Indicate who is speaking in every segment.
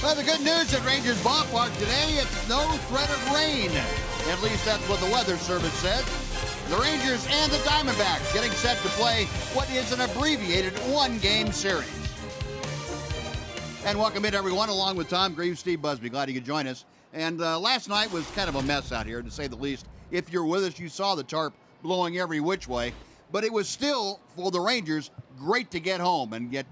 Speaker 1: Well, the good news at Rangers Ballpark today, it's no threat of rain. At least that's what the weather service says. The Rangers and the Diamondbacks getting set to play what is an abbreviated one-game series. And welcome in, everyone, along with Tom Grieve, Steve Busby. Glad you could join us. And last night was kind of a mess out here, to say the least. If you're with us, you saw the tarp blowing every which way. But it was still, for the Rangers, great to get home and get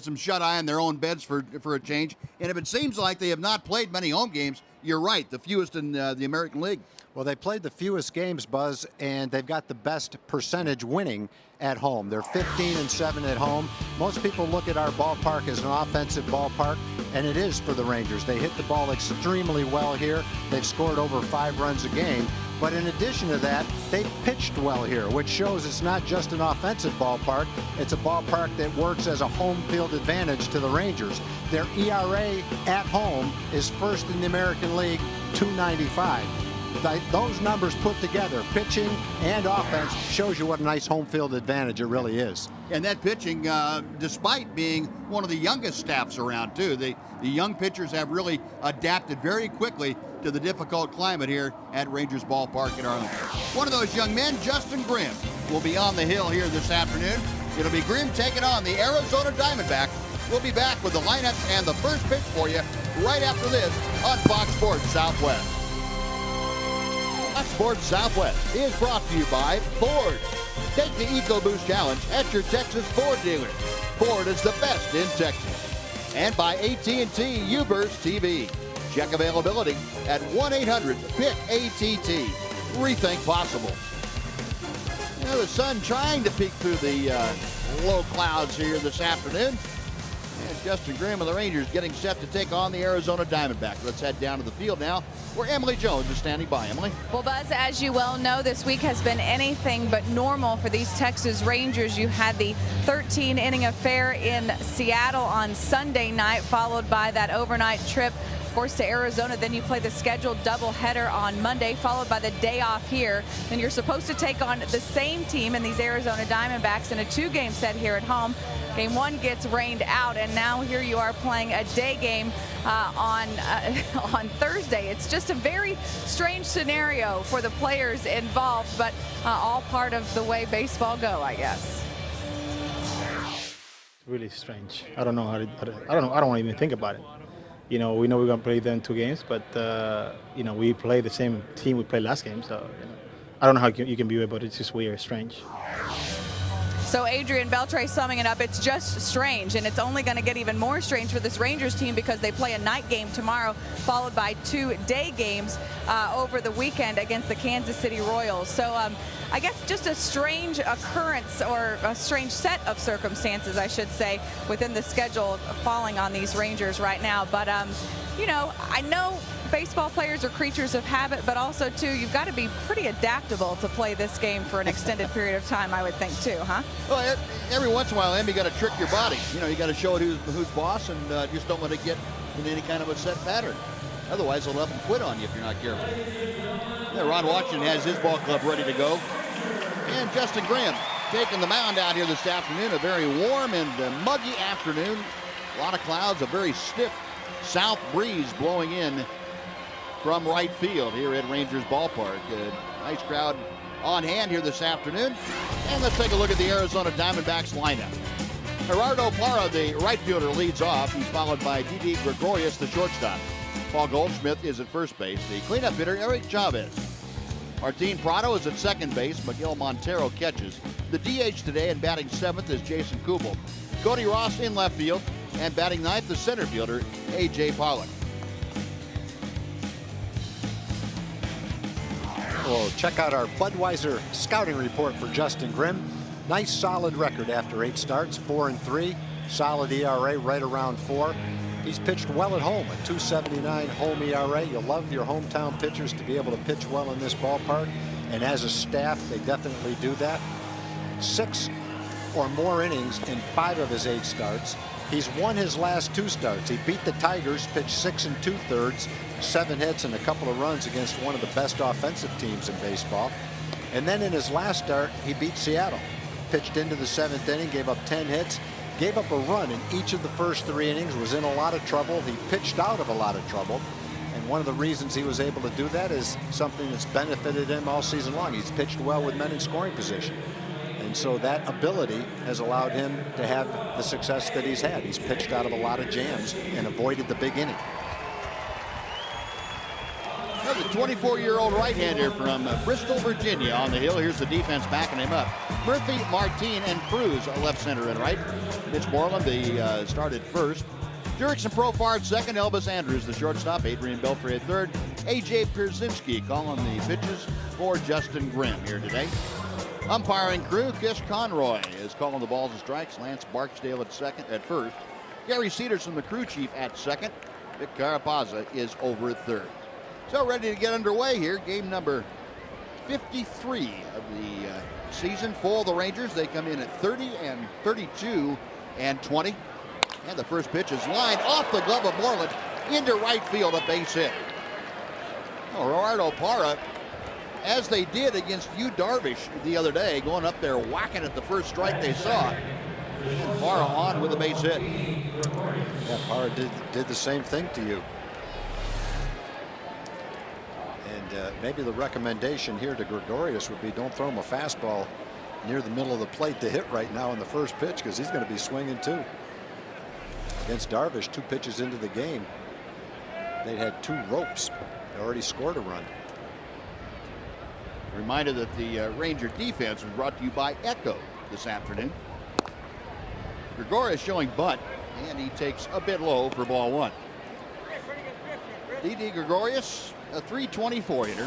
Speaker 1: some shut-eye in their own beds for a change. And if it seems like they have not played many home games, you're right, the fewest in the American League.
Speaker 2: Well, they played the fewest games, Buzz, and they've got the best percentage winning at home. They're 15-7 at home. Most people look at our ballpark as an offensive ballpark, and it is for the Rangers. They hit the ball extremely well here. They've scored over 5 runs a game. But in addition to that, they pitched well here, which shows it's not just an offensive ballpark. It's a ballpark that works as a home field advantage to the Rangers. Their ERA at home is first in the American League, 2.95. Those numbers put together, pitching and offense, shows you what a nice home field advantage it really is.
Speaker 1: And that pitching, despite being one of the youngest staffs around, too, the young pitchers have really adapted very quickly to the difficult climate here at Rangers Ballpark in Arlington. One of those young men, Justin Grimm, will be on the hill here this afternoon. It'll be Grimm taking on the Arizona Diamondbacks. We'll be back with the lineups and the first pitch for you right after this on Fox Sports Southwest. Fox Sports Southwest is brought to you by Ford. Take the EcoBoost Challenge at your Texas Ford dealer. Ford is the best in Texas. And by AT&T U-Burst TV. Check availability at 1-800-PIC-ATT. Rethink possible. You know, the sun trying to peek through the low clouds here this afternoon. And Justin Grimm of the Rangers getting set to take on the Arizona Diamondbacks. Let's head down to the field now, where Emily Jones is standing by. Emily?
Speaker 3: Well, Buzz, as you well know, this week has been anything but normal for these Texas Rangers. You had the 13-inning affair in Seattle on Sunday night, followed by that overnight trip, of course, to Arizona. Then you play the scheduled doubleheader on Monday, followed by the day off here. Then you're supposed to take on the same team in these Arizona Diamondbacks in a 2-game set here at home. Game 1 gets rained out, and now here you are playing a day game on Thursday. It's just a very strange scenario for the players involved, but all part of the way baseball go, I guess.
Speaker 4: Really strange. I don't know how to, I don't want to even think about it. You know, we know we're going to play them 2 games, but you know, we play the same team we played last game, so you know, I don't know how you can view it, but it's just weird, strange.
Speaker 3: So Adrian Beltre summing it up, it's just strange, and it's only going to get even more strange for this Rangers team because they play a night game tomorrow, followed by 2 day games over the weekend against the Kansas City Royals. So I guess just a strange occurrence, or a strange set of circumstances, I should say, within the schedule falling on these Rangers right now. But you know, I know baseball players are creatures of habit, but also, too, you've got to be pretty adaptable to play this game for an extended period of time, I would think, too, huh?
Speaker 1: Well, every once in a while, Em, you got to trick your body. You know, you got to show it who's boss, and just don't want to get in any kind of a set pattern. Otherwise, they'll up and quit on you if you're not careful. Yeah, Ron Washington has his ball club ready to go. And Justin Grimm taking the mound out here this afternoon. A very warm and muggy afternoon. A lot of clouds, a very stiff south breeze blowing in from right field here at Rangers Ballpark. Nice crowd on hand here this afternoon. And let's take a look at the Arizona Diamondbacks lineup. Gerardo Parra, the right fielder, leads off. He's followed by Didi Gregorius, the shortstop. Paul Goldschmidt is at first base. The cleanup hitter, Eric Chavez. Martin Prado is at second base. Miguel Montero catches. The DH today and batting 7th is Jason Kubel. Cody Ross in left field. And batting 9th, the center fielder, A.J. Pollock.
Speaker 2: Well, check out our Budweiser scouting report for Justin Grimm. Nice solid record after 8 starts, 4-3. Solid ERA right around 4. He's pitched well at home, a 2.79 home ERA. You'll love your hometown pitchers to be able to pitch well in this ballpark. And as a staff, they definitely do that. 6 or more innings in 5 of his 8 starts. He's won his last 2 starts. He beat the Tigers, pitched 6 2/3, 7 hits and a couple of runs against one of the best offensive teams in baseball. And then in his last start, he beat Seattle. Pitched into the 7th inning, gave up 10 hits, gave up a run in each of the first 3 innings, was in a lot of trouble. He pitched out of a lot of trouble. And one of the reasons he was able to do that is something that's benefited him all season long. He's pitched well with men in scoring position. And so that ability has allowed him to have the success that he's had. He's pitched out of a lot of jams and avoided the big inning.
Speaker 1: The 24-year-old right-hander from Bristol, Virginia on the hill. Here's the defense backing him up. Murphy, Martin, and Cruz left, center, and right. Mitch Moreland, the started first. Jurickson Profar second. Elvis Andrews, the shortstop. Adrian Belfry at third. A.J. Pierzynski calling the pitches for Justin Grimm here today. Umpiring crew, Kish Conroy is calling the balls and strikes. Lance Barksdale at first. Gary Cedarson, the crew chief, at second. Vic Carapazza is over at third. So ready to get underway here. Game number 53 of the season for the Rangers. They come in at 30 and 32 and 20. And the first pitch is lined off the glove of Moreland into right field, a base hit. Oh, Gerardo Parra, as they did against Yu Darvish the other day, going up there whacking at the first strike they saw. And Parra on with a base hit.
Speaker 2: Yeah, Parra did the same thing to you. And maybe the recommendation here to Gregorius would be don't throw him a fastball near the middle of the plate to hit right now in the first pitch, because he's going to be swinging too. Against Darvish, 2 pitches into the game, they'd had 2 ropes. They already scored a run.
Speaker 1: Reminder that the Ranger defense was brought to you by Echo this afternoon. Gregorius showing bunt, and he takes a bit low for ball 1. Didi Gregorius, a .324 hitter.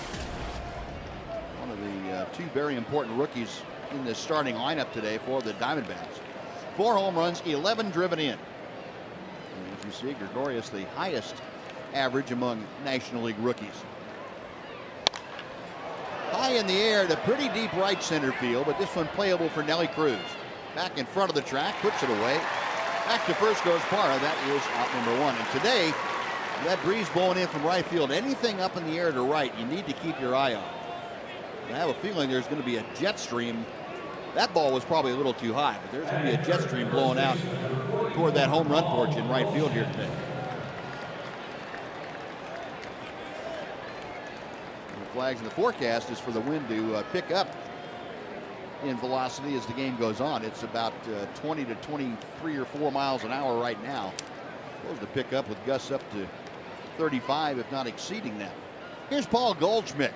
Speaker 1: One of the 2 very important rookies in the starting lineup today for the Diamondbacks. 4 home runs, 11 driven in. And as you see, Gregorius the highest average among National League rookies. High in the air to pretty deep right center field, but this one playable for Nelly Cruz. Back in front of the track, puts it away. Back to first goes Parra. That is out number 1. And today, that breeze blowing in from right field, anything up in the air to right, you need to keep your eye on. I have a feeling there's going to be a jet stream. That ball was probably a little too high, but there's going to be a jet stream blowing out toward that home run porch in right field here today. And the flags in the forecast is for the wind to pick up in velocity as the game goes on. It's about 20 to 23 or 4 miles an hour right now. Supposed to pick up with gusts up to 35, if not exceeding that. Here's Paul Goldschmidt.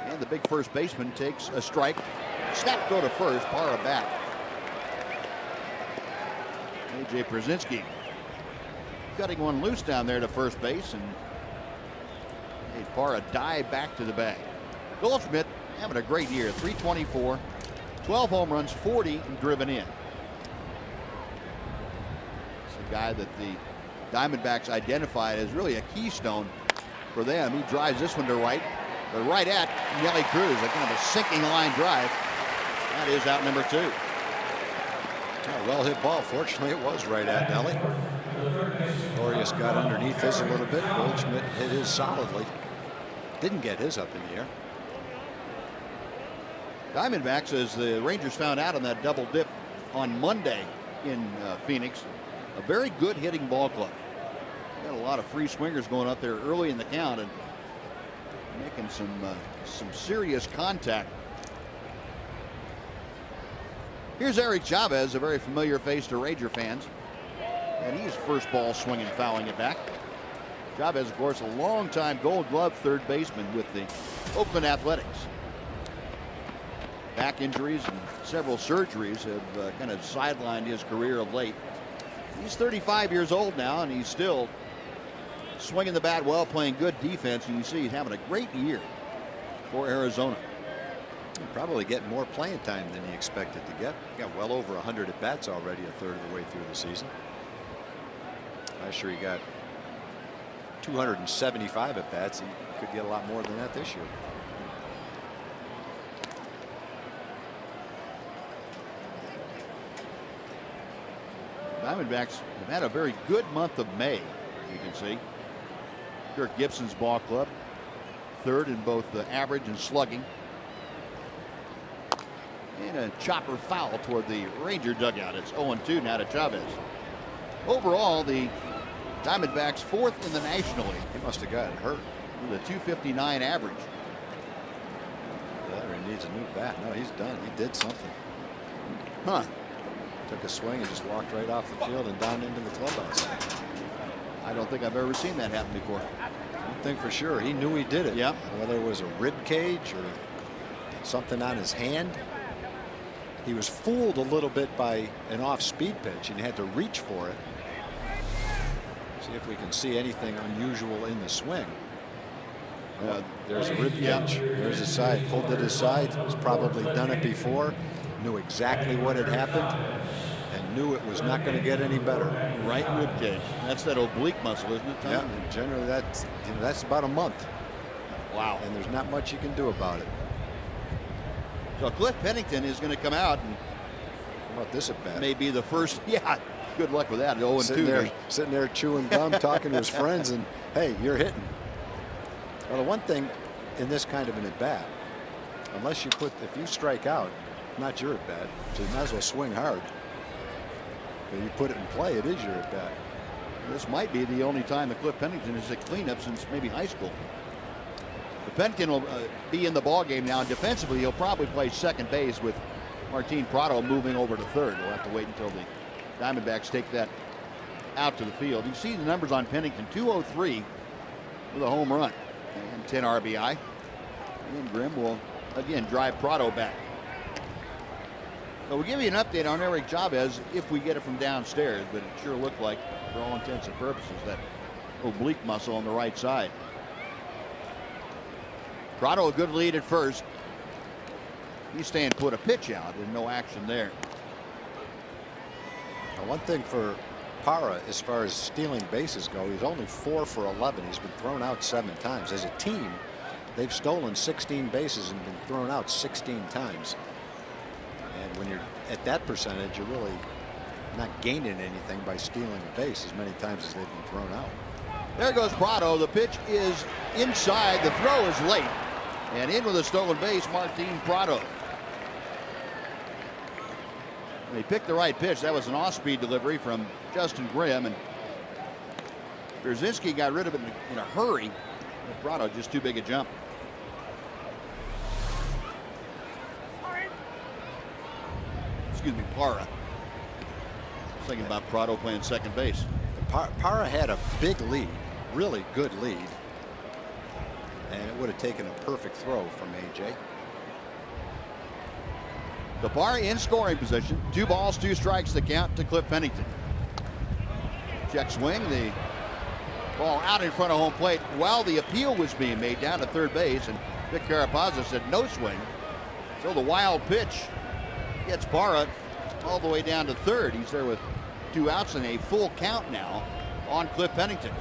Speaker 1: And the big first baseman takes a strike. Snap throw to first, Parra back. A.J. Pierzynski cutting one loose down there to first base, and made Parra dive back to the bag. Goldschmidt having a great year, .324, 12 home runs, 40 driven in. It's a guy that the Diamondbacks identified as really a keystone for them. He drives this one to right, but right at Nelly Cruz, a kind of a sinking line drive. That is out number 2.
Speaker 2: Yeah, well hit ball. Fortunately, it was right at Nelly. Gregorius got underneath his a little bit. Goldschmidt hit his solidly. Didn't get his up in the air.
Speaker 1: Diamondbacks, as the Rangers found out on that double dip on Monday in Phoenix, a very good hitting ball club. Got a lot of free swingers going up there early in the count and making some serious contact. Here's Eric Chavez, a very familiar face to Ranger fans, and he's first ball swinging, fouling it back. Chavez, of course, a longtime Gold Glove third baseman with the Oakland Athletics. Back injuries and several surgeries have kind of sidelined his career of late. He's 35 years old now, and he's still swinging the bat well, playing good defense, and you see he's having a great year for Arizona.
Speaker 2: Probably getting more playing time than he expected to get. He got well over 100 at bats already, a third of the way through the season. Last year he got 275 at bats. He could get a lot more than that this year.
Speaker 1: Diamondbacks have had a very good month of May, you can see. Kirk Gibson's ball club, third in both the average and slugging. And a chopper foul toward the Ranger dugout. It's 0-2 now to Chavez. Overall, the Diamondbacks 4th in the National League.
Speaker 2: He must have gotten hurt.
Speaker 1: With a 259 average.
Speaker 2: He needs a new bat. No, he's done. He did something.
Speaker 1: Huh.
Speaker 2: Took a swing and just walked right off the field and down into the clubhouse.
Speaker 1: I don't think I've ever seen that happen before.
Speaker 2: I think for sure he knew he did it.
Speaker 1: Yep.
Speaker 2: Whether it was a rib cage or something on his hand. He was fooled a little bit by an off-speed pitch and he had to reach for it. See if we can see anything unusual in the swing. There's a rib cage. There's his side. Pulled it aside. He's probably done it before. Knew exactly what had happened and knew it was not going to get any better.
Speaker 1: Right rib cage. That's that oblique muscle, isn't it, Tom?
Speaker 2: Yeah. And generally, that's about a month.
Speaker 1: Wow.
Speaker 2: And there's not much you can do about it.
Speaker 1: So Cliff Pennington is going to come out and
Speaker 2: how about this at bat?
Speaker 1: Maybe the first. Yeah. Good luck with that. 0-2.
Speaker 2: Sitting there chewing gum, talking to his friends, and hey, you're hitting. Well, the one thing in this kind of an at bat, unless you if you strike out, not your at bat, so you might as well swing hard. When you put it in play, it is your at bat.
Speaker 1: This might be the only time that Cliff Pennington is a cleanup since maybe high school. But Pennington will be in the ball game now. And defensively, he'll probably play second base with Martin Prado moving over to third. We'll have to wait until the Diamondbacks take that out to the field. You see the numbers on Pennington: 203 with a home run and 10 RBI. And Grimm will again drive Prado back. So we'll give you an update on Eric Chavez if we get it from downstairs, but it sure looked like, for all intents and purposes, that oblique muscle on the right side. Prado a good lead at first. He's staying put, a pitch out and no action there.
Speaker 2: Now, one thing for Parra, as far as stealing bases go, he's only 4 for 11. He's been thrown out 7 times. As a team, they've stolen 16 bases and been thrown out 16 times. And when you're at that percentage, you're really not gaining anything by stealing a base as many times as they've been thrown out.
Speaker 1: There goes Prado. The pitch is inside. The throw is late. And in with a stolen base, Martin Prado. He picked the right pitch. That was an off-speed delivery from Justin Grimm, and Brzezinski got rid of it in a hurry. But Prado just too big a jump. Excuse me, Parra. I was thinking about Prado playing second base.
Speaker 2: Parra had a big lead, really good lead, and it would have taken a perfect throw from AJ.
Speaker 1: The Parra in scoring position. 2 balls, 2 strikes the count to Cliff Pennington. Check swing. The ball out in front of home plate while the appeal was being made down to third base, and Vic Carapazza said no swing. So the wild pitch gets Parra all the way down to third. He's there with 2 outs and a full count now on Cliff Pennington.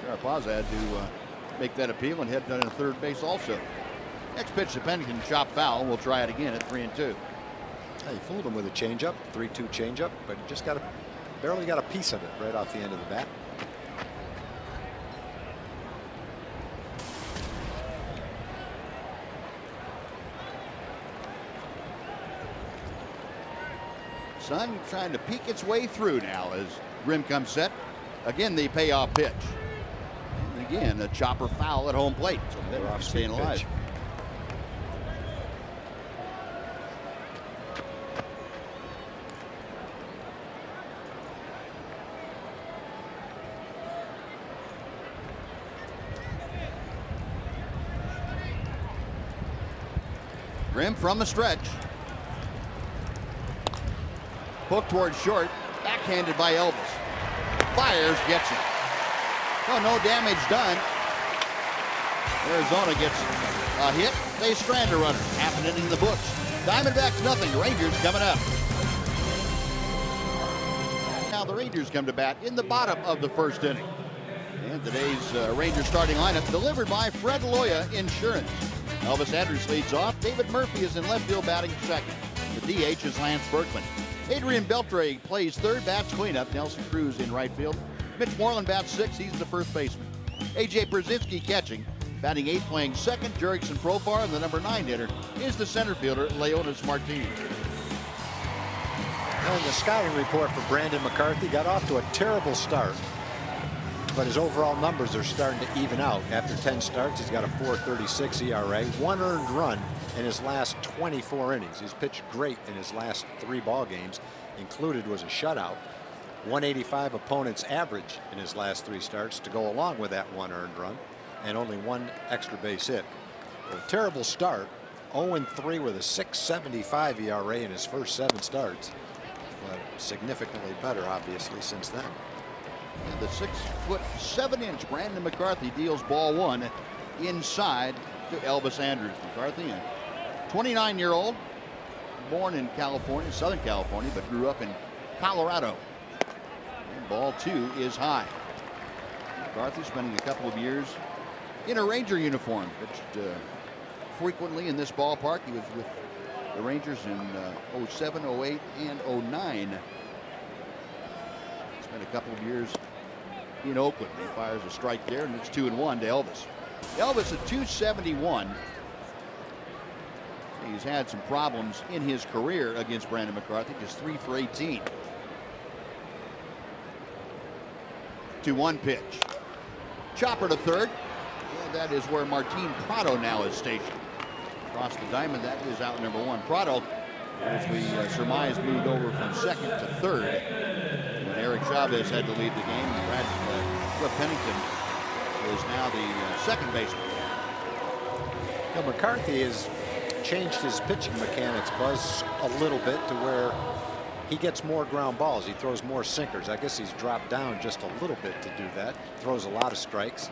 Speaker 1: Carapazza had to make that appeal and head down to third base also. Next pitch to Pennington, chop foul. We'll try it again at 3-2.
Speaker 2: Yeah, he fooled him with a changeup, 3-2 changeup, but he just barely got a piece of it right off the end of the bat.
Speaker 1: Sun trying to peek its way through now as Grimm comes set. Again, the payoff pitch. And again, a chopper foul at home plate. So they're off staying alive. Grimm from the stretch. Hook towards short. Backhanded by Elvis. Fires, gets it. Oh, no damage done. Arizona gets a hit. They strand a runner. Half an inning in the books. Diamondbacks nothing. Rangers coming up. Now the Rangers come to bat in the bottom of the first inning. And today's Rangers starting lineup delivered by Fred Loya Insurance. Elvis Andrus leads off. David Murphy is in left field batting second. The DH is Lance Berkman. Adrian Beltre plays third, bats cleanup. Nelson Cruz in right field. Mitch Moreland bats sixth. He's the first baseman. A.J. Brzezinski catching. Batting eighth, playing second. Jerickson Profar, and the number 9 hitter is the center fielder, Leonis Martinez.
Speaker 2: And the scouting report for Brandon McCarthy got off to a terrible start, but his overall numbers are starting to even out. After 10 starts, he's got a 4.36 ERA, 1 earned run in his last 24 innings. He's pitched great in his last 3 ball games. Included was a shutout. 185 opponents average in his last 3 starts to go along with that 1 earned run, and only 1 extra base hit. A terrible start. 0-3 with a 6.75 ERA in his first 7 starts. But significantly better, obviously, since then.
Speaker 1: And the 6'7" Brandon McCarthy deals ball 1 inside to Elvis Andrus. McCarthy, a 29-year-old, born in California, Southern California, but grew up in Colorado. And ball 2 is high. McCarthy spending a couple of years in a Ranger uniform, pitched frequently in this ballpark. He was with the Rangers in 07, 08, and 09. Spent a couple of years in Oakland. He fires a strike there, and it's 2-1 to Elvis. Elvis at 271. He's had some problems in his career against Brandon McCarthy, just 3 for 18. 2-1 pitch. Chopper to third. And that is where Martin Prado now is stationed. Across the diamond, that is out number 1. Prado, as we surmised, moved over from second to third. When Eric Chavez had to leave the game, Cliff Pennington is now the second baseman.
Speaker 2: Now, McCarthy has changed his pitching mechanics, Buzz, a little bit to where he gets more ground balls. He throws more sinkers. I guess he's dropped down just a little bit to do that. Throws a lot of strikes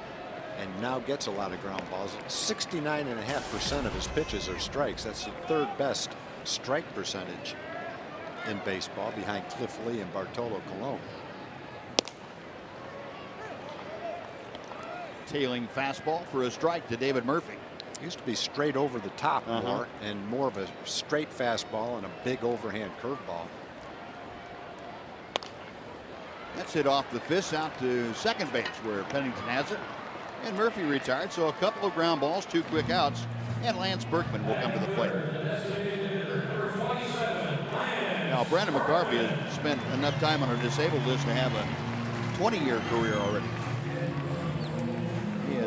Speaker 2: and now gets a lot of ground balls. 69.5% of his pitches are strikes. That's the 3rd best strike percentage in baseball, behind Cliff Lee and Bartolo Colon.
Speaker 1: Tailing fastball for a strike to David Murphy.
Speaker 2: Used to be straight over the top more, and more of a straight fastball and a big overhand curveball.
Speaker 1: That's hit off the fist out to second base, where Pennington has it. And Murphy retired, so a couple of ground balls, 2 quick outs, and Lance Berkman will come to the plate. Now, Brandon McCarthy has spent enough time on a disabled list to have a 20-year career already.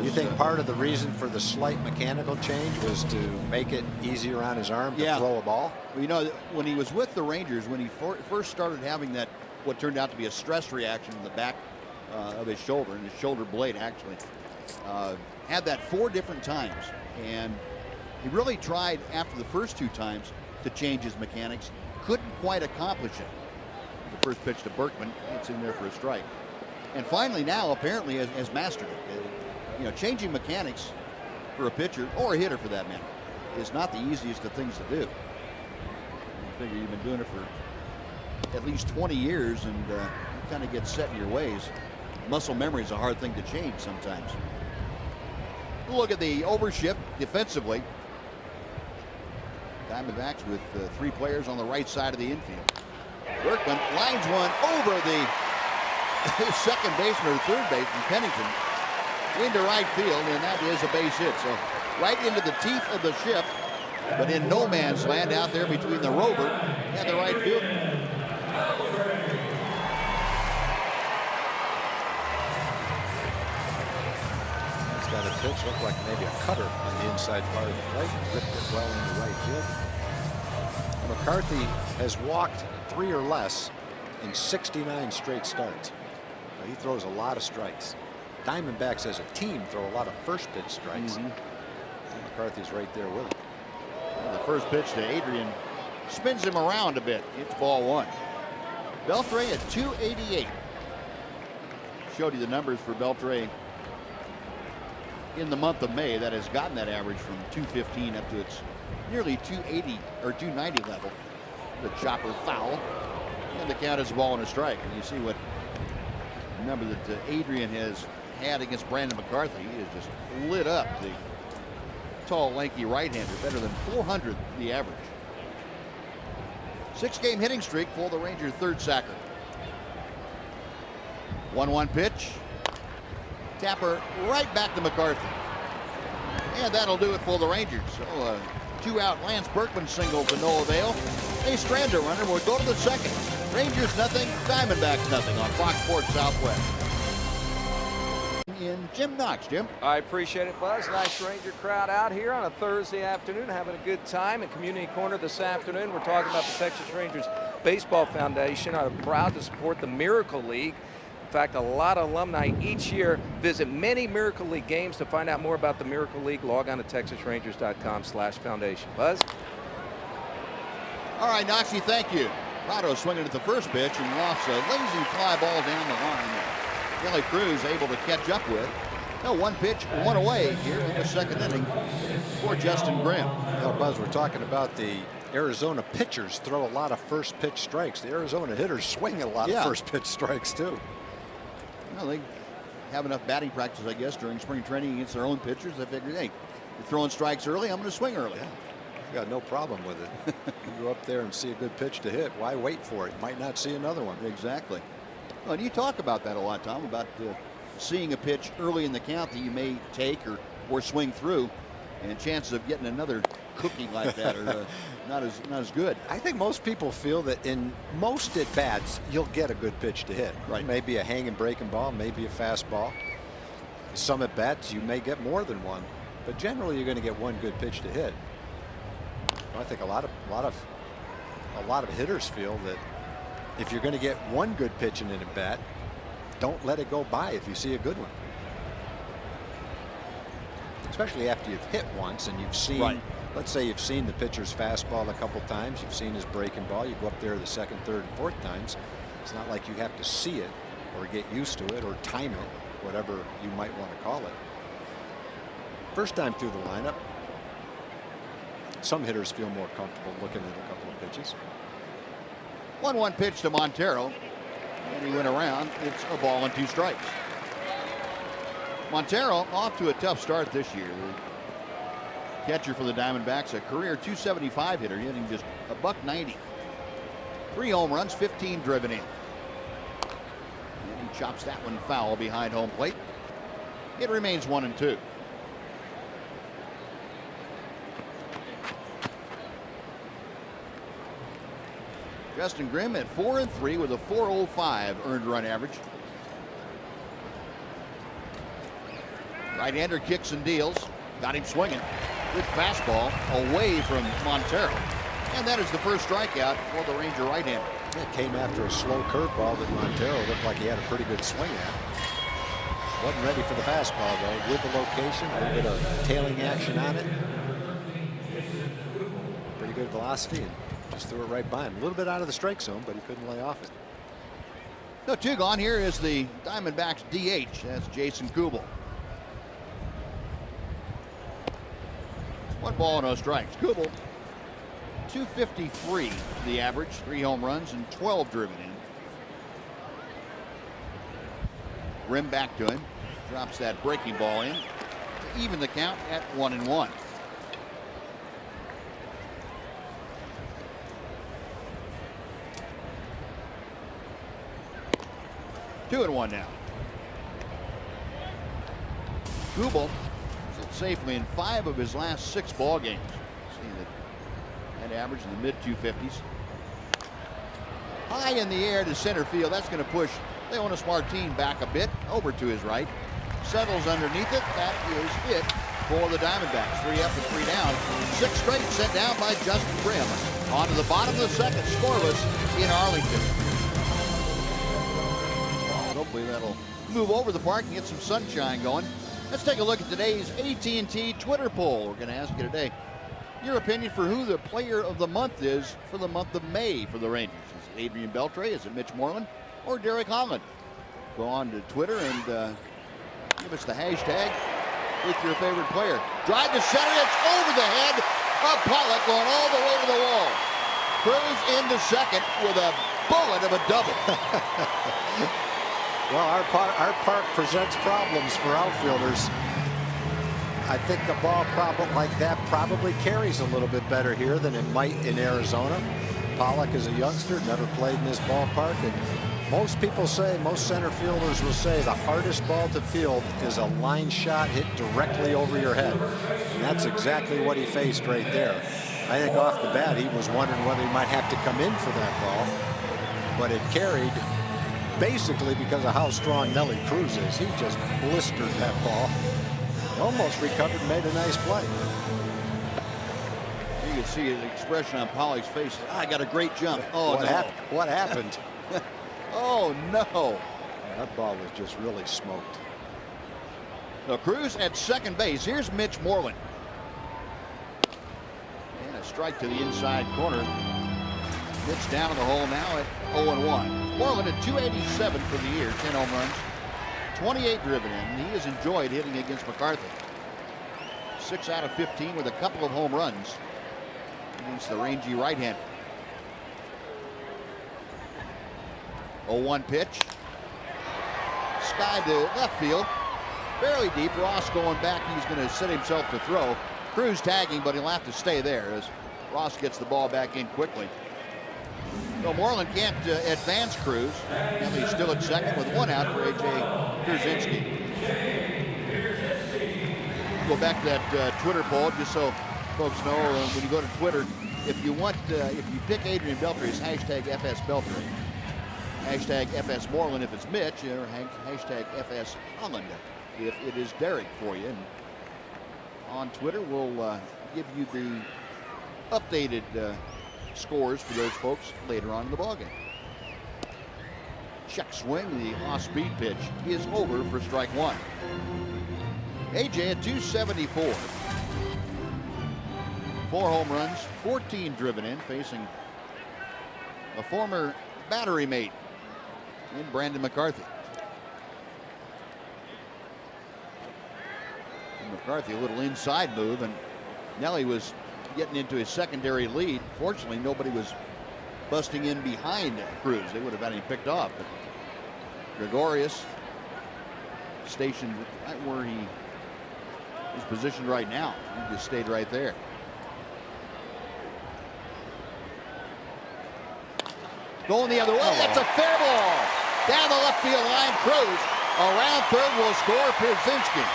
Speaker 2: You think part of the reason for the slight mechanical change was to make it easier on his arm to throw a ball?
Speaker 1: Well, you know, when he was with the Rangers, when he first started having that, what turned out to be a stress reaction in the back of his shoulder, and his shoulder blade actually, had that 4 different times. And he really tried after the first 2 times to change his mechanics. Couldn't quite accomplish it. The first pitch to Berkman, it's in there for a strike. And finally now apparently has mastered it. You know, changing mechanics for a pitcher, or a hitter for that matter, is not the easiest of things to do. You figure you've been doing it for at least 20 years, and you kind of get set in your ways. Muscle memory is a hard thing to change sometimes. Look at the overshift defensively. Diamondbacks with 3 players on the right side of the infield. Berkman lines one over the second baseman or third baseman, Pennington, into right field, and that is a base hit. So right into the teeth of the ship, but in no man's land out there between the rover and the right field.
Speaker 2: He's got a pitch, looked like maybe a cutter on the inside part of the plate, and ripped it well into right field. McCarthy has walked 3 or less in 69 straight starts. He throws a lot of strikes. Diamondbacks as a team throw a lot of first pitch strikes. McCarthy's right there with him.
Speaker 1: Well, the first pitch to Adrian spins him around a bit. It's ball 1. Beltre at 288. Showed you the numbers for Beltre in the month of May. That has gotten that average from 215 up to its nearly 280 or 290 level. The chopper foul, and the count is a ball and a strike. And you see what number that Adrian has had against Brandon McCarthy. He has just lit up the tall, lanky right-hander, better than 400 the average. 6-game hitting streak for the Rangers' third sacker. 1-1 pitch. Tapper right back to McCarthy. And that'll do it for the Rangers. So 2-out Lance Berkman single to no avail. A Strander runner will go to the second. Rangers nothing, Diamondbacks nothing on Fox Sports Southwest. In Jim Knox. Jim?
Speaker 5: I appreciate it, Buzz. Nice Ranger crowd out here on a Thursday afternoon, having a good time. At Community Corner this afternoon, we're talking about the Texas Rangers Baseball Foundation are proud to support the Miracle League. In fact, a lot of alumni each year visit many Miracle League games. To find out more about the Miracle League, log on to texasrangers.com/foundation. Buzz?
Speaker 1: All right, Knoxy, thank you. Prado swinging at the first pitch and lost a lazy fly ball down the line. Kelly Cruz able to catch up with. No, 1 pitch, 1 away here in the second inning for Justin Grimm.
Speaker 2: Well, Buzz, we're talking about the Arizona pitchers throw a lot of first pitch strikes. The Arizona hitters swing at a lot of first pitch strikes too.
Speaker 1: Well, they have enough batting practice, I guess, during spring training against their own pitchers. They figure, hey, you're throwing strikes early, I'm going to swing early.
Speaker 2: Yeah. I've got no problem with it. You go up there and see a good pitch to hit. Why wait for it? You might not see another one.
Speaker 1: Exactly. Well, and you talk about that a lot, Tom, about seeing a pitch early in the count that you may take or swing through, and chances of getting another cookie like that are not as good.
Speaker 2: I think most people feel that in most at bats you'll get a good pitch to hit.
Speaker 1: Right.
Speaker 2: Maybe a hanging breaking ball, maybe a fastball. Some at bats you may get more than one, but generally you're going to get one good pitch to hit. I think a lot of hitters feel that if you're going to get one good pitch in an at bat, don't let it go by if you see a good one. Especially after you've hit once and you've seen, let's say you've seen the pitcher's fastball a couple times, you've seen his breaking ball, you go up there the second, third, and fourth times. It's not like you have to see it or get used to it or time it, whatever you might want to call it. First time through the lineup, some hitters feel more comfortable looking at a couple of pitches.
Speaker 1: 1-1 pitch to Montero, and he went around. It's a ball and 2 strikes. Montero off to a tough start this year. The catcher for the Diamondbacks, a career .275 hitter, hitting just a .190. 3 home runs, 15 driven in. And he chops that one foul behind home plate. It remains 1-2. Justin Grimm at 4-3 with a .405 earned run average. Right-hander kicks and deals. Got him swinging. Good fastball away from Montero. And that is the first strikeout for the Ranger right-hander.
Speaker 2: It came after a slow curveball that Montero looked like he had a pretty good swing at. Wasn't ready for the fastball though. With the location, a little bit of tailing action on it. Pretty good velocity and just threw it right by him. A little bit out of the strike zone, but he couldn't lay off it.
Speaker 1: No, 2 gone. Here is the Diamondbacks DH. That's Jason Kubel. 1 ball, no strikes. Kubel, .253 the average, 3 home runs and 12 driven in. Grimm back to him. Drops that breaking ball in to even the count at 1-1. Two and 1 now. Kubel sits safely in 5 of his last 6 ball games. See that average in the mid 250s. High in the air to center field. That's going to push Leonis Martin back a bit over to his right. Settles underneath it. That is it for the Diamondbacks. 3 up and 3 down. 6 straight sent down by Justin Grimm. On to the bottom of the second, scoreless in Arlington. Hopefully that'll move over the park and get some sunshine going. Let's take a look at today's AT&T Twitter poll. We're going to ask you today your opinion for who the player of the month is for the month of May for the Rangers. Is it Adrian Beltre? Is it Mitch Moreland? Or Derek Holland? Go on to Twitter and give us the hashtag with your favorite player. Drive to center. It's over the head of Pollock, going all the way to the wall. Cruz into second with a bullet of a double.
Speaker 2: Well, our park presents problems for outfielders. I think a ball problem like that probably carries a little bit better here than it might in Arizona. Pollock is a youngster, never played in this ballpark, and most people say, most center fielders will say, the hardest ball to field is a line shot hit directly over your head. And that's exactly what he faced right there. I think off the bat he was wondering whether he might have to come in for that ball, but it carried basically because of how strong Nelly Cruz is. He just blistered that ball. Almost recovered and made a nice play.
Speaker 1: You can see the expression on Pollock's face. I got a great jump. Oh, no.
Speaker 2: What happened?
Speaker 1: Oh, no.
Speaker 2: That ball was just really smoked.
Speaker 1: So Cruz at second base. Here's Mitch Moreland. And a strike to the inside corner. Mitch down in the hole now at 0-1. Moreland at 287 for the year, 10 home runs, 28 driven in. He has enjoyed hitting against McCarthy. 6 out of 15 with a couple of home runs against the rangy right-hander. 0-1 pitch. Sky to left field. Fairly deep. Ross going back. He's going to set himself to throw. Cruz tagging, but he'll have to stay there as Ross gets the ball back in quickly. So Moreland can't advance Cruz. And he's still at second with 1 out for A.J. Pierzynski. Go back to that Twitter poll just so folks know when you go to Twitter, if you pick Adrian Beltre, it's hashtag FS Beltre. Hashtag FS Moreland if it's Mitch, or hashtag FS Holland if it is Derek for you. And on Twitter, we'll give you the updated scores for those folks later on in the ballgame. Check swing, the off-speed pitch is over for strike 1. AJ at 274. 4 home runs, 14 driven in, facing a former battery mate in Brandon McCarthy. And McCarthy a little inside move, and Nelly was getting into his secondary lead. Fortunately, nobody was busting in behind Cruz. They would have had him picked off. But Gregorius stationed right where he is positioned right now. He just stayed right there. Going the other way. That's a fair ball. Down the left field line. Cruz around third will score. Pierzynski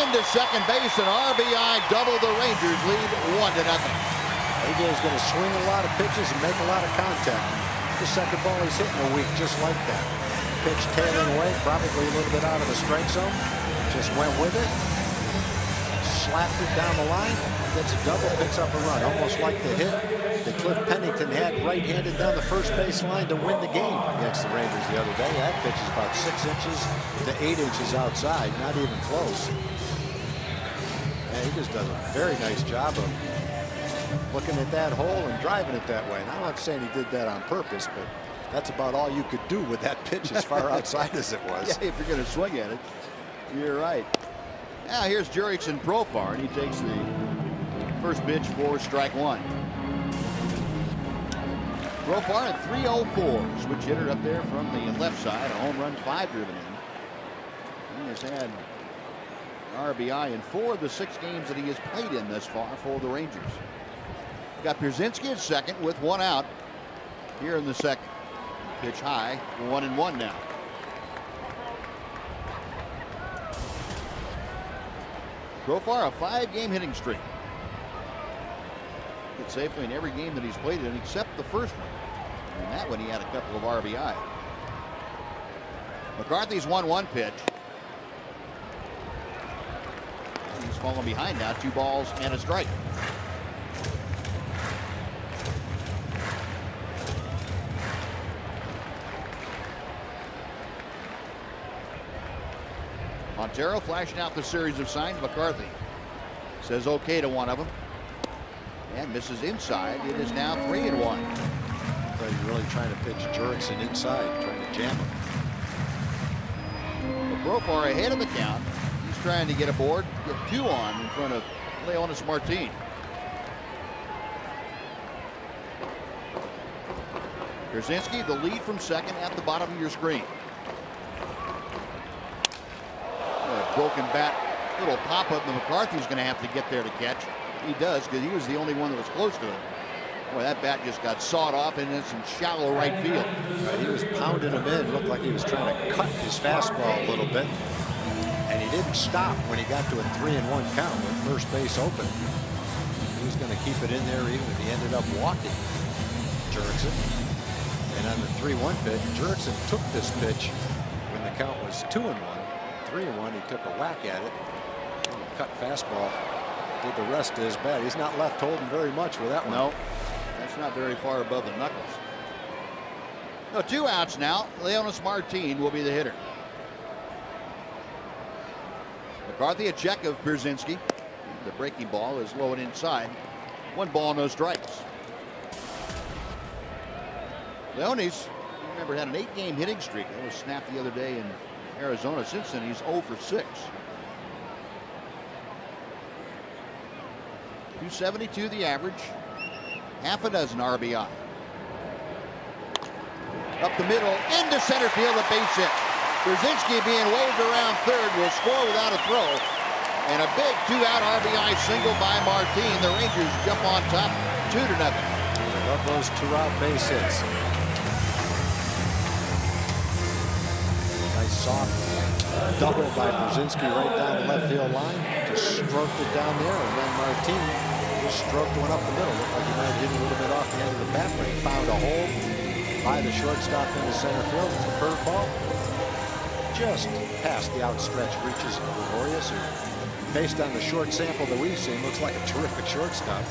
Speaker 1: into second base. An RBI double. The Rangers lead 1-0.
Speaker 2: AJ is going to swing a lot of pitches and make a lot of contact. The second ball he's hitting a week just like that. Pitch tailing away, probably a little bit out of the strike zone. Just went with it. Slapped it down the line. Gets a double, picks up a run. Almost like the hit that Cliff Pennington had right-handed down the first base line to win the game against the Rangers the other day. That pitch is about 6 inches to 8 inches outside, not even close. And he just does a very nice job of looking at that hole and driving it that way. And I'm not saying he did that on purpose, but that's about all you could do with that pitch as far outside as it was.
Speaker 1: Yeah, if you're going to swing at it, you're right. Now here's Jurickson Profar, and he takes the first pitch for strike 1. Profar at 304, switch hitter up there from the left side, a home run, 5 driven in. He has had an RBI in 4 of the 6 games that he has played in thus far for the Rangers. Got Pierzynski at second with 1 out here in the second. Pitch high, 1-1 now. Profar, a 5-game hitting streak. Hit safely in every game that he's played in except the first one. And that one he had a couple of RBI. McCarthy's 1-1 pitch. And he's falling behind now, 2 balls and a strike. Montero flashing out the series of signs. McCarthy says okay to one of them and misses inside. It is now 3-1.
Speaker 2: But he's really trying to pitch Jurickson inside, trying to jam him.
Speaker 1: Profar ahead of the count. He's trying to get aboard, get 2 on in front of Leonis Martin. Pierzynski, the lead from second at the bottom of your screen. Broken bat, little pop-up, and McCarthy's going to have to get there to catch. He does, because he was the only one that was close to him. Boy, that bat just got sawed off in some shallow right field.
Speaker 2: He was pounding him in. Looked like he was trying to cut his fastball a little bit. And he didn't stop when he got to a 3-1 count with first base open. He was going to keep it in there even if he ended up walking Jurickson. And on the 3-1 pitch, Jurickson took this pitch when the count was 2-1. 3-1, he took a whack at it. And a cut fastball did the rest to his bat. He's not left holding very much with that one.
Speaker 1: No, that's not very far above the knuckles. No, 2 outs now. Leonis Martin will be the hitter. McCarthy, a check of Brzezinski. The breaking ball is low and inside. 1 ball, no strikes. Leonis, remember, had an 8-game hitting streak. That was snapped the other day in Arizona. Since then, he's 0 for 6. 272 the average. Half a dozen RBI. Up the middle, into center field, a base hit. Brzezinski being waved around third will score without a throw. And a big 2-out RBI single by Martin. The Rangers jump on top 2-0.
Speaker 2: I love those 2-out base hits. Nice soft double by Brzezinski right down the left field line. Just stroked it down there, and then Martin just stroked one up the middle. Looked like he might have hit a little bit off the end of the bat, but he found a hole by the shortstop in the center field. It's a curveball. Just past the outstretched reaches of Gregorius, who, based on the short sample that we've seen, looks like a terrific shortstop.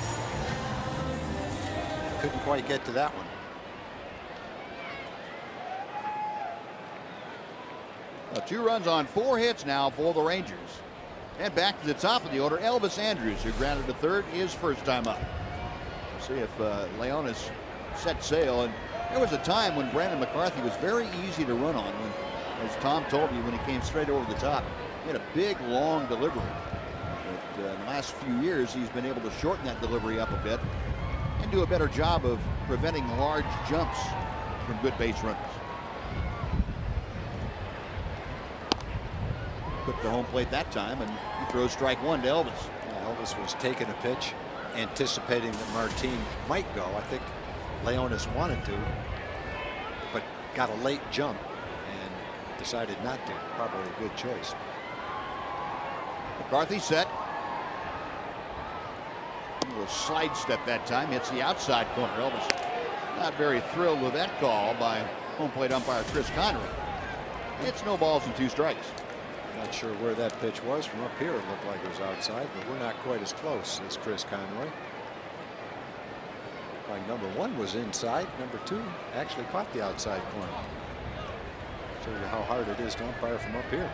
Speaker 2: Couldn't quite get to that one.
Speaker 1: Well, 2 runs on 4 hits now for the Rangers. And back to the top of the order, Elvis Andrus, who grounded to third, his first time up. We'll see if Leonis set sail. And there was a time when Brandon McCarthy was very easy to run on. When, as Tom told me, when he came straight over the top, he had a big, long delivery. But in the last few years, he's been able to shorten that delivery up a bit and do a better job of preventing large jumps from good base runners. Put the home plate that time, and he throws strike 1 to Elvis.
Speaker 2: Yeah, Elvis was taking a pitch, anticipating that Martin might go. I think Leonis wanted to, but got a late jump and decided not to. Probably a good choice.
Speaker 1: McCarthy set. A little slide step that time, hits the outside corner. Elvis not very thrilled with that call by home plate umpire Chris Conroy. It's no balls and 2 strikes.
Speaker 2: Not sure where that pitch was. From up here, it looked like it was outside, but we're not quite as close as Chris Conroy. Like number 1 was inside. Number 2 actually caught the outside corner. Shows you how hard it is to umpire from up here.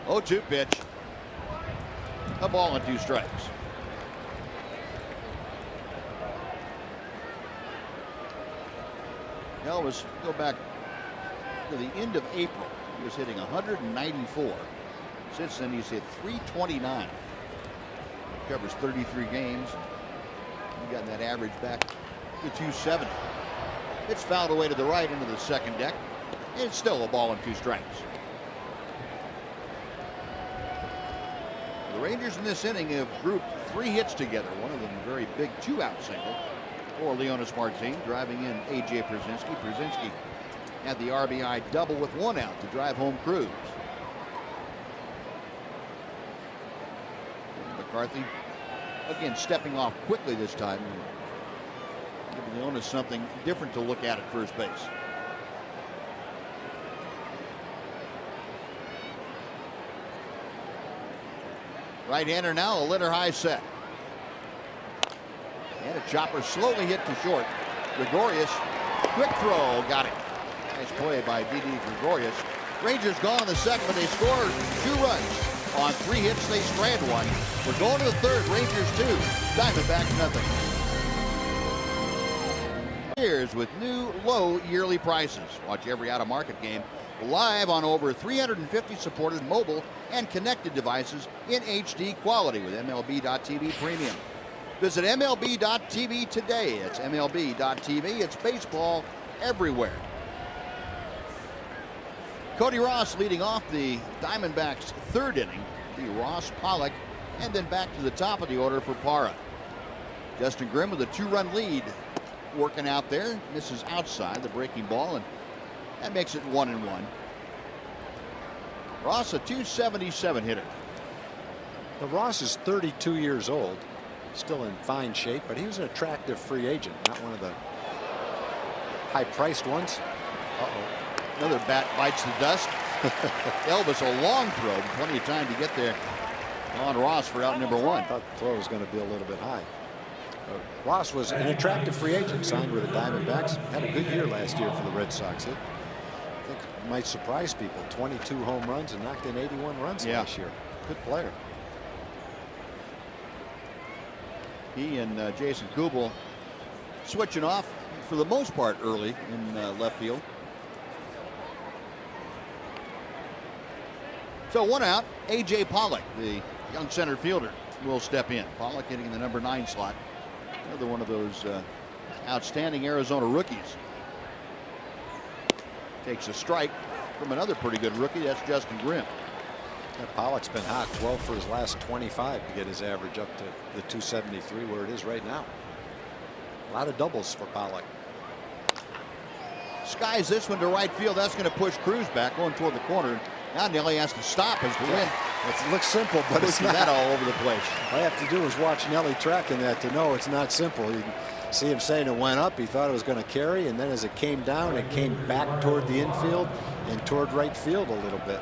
Speaker 1: 0-2 pitch. A ball and 2 strikes. Elvis, go back to the end of April. He was hitting 194. Since then, he's hit 329. Covers 33 games. He got that average back to 270. It's fouled away to the right into the second deck. It's still a ball and 2 strikes. The Rangers in this inning have grouped 3 hits together. One of them a very big 2-out single for Leonis Martin, driving in A.J. Brzezinski. Brzezinski had the RBI double with 1 out to drive home Cruz. McCarthy again stepping off quickly this time, giving Leonis something different to look at first base. Right-hander now, a letter high set. And a chopper slowly hit to short. Gregorius, quick throw, got it. Nice play by Didi Gregorius. Rangers gone in the second, but they score 2 runs. On 3 hits, they strand 1. We're going to the third. Rangers 2, Diamondbacks nothing. Here's with new low yearly prices. Watch every out-of-market game live on over 350 supported mobile and connected devices in HD quality with MLB.TV Premium. Visit MLB.TV today. It's MLB.TV. It's baseball everywhere. Cody Ross leading off the Diamondbacks' 3rd inning. The Ross, Pollock, and then back to the top of the order for Parra. Justin Grimm with a 2-run lead working out there. Misses outside the breaking ball, and that makes it 1-1. Ross, a .277 hitter.
Speaker 2: Now, Ross is 32 years old, still in fine shape, but he was an attractive free agent, not one of the high-priced ones.
Speaker 1: Another bat bites the dust. Elvis, a long throw, plenty of time to get there on Ross for out number 1.
Speaker 2: I thought the throw was going to be a little bit high. Ross was an attractive free agent, signed with the Diamondbacks. Had a good year last year for the Red Sox. I think it might surprise people. 22 home runs and knocked in 81 runs last year. Good player.
Speaker 1: He and Jason Kubel switching off for the most part early in left field. So 1 out. A.J. Pollock, the young center fielder, will step in. Pollock hitting in the number 9 slot. Another one of those outstanding Arizona rookies. Takes a strike from another pretty good rookie. That's Justin Grimm.
Speaker 2: Pollock's been hot. 12 for his last 25 to get his average up to the 273 where it is right now. A lot of doubles for Pollock.
Speaker 1: Skies this one to right field. That's going to push Cruz back going toward the corner. Now Nelly has to stop as the wind.
Speaker 2: It looks simple, but it's not.
Speaker 1: That all over the place.
Speaker 2: All I have to do is watch Nelly tracking that to know it's not simple. You can see him saying it went up. He thought it was going to carry, and then as it came down, it came back toward the infield and toward right field a little bit.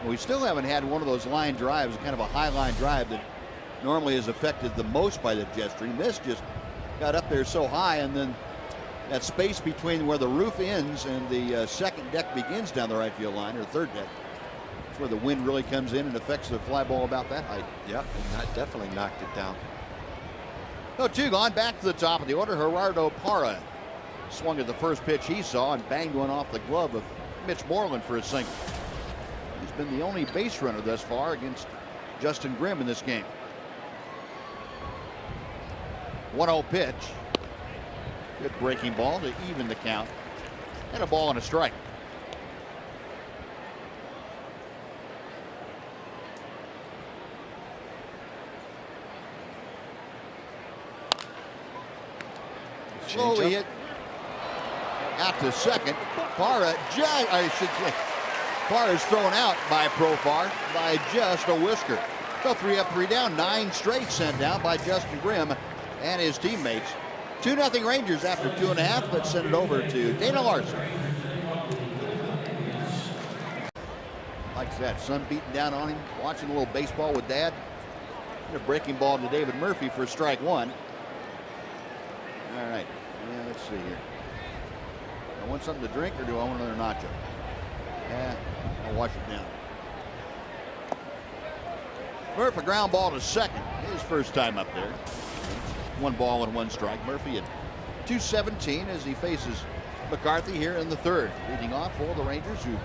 Speaker 1: We still haven't had one of those line drives, kind of a high line drive that normally is affected the most by the jet stream. This just got up there so high, and then that space between where the roof ends and the second deck begins down the right field line, or third deck. That's where the wind really comes in and affects the fly ball about that height.
Speaker 2: Yep, and that definitely knocked it down.
Speaker 1: So 2 gone. Back to the top of the order. Gerardo Parra swung at the first pitch he saw and banged one off the glove of Mitch Moreland for a single. He's been the only base runner thus far against Justin Grimm in this game. 1-0 pitch. Good breaking ball to even the count. And a ball and a strike. Slowly hit out to second. Parra, Parra's thrown out by Profar by just a whisker. So 3 up, 3 down. 9 straight sent down by Justin Grimm and his teammates. 2-0 Rangers after 2.5. Let's send it over to Dana Larson. Likes that. Sun beating down on him. Watching a little baseball with Dad. And a breaking ball to David Murphy for strike 1. All right. Yeah, let's see here. I want something to drink, or do I want another nacho? Yeah, I'll wash it down. Murphy, a ground ball to second. His first time up there. 1 ball and 1 strike. Murphy at .217 as he faces McCarthy here in the third. Leading off for the Rangers, who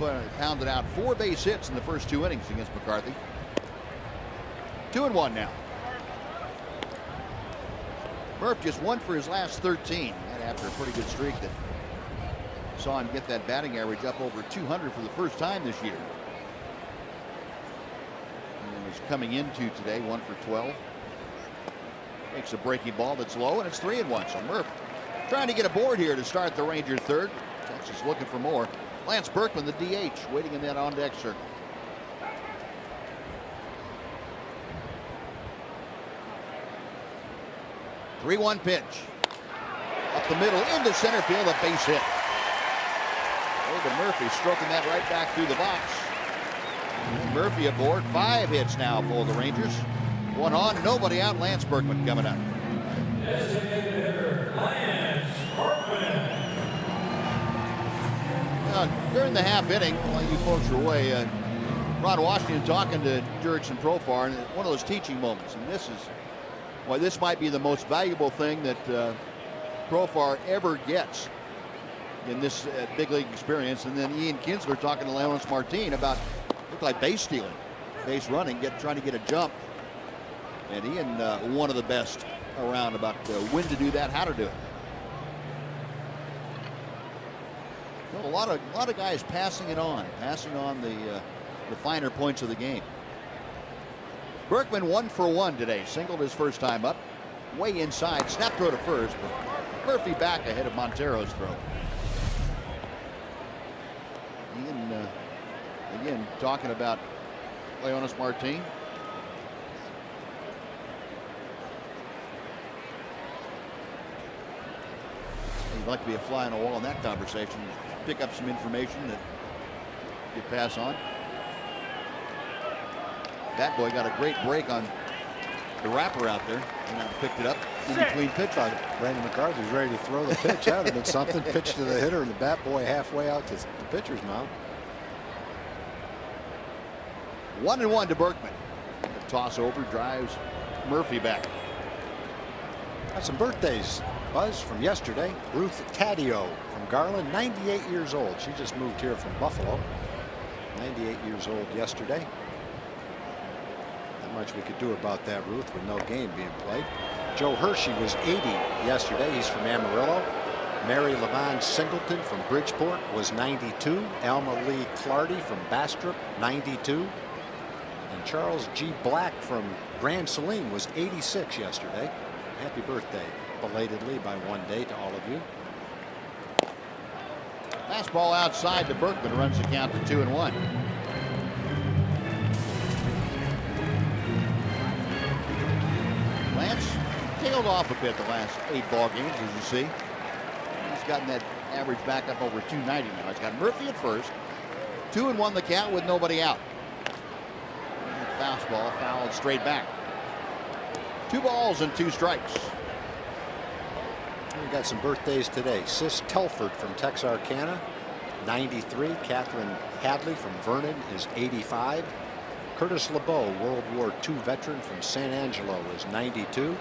Speaker 1: have pounded out 4 base hits in the first 2 innings against McCarthy. 2-1 now. Murph just 1 for his last 13. And after a pretty good streak that saw him get that batting average up over 200 for the first time this year. And was coming into today 1 for 12. Makes a breaking ball that's low, and it's 3-1. So Murph trying to get aboard here to start the Ranger third. Texas looking for more. Lance Berkman, the DH, waiting in that on-deck circle. .3-1 pitch. Up the middle into center field, a base hit. David Murphy stroking that right back through the box. And Murphy aboard. 5 hits now for the Rangers. 1 on, nobody out. Lance Berkman coming up. During the half inning, while you folks were away, Ron Washington talking to Jurickson Profar, and one of those teaching moments. And this is why this might be the most valuable thing that Profar ever gets in this big league experience. And then Ian Kinsler talking to Leonard Martin about looked like base stealing, base running, trying to get a jump. And Ian, one of the best around about when to do that, how to do it. Well, a lot of guys passing on the finer points of the game. Berkman 1 for 1 today. Singled his first time up. Way inside. Snap throw to first. But Murphy back ahead of Montero's throw. Ian, again, talking about Leonis Martin. He'd like to be a fly on the wall in that conversation. Pick up some information that you pass on. That boy got a great break on the wrapper out there. And picked it up in between pitch.
Speaker 2: Brandon McCarthy's ready to throw the pitch out of it. Something pitch to the hitter and the bat boy halfway out to the pitcher's mound.
Speaker 1: 1-1 to Berkman. The toss over drives Murphy back.
Speaker 2: Got some birthdays, Buzz, from yesterday. Ruth Taddeo from Garland, 98 years old. She just moved here from Buffalo. 98 years old yesterday. Not much we could do about that, Ruth, with no game being played. Joe Hershey was 80 yesterday. He's from Amarillo. Mary Levon Singleton from Bridgeport was 92. Alma Lee Clardy from Bastrop, 92. And Charles G. Black from Grand Saline was 86 yesterday. Happy birthday, belatedly by 1 day to all of you.
Speaker 1: Fastball outside to Berkman, runs the count to 2-1. Lance tailed off a bit the last 8 ball games, as you see. He's gotten that average back up over 290 now. He's got Murphy at first. 2-1 the count with nobody out. Fastball fouled straight back. 2 balls and 2 strikes.
Speaker 2: We got some birthdays today. Sis Telford from Texarkana, 93. Catherine Hadley from Vernon is 85. Curtis LeBeau, World War II veteran from San Angelo, is 92.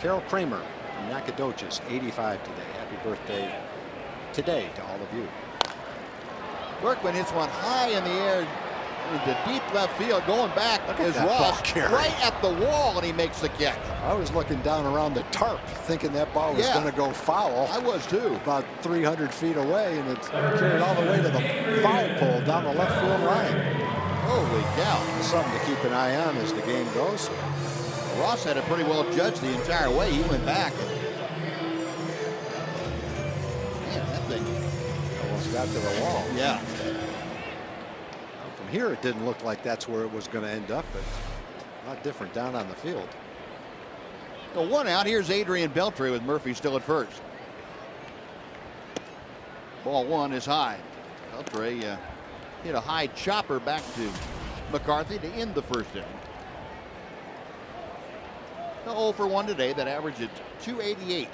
Speaker 2: Carol Kramer from Nacogdoches, 85 today. Happy birthday today to all of you.
Speaker 1: Berkman hits one high in the air into deep left field. Going back is
Speaker 2: that
Speaker 1: Ross
Speaker 2: ball carry.
Speaker 1: right at the wall, and he makes the catch.
Speaker 2: I was looking down around the tarp thinking that ball was going to go foul.
Speaker 1: I was too.
Speaker 2: About 300 feet away, and it's carried all the way to the foul pole down the left field line.
Speaker 1: Holy cow.
Speaker 2: Something to keep an eye on as the game goes.
Speaker 1: Ross had it pretty well judged the entire way. He went back. Man, that thing
Speaker 2: almost got to the wall.
Speaker 1: Yeah.
Speaker 2: From here, it didn't look like that's where it was going to end up, but a lot different down on the field.
Speaker 1: So 1 out. Here's Adrian Beltre with Murphy still at first. Ball 1 is high. Beltre hit a high chopper back to McCarthy to end the first inning. 0 for 1 today. That average at 288.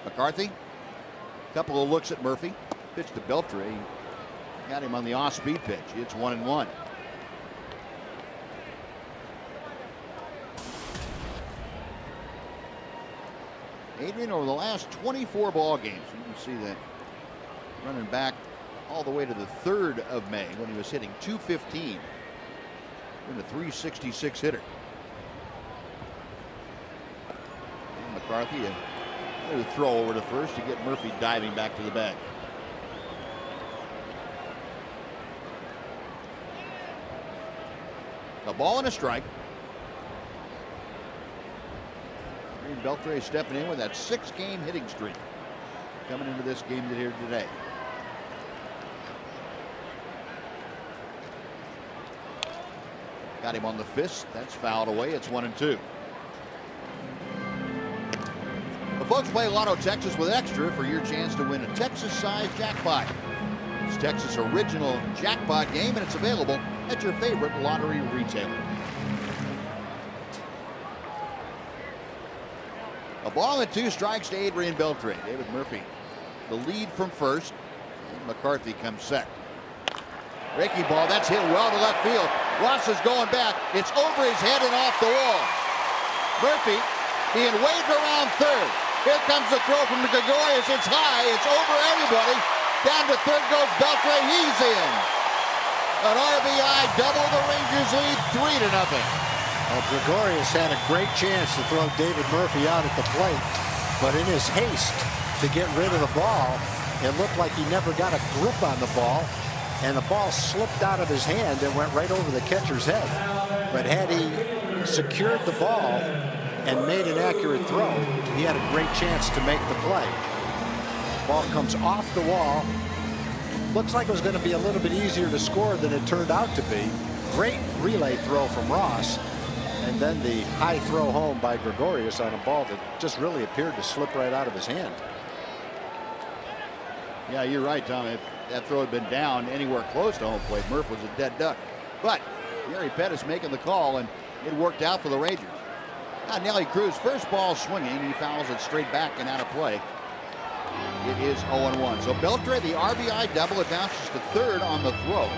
Speaker 1: McCarthy. Couple of looks at Murphy. Pitch to Beltre. Got him on the off-speed pitch. It's 1-1. Adrian, over the last 24 ball games, you can see that running back all the way to the 3rd of May when he was hitting 215. Been a 366 hitter. And McCarthy, a throw over to first to get Murphy diving back to the bag. A ball and a strike. Beltre stepping in with that 6-game hitting streak coming into this game here today. Got him on the fist. That's fouled away. It's 1-2. The folks play Lotto Texas with Extra for your chance to win a Texas-sized jackpot. It's Texas' original jackpot game, and it's available at your favorite lottery retailer. A ball and 2 strikes to Adrian Beltre. David Murphy, the lead from first. And McCarthy comes second. Breaking ball, that's hit well to left field. Ross is going back. It's over his head and off the wall. Murphy being waved around third. Here comes the throw from Gregorius. It's high. It's over everybody. Down to third goes Beltre. He's in. An RBI double. The Rangers lead 3-0.
Speaker 2: Well, Gregorius had a great chance to throw David Murphy out at the plate, but in his haste to get rid of the ball, it looked like he never got a grip on the ball, and the ball slipped out of his hand and went right over the catcher's head. But had he secured the ball and made an accurate throw, he had a great chance to make the play. Ball comes off the wall. Looks like it was going to be a little bit easier to score than it turned out to be. Great relay throw from Ross. And then the high throw home by Gregorius on a ball that just really appeared to slip right out of his hand.
Speaker 1: Yeah, you're right, Tom. If that throw had been down anywhere close to home plate, Murph was a dead duck. But Gary Pettis making the call, and it worked out for the Rangers. Now Nelly Cruz, first ball swinging, he fouls it straight back and out of play. It is 0-1. So Beltre, the RBI double, advances to third on the throw.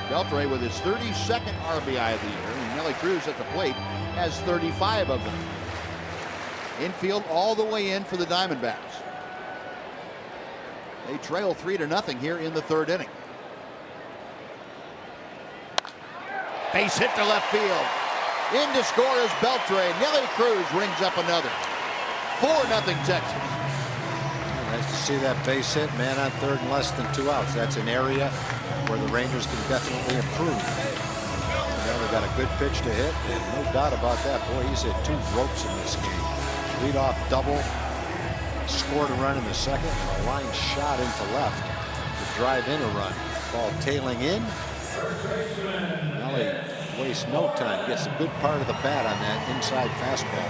Speaker 1: Beltre with his 32nd RBI of the year, and Nelly Cruz at the plate has 35 of them. Infield all the way in for the Diamondbacks. They trail 3-0 here in the third inning. Base hit to left field. In to score is Beltre. Nelly Cruz rings up another. 4-0 Texas.
Speaker 2: Nice to see that base hit, man on third and less than 2 outs. That's an area where the Rangers can definitely improve. Well, they got a good pitch to hit, and no doubt about that. Boy, he's hit 2 ropes in this game. Leadoff double, scored a run in the second, and a line shot into left to drive in a run. Ball tailing in. Nelly wastes no time, gets a good part of the bat on that inside fastball.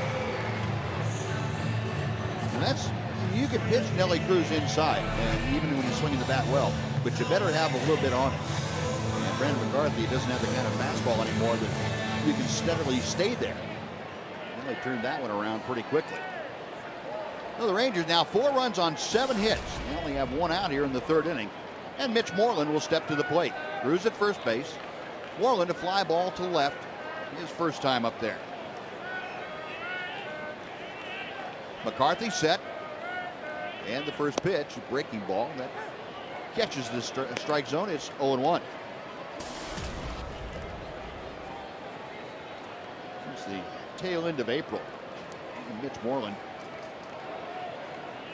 Speaker 1: And that's, you can pitch Nelly Cruz inside, and even when he's swinging the bat well, but you better have a little bit on it. And Brandon McCarthy doesn't have the kind of fastball anymore that you can steadily stay there. And they turned that one around pretty quickly. So the Rangers now 4 runs on 7 hits. They only have 1 out here in the third inning. And Mitch Moreland will step to the plate. Cruz at first base. Moreland a fly ball to left. His first time up there. McCarthy set. And the first pitch, a breaking ball that catches the strike zone. It's 0-1. Since the tail end of April, Mitch Moreland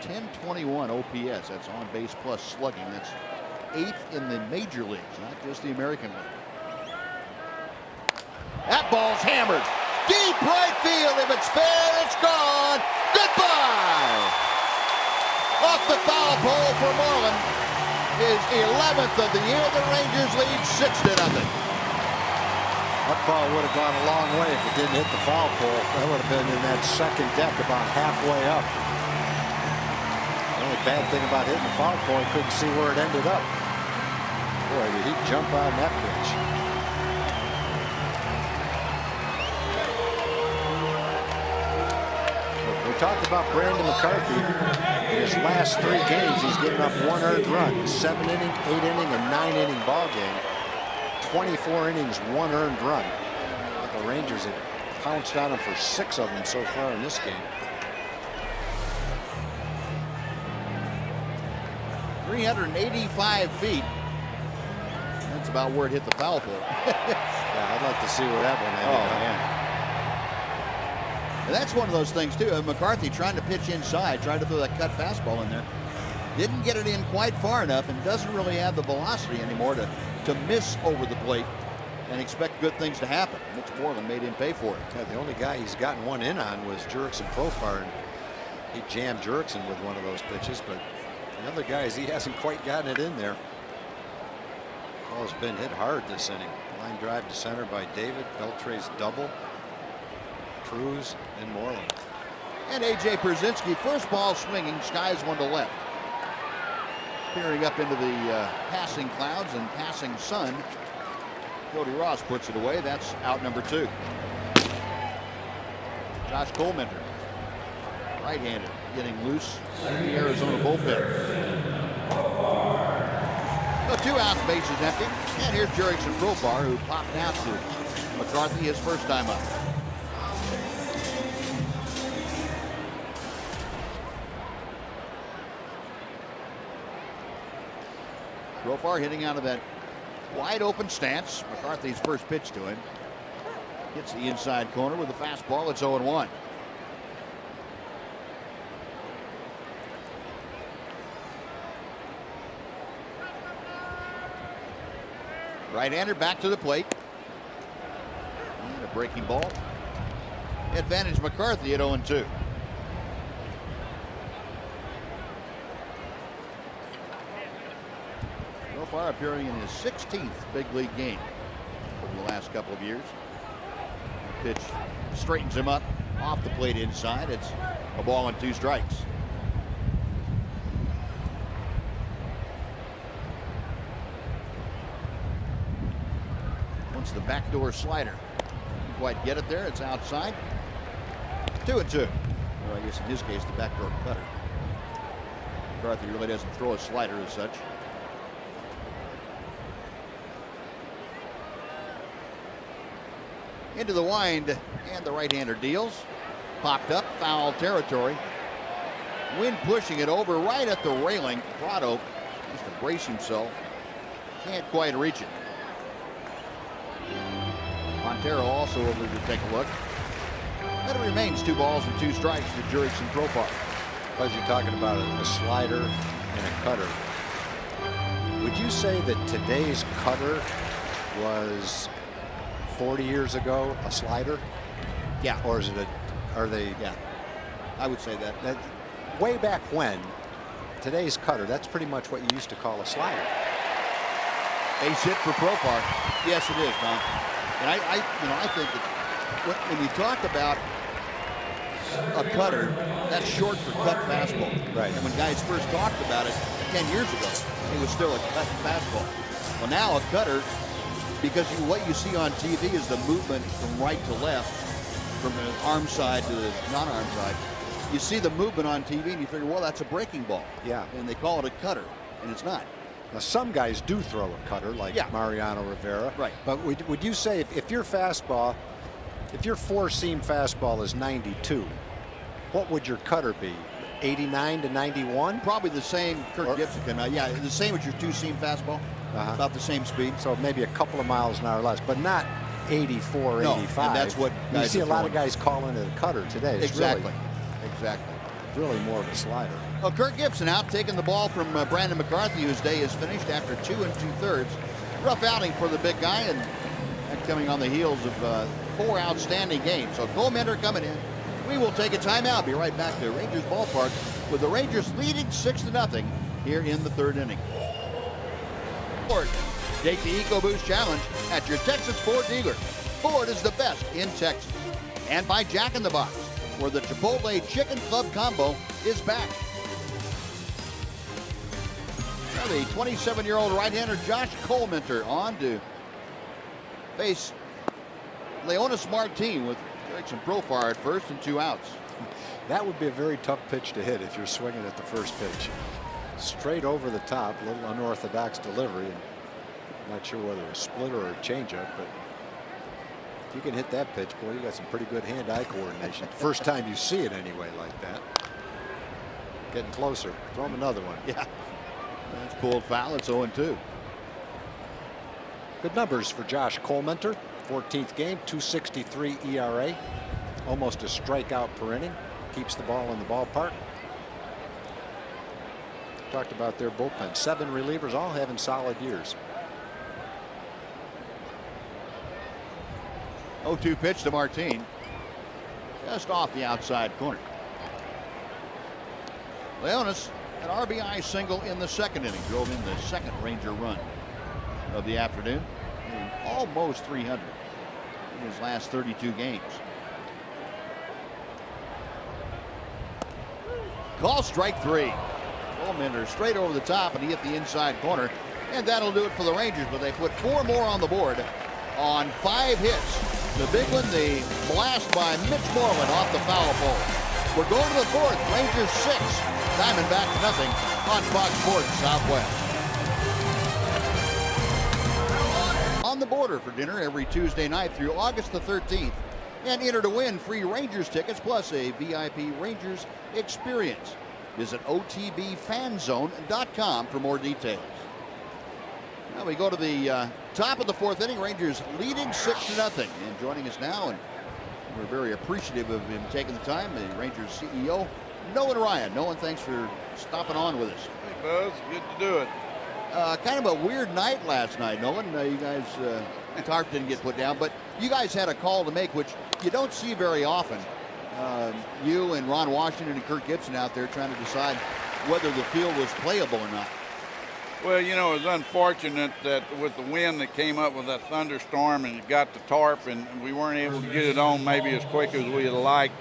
Speaker 1: 1021 OPS. That's on base plus slugging. That's 8th in the major leagues, not just the American League. That ball's hammered deep right field. If it's fair, it's gone. Goodbye. Off the foul pole for Moreland. His 11th of the year. The Rangers lead 6-0.
Speaker 2: That ball would have gone a long way if it didn't hit the foul pole. That would have been in that second deck about halfway up. The only bad thing about hitting the foul pole, he couldn't see where it ended up. Boy, did he jump on that pitch. We talked about Brandon McCarthy. In his last 3 games, he's given up 1 earned run. 7-inning, 8-inning, and 9-inning ball game. 24 innings, 1 earned run. The Rangers have pounced on him for 6 of them so far in this game.
Speaker 1: 385 feet. That's about where it hit the foul pole.
Speaker 2: Yeah, I'd like to see where that one ended up.
Speaker 1: Man. And that's one of those things too. McCarthy trying to pitch inside, tried to throw that cut fastball in there. Didn't get it in quite far enough and doesn't really have the velocity anymore to miss over the plate and expect good things to happen. Mitch Moreland made him pay for it.
Speaker 2: Yeah, the only guy he's gotten one in on was Jurickson Profar, and he jammed Jurickson with one of those pitches, but the other guys, he hasn't quite gotten it in there. Ball's been hit hard this inning. Line drive to center by David. Beltre's double. Cruz and Moreland.
Speaker 1: And A.J. Pierzynski, first ball swinging, skies one to left. Peering up into the passing clouds and passing sun. Cody Ross puts it away. That's out number 2. Josh Coleman, right-handed, getting loose in the Arizona bullpen. So 2 outs, bases empty. And here's Jurickson Profar, who popped out to McCarthy his first time up. Profar hitting out of that wide open stance. McCarthy's first pitch to him. Hits the inside corner with a fastball. It's 0-1. Right-hander back to the plate. And a breaking ball. Advantage McCarthy at 0-2. So far appearing in his 16th big league game over the last couple of years. Pitch straightens him up off the plate inside. It's a ball and 2 strikes. Once the backdoor slider. Didn't quite get it there. It's outside. 2-2. Well, I guess in his case, the backdoor cutter. McCarthy really doesn't throw a slider as such. Into the wind, and the right-hander deals. Popped up, foul territory. Wind pushing it over right at the railing. Prado has to brace himself. Can't quite reach it. Montero also over to take a look. And it remains 2 balls and 2 strikes to Jurickson Profar.
Speaker 2: Buzz, you're talking about a slider and a cutter. Would you say that today's cutter was 40 years ago a slider?
Speaker 1: Yeah.
Speaker 2: Or is it are they?
Speaker 1: Yeah. I would say that.
Speaker 2: Way back when, today's cutter, that's pretty much what you used to call a slider.
Speaker 1: Base hit for Profar. Yes, it is, Tom. And I think that when you talk about a cutter, that's short for cut fastball.
Speaker 2: Right.
Speaker 1: And when guys first talked about it 10 years ago, it was still a cut fastball. Well, now a cutter, because what you see on TV is the movement from right to left, from the arm side to the non-arm side. You see the movement on TV and you figure, well, that's a breaking ball.
Speaker 2: Yeah.
Speaker 1: And they call it a cutter, and it's not.
Speaker 2: Now, some guys do throw a cutter, like Mariano Rivera.
Speaker 1: Right.
Speaker 2: But would you say if your fastball, if your 4-seam fastball is 92, what would your cutter be? 89 to 91?
Speaker 1: Probably the same. Kirk Gibson came out. Yeah, the same as your 2-seam fastball. About the same speed.
Speaker 2: So maybe a couple of miles an hour less, but not 84,
Speaker 1: no,
Speaker 2: 85.
Speaker 1: And that's what
Speaker 2: you see a lot of guys calling it a cutter today. It's
Speaker 1: exactly.
Speaker 2: Really more of a slider.
Speaker 1: Well, Kirk Gibson out taking the ball from Brandon McCarthy, whose day is finished after 2 2/3. Rough outing for the big guy, and coming on the heels of 4 outstanding games. So Cole Minter coming in. We will take a timeout. Be right back to Rangers Ballpark with the Rangers leading 6-0 here in the 3rd inning. Ford. Take the EcoBoost Challenge at your Texas Ford dealer. Ford is the best in Texas. And by Jack in the Box, where the Chipotle Chicken Club Combo is back. Now the 27-year-old right-hander Josh Coleminter on to face Leonis Martin with Jurickson Profar at first and 2 outs.
Speaker 2: That would be a very tough pitch to hit if you're swinging at the first pitch. Straight over the top, a little unorthodox delivery. And I'm not sure whether a splitter or a changeup, but if you can hit that pitch, boy, you got some pretty good hand-eye coordination. First time you see it anyway like that. Getting closer. Throw him another one.
Speaker 1: Yeah. That's pulled foul. It's 0-2.
Speaker 2: Good numbers for Josh Coleminter. 14th game, 2.63 ERA. Almost a strikeout per inning. Keeps the ball in the ballpark. Talked about their bullpen. 7 relievers, all having solid years.
Speaker 1: 0-2 pitch to Martin. Just off the outside corner. Leonis, an RBI single in the 2nd inning. Drove in the 2nd Ranger run of the afternoon. Almost 300 in his last 32 games. Call strike 3. Coleminter straight over the top, and he hit the inside corner. And that'll do it for the Rangers, but they put 4 more on the board on 5 hits. The big one, the blast by Mitch Moreland off the foul pole. We're going to the 4th. Rangers 6, Diamondbacks nothing on Fox Sports Southwest. On the border for dinner every Tuesday night through August the 13th. And enter to win free Rangers tickets plus a VIP Rangers experience. Visit OTBFanzone.com for more details. Now we go to the top of the 4th inning. Rangers leading 6-0. And joining us now, and we're very appreciative of him taking the time, the Rangers CEO, Nolan Ryan. Nolan, thanks for stopping on with us.
Speaker 6: Hey, Buzz. Good to do it.
Speaker 1: Kind of a weird night last night, Nolan. You guys, tarp didn't get put down, but you guys had a call to make, which you don't see very often. You and Ron Washington and Kirk Gibson out there trying to decide whether the field was playable or not.
Speaker 6: Well, you know, it was unfortunate that with the wind that came up with that thunderstorm and it got the tarp, and we weren't able to get it on maybe as quick as we'd liked,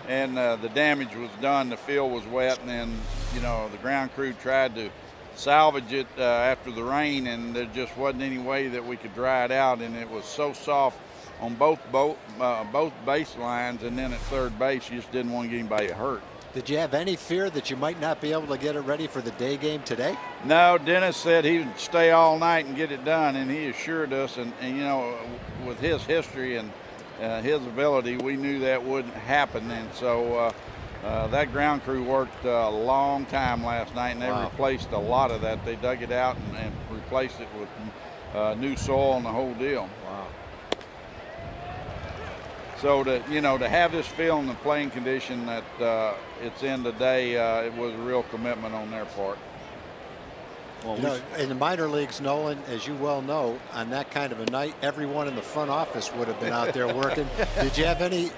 Speaker 6: and the damage was done. The field was wet, and then, you know, the ground crew tried to salvage it after the rain, and there just wasn't any way that we could dry it out, and it was so soft on both baselines, and then at third base, you just didn't want to get anybody hurt.
Speaker 2: Did you have any fear that you might not be able to get it ready for the day game today?
Speaker 6: No, Dennis said he would stay all night and get it done, and he assured us, and you know, with his history and his ability, we knew that wouldn't happen, and so that ground crew worked a long time last night, and they replaced a lot of that. They dug it out and replaced it with new soil and the whole deal.
Speaker 2: Wow.
Speaker 6: So to have this field in the playing condition that it's in today, it was a real commitment on their part.
Speaker 2: Well, you know, in the minor leagues, Nolan, as you well know, on that kind of a night, everyone in the front office would have been out there working. Did you have any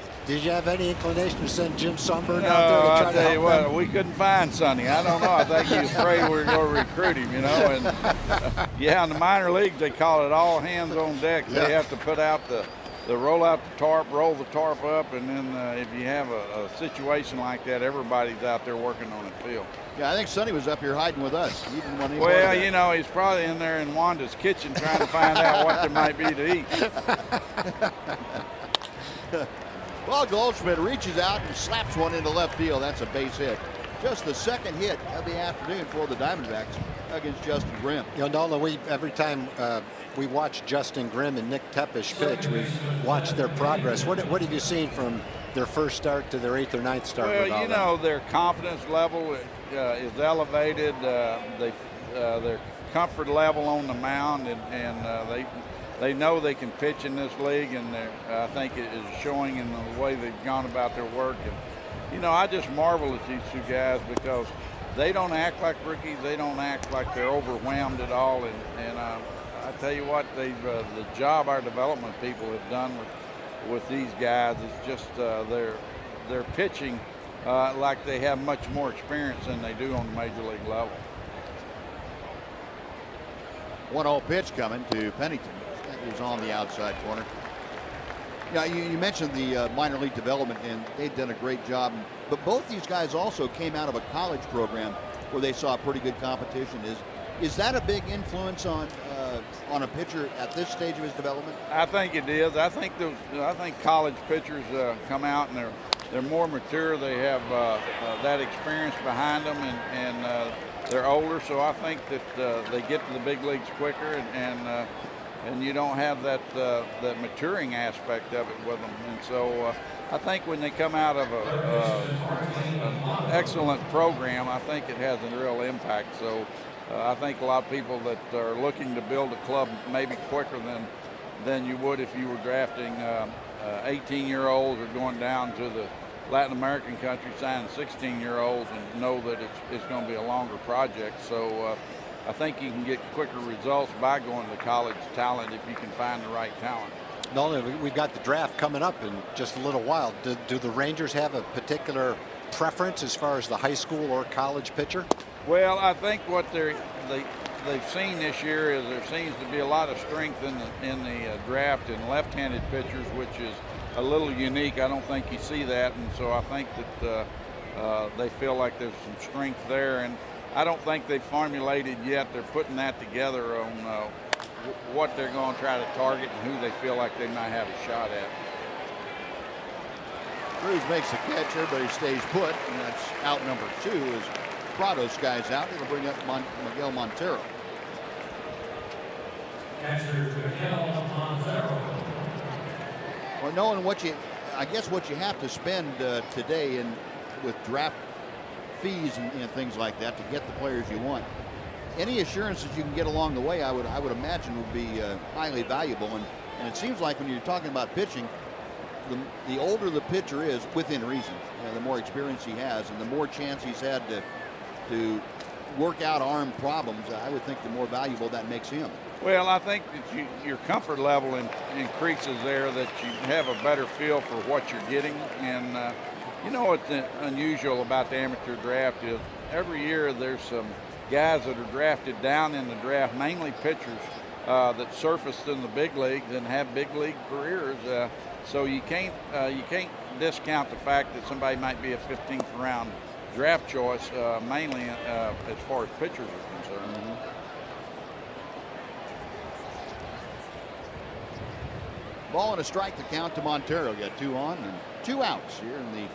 Speaker 2: inclination to send Jim Sunburn out there to try to help
Speaker 6: you what, we couldn't find Sonny. I don't know. I think he was afraid we were going to recruit him, you know. And yeah, in the minor leagues, they call it all hands on deck. They have to put out roll out the tarp, roll the tarp up, and then if you have a situation like that, everybody's out there working on the field.
Speaker 1: Yeah, I think Sonny was up here hiding with us. He didn't want any
Speaker 6: well, you know, he's probably in there in Wanda's kitchen trying to find out what there might be to eat.
Speaker 1: Well, Goldschmidt reaches out and slaps one into left field. That's a base hit. Just the second hit of the afternoon for the Diamondbacks against Justin Grimm.
Speaker 2: You know, Nolan, every time we watch Justin Grimm and Nick Tepish pitch, we watch their progress. What have you seen from their first start to their 8th or 9th start?
Speaker 6: Well, you know, their confidence level is elevated. Their comfort level on the mound, and they know they can pitch in this league, and I think it is showing in the way they've gone about their work. And you know, I just marvel at these two guys because they don't act like rookies. They don't act like they're overwhelmed at all. And I tell you what, the job our development people have done with these guys is just they're pitching like they have much more experience than they do on the major league level.
Speaker 1: 1-0 pitch coming to Pennington. That is on the outside corner. Yeah, you mentioned the minor league development, and they've done a great job. But both these guys also came out of a college program where they saw pretty good competition. Is that a big influence on a pitcher at this stage of his development?
Speaker 6: I think it is. I think college pitchers come out and they're more mature. They have that experience behind them, and they're older. So I think that they get to the big leagues quicker, and you don't have that maturing aspect of it with them. And so I think when they come out of an excellent program, I think it has a real impact. So I think a lot of people that are looking to build a club maybe quicker than you would if you were drafting 18-year-olds or going down to the Latin American country signing 16-year-olds and know that it's going to be a longer project. So I think you can get quicker results by going to college talent if you can find the right talent.
Speaker 2: Nolan, we've got the draft coming up in just a little while. Do the Rangers have a particular preference as far as the high school or college pitcher?
Speaker 6: Well, I think what they've seen this year is there seems to be a lot of strength in the draft in left-handed pitchers, which is a little unique. I don't think you see that, and so I think that they feel like there's some strength there. And I don't think they've formulated yet. They're putting that together on what they're going to try to target and who they feel like they might have a shot at.
Speaker 1: Cruz makes the catch. Everybody stays put, and that's out number 2 as Prado skies out. It'll bring up Miguel Montero. Well, knowing I guess what you have to spend today with draft fees and things like that to get the players you want. Any assurances you can get along the way, I would imagine would be highly valuable. And it seems like when you're talking about pitching, the older the pitcher is, within reason, the more experience he has, and the more chance he's had to work out arm problems, I would think the more valuable that makes him.
Speaker 6: Well, I think that your comfort level increases there, that you have a better feel for what you're getting. And you know what's unusual about the amateur draft is every year there's some guys that are drafted down in the draft, mainly pitchers, that surfaced in the big leagues and have big league careers. So you can't discount the fact that somebody might be a 15th round draft choice, mainly as far as pitchers are concerned.
Speaker 1: Mm-hmm. Ball and a strike to count to Montero. Got 2 on and 2 outs here in the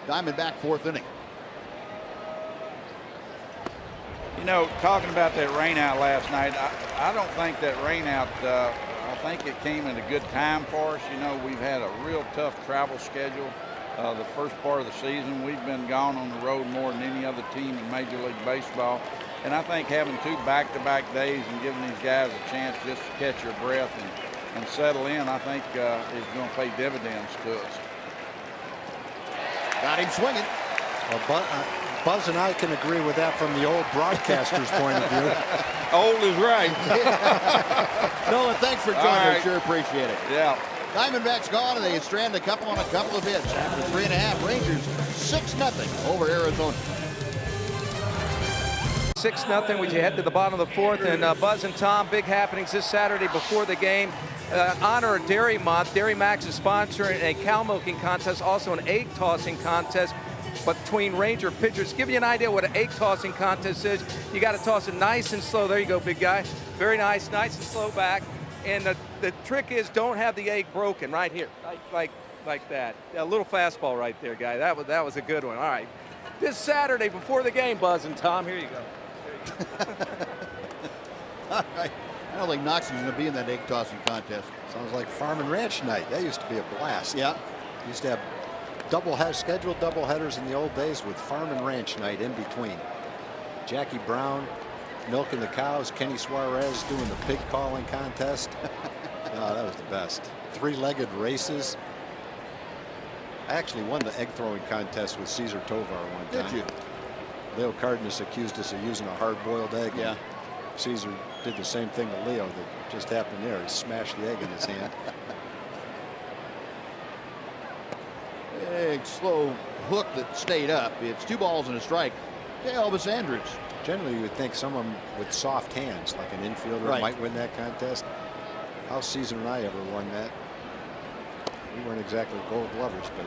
Speaker 1: Diamondback 4th inning.
Speaker 6: You know, talking about that rain out last night, I don't think that rain out, I think it came at a good time for us. You know, we've had a real tough travel schedule the first part of the season. We've been gone on the road more than any other team in Major League Baseball. And I think having 2 back-to-back days and giving these guys a chance just to catch your breath and settle in, I think is going to pay dividends to us.
Speaker 1: Got him swinging.
Speaker 2: Well, Buzz and I can agree with that from the old broadcaster's point of view.
Speaker 6: Old is right.
Speaker 1: Noah, thanks for joining us.
Speaker 6: Right.
Speaker 1: Sure appreciate it.
Speaker 6: Yeah.
Speaker 1: Diamondbacks gone, and they strand a couple on a couple of hits. After 3.5, Rangers 6-0 over Arizona.
Speaker 5: 6-0. We head to the bottom of the 4th, and Buzz and Tom, big happenings this Saturday before the game. Honor of Dairy Month. Dairy Max is sponsoring a cow milking contest, also an egg tossing contest between Ranger pitchers. Give you an idea what an egg tossing contest is. You got to toss it nice and slow. There you go, big guy. Very nice and slow back. And the trick is don't have the egg broken right here, like that. A little fastball right there, guy. That was a good one. All right. This Saturday before the game, Buzz and Tom, here you go.
Speaker 1: All right. I don't think Knox is going to be in that egg tossing contest.
Speaker 2: Sounds like Farm and Ranch night. That used to be a blast.
Speaker 1: Yeah.
Speaker 2: Used to have scheduled doubleheaders in the old days with Farm and Ranch night in between. Jackie Brown milking the cows, Kenny Suarez doing the pig calling contest. Oh, that was the best. 3-legged races. I actually won the egg throwing contest with Cesar Tovar one time.
Speaker 1: Did you?
Speaker 2: Leo Cardenas accused us of using a hard-boiled egg.
Speaker 1: Yeah.
Speaker 2: Cesar did the same thing to Leo that just happened there. He smashed the egg in his hand.
Speaker 1: Big slow hook that stayed up. It's 2 balls and a strike to Elvis Andrus.
Speaker 2: Generally, you would think someone with soft hands, like an infielder, might win that contest. How Cesar and I ever won that? We weren't exactly gold glovers, but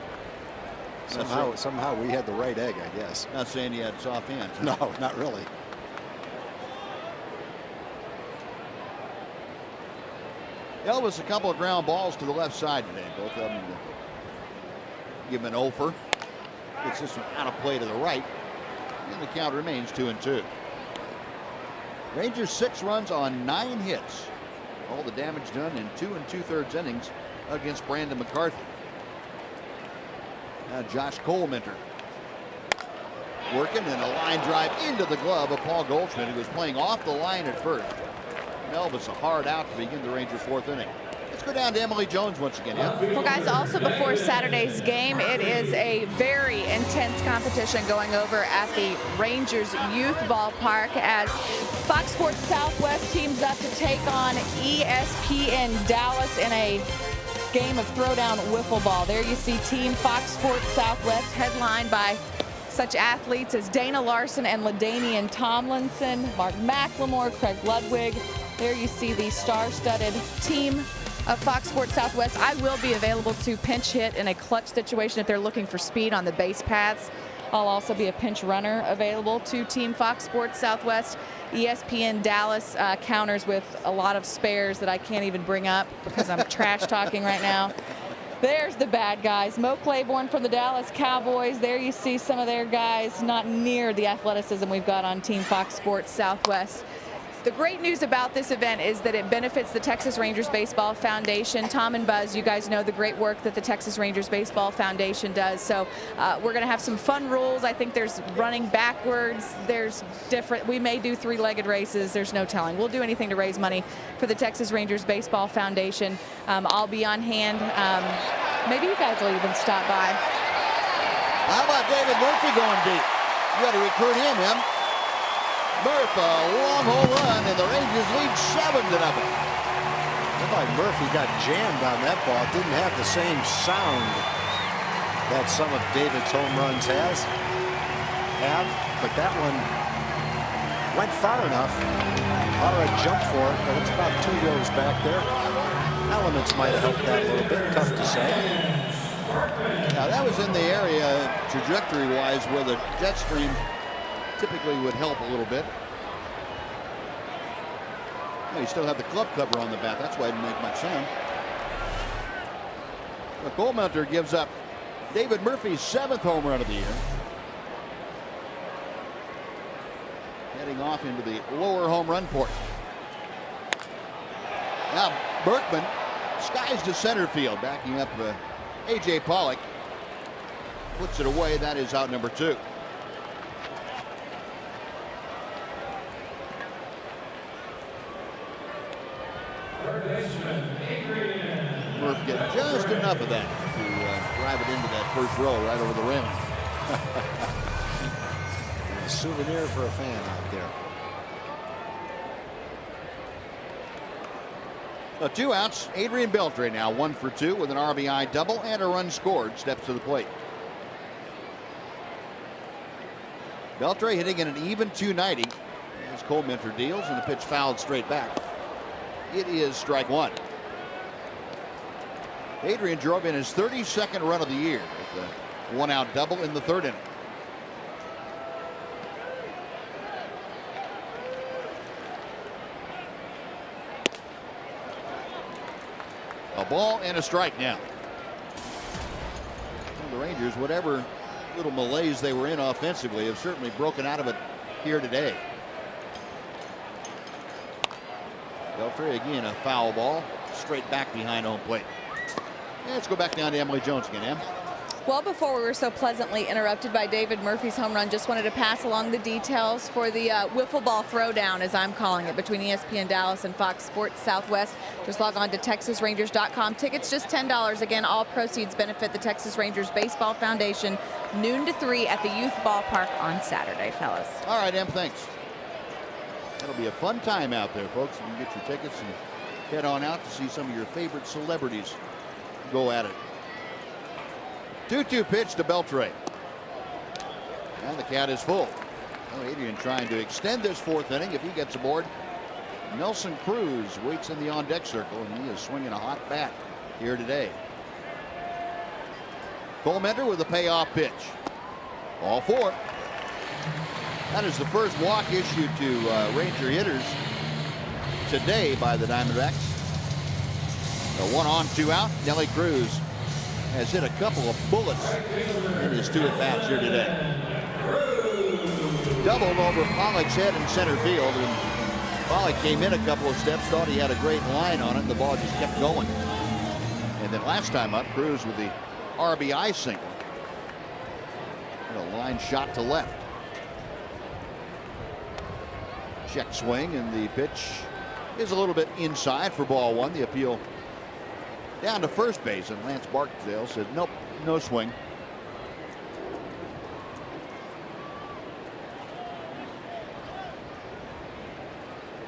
Speaker 2: somehow we had the right egg, I guess.
Speaker 1: Not saying you had soft hands.
Speaker 2: No, not really.
Speaker 1: Elvis, a couple of ground balls to the left side today. Both of them give him an offer. Gets this one out of play to the right. And the count remains 2-2. Rangers 6 runs on 9 hits. All the damage done in 2 2/3 innings against Brandon McCarthy. Now Josh Coleminter working, and a line drive into the glove of Paul Goldschmidt, who was playing off the line at first. Elvis a hard out to begin the Ranger 4th inning. Let's go down to Emily Jones once again. Yeah.
Speaker 3: Well, guys, also before Saturday's game, it is a very intense competition going over at the Rangers Youth Ballpark as Fox Sports Southwest teams up to take on ESPN Dallas in a game of throwdown wiffle ball. There you see Team Fox Sports Southwest headlined by such athletes as Dana Larson and LaDainian Tomlinson, Mark McLemore, Craig Ludwig. There you see the star-studded team of Fox Sports Southwest. I will be available to pinch hit in a clutch situation if they're looking for speed on the base paths. I'll also be a pinch runner available to Team Fox Sports Southwest. ESPN Dallas counters with a lot of spares that I can't even bring up because I'm trash talking right now. There's the bad guys. Mo Claiborne from the Dallas Cowboys. There you see some of their guys, not near the athleticism we've got on Team Fox Sports Southwest. The great news about this event is that it benefits the Texas Rangers Baseball Foundation. Tom and Buzz, you guys know the great work that the Texas Rangers Baseball Foundation does. So we're going to have some fun rules. I think there's running backwards. There's different. We may do 3-legged races. There's no telling. We'll do anything to raise money for the Texas Rangers Baseball Foundation. I'll be on hand. Maybe you guys will even stop by.
Speaker 1: How about David Murphy going deep? You got to recruit him, Murph, a long home run, and the Rangers lead 7-0.
Speaker 2: Looked like Murphy got jammed on that ball. It didn't have the same sound that some of David's home runs have, but that one went far enough. All right, jump for it, but it's about 2 rows back there. Elements might have helped that a little bit. Tough to say.
Speaker 1: Now that was in the area trajectory-wise where the jet stream typically would help a little bit. You still have the club cover on the bat. That's why it didn't make much sound. The Cole Mentor gives up David Murphy's 7th home run of the year. Heading off into the lower home run port. Now Berkman skies to center field, backing up A.J. Pollock. Puts it away. That is out number 2. Murph get just enough of that to drive it into that first row right over the rim.
Speaker 2: A souvenir for a fan out there.
Speaker 1: 2 outs. Adrian Beltre now 1 for 2 with an RBI double and a run scored. Steps to the plate. Beltre hitting at an even 290 as Cole Mentor deals, and the pitch fouled straight back. It is strike 1. Adrian drove in his 32nd run of the year with a 1-out double in the 3rd inning. A ball and a strike now. Well, the Rangers, whatever little malaise they were in offensively, have certainly broken out of it here today. Beltre again, a foul ball straight back behind home plate. And let's go back down to Emily Jones again, Em.
Speaker 3: Well, before we were so pleasantly interrupted by David Murphy's home run, just wanted to pass along the details for the wiffle ball throwdown, as I'm calling it, between ESPN Dallas and Fox Sports Southwest. Just log on to TexasRangers.com. Tickets just $10. Again, all proceeds benefit the Texas Rangers Baseball Foundation, noon to 3 at the Youth Ballpark on Saturday, fellas.
Speaker 1: All right, Em, thanks. That'll be a fun time out there, folks. You can get your tickets and head on out to see some of your favorite celebrities go at it. 2-2 pitch to Beltre. And the count is full. Well, Adrian trying to extend this 4th inning if he gets aboard. Nelson Cruz waits in the on-deck circle, and he is swinging a hot bat here today. Cole Mentor with a payoff pitch. Ball 4. That is the first walk issued to Ranger hitters today by the Diamondbacks. A 1 on, 2 out. Nelly Cruz has hit a couple of bullets in his 2 at-bats here today. Doubled over Pollock's head in center field, and Pollock came in a couple of steps, thought he had a great line on it, and the ball just kept going. And then last time up, Cruz with the RBI single. And a line shot to left. Check swing, and the pitch is a little bit inside for ball 1. The appeal down to first base, and Lance Barksdale said nope, no swing.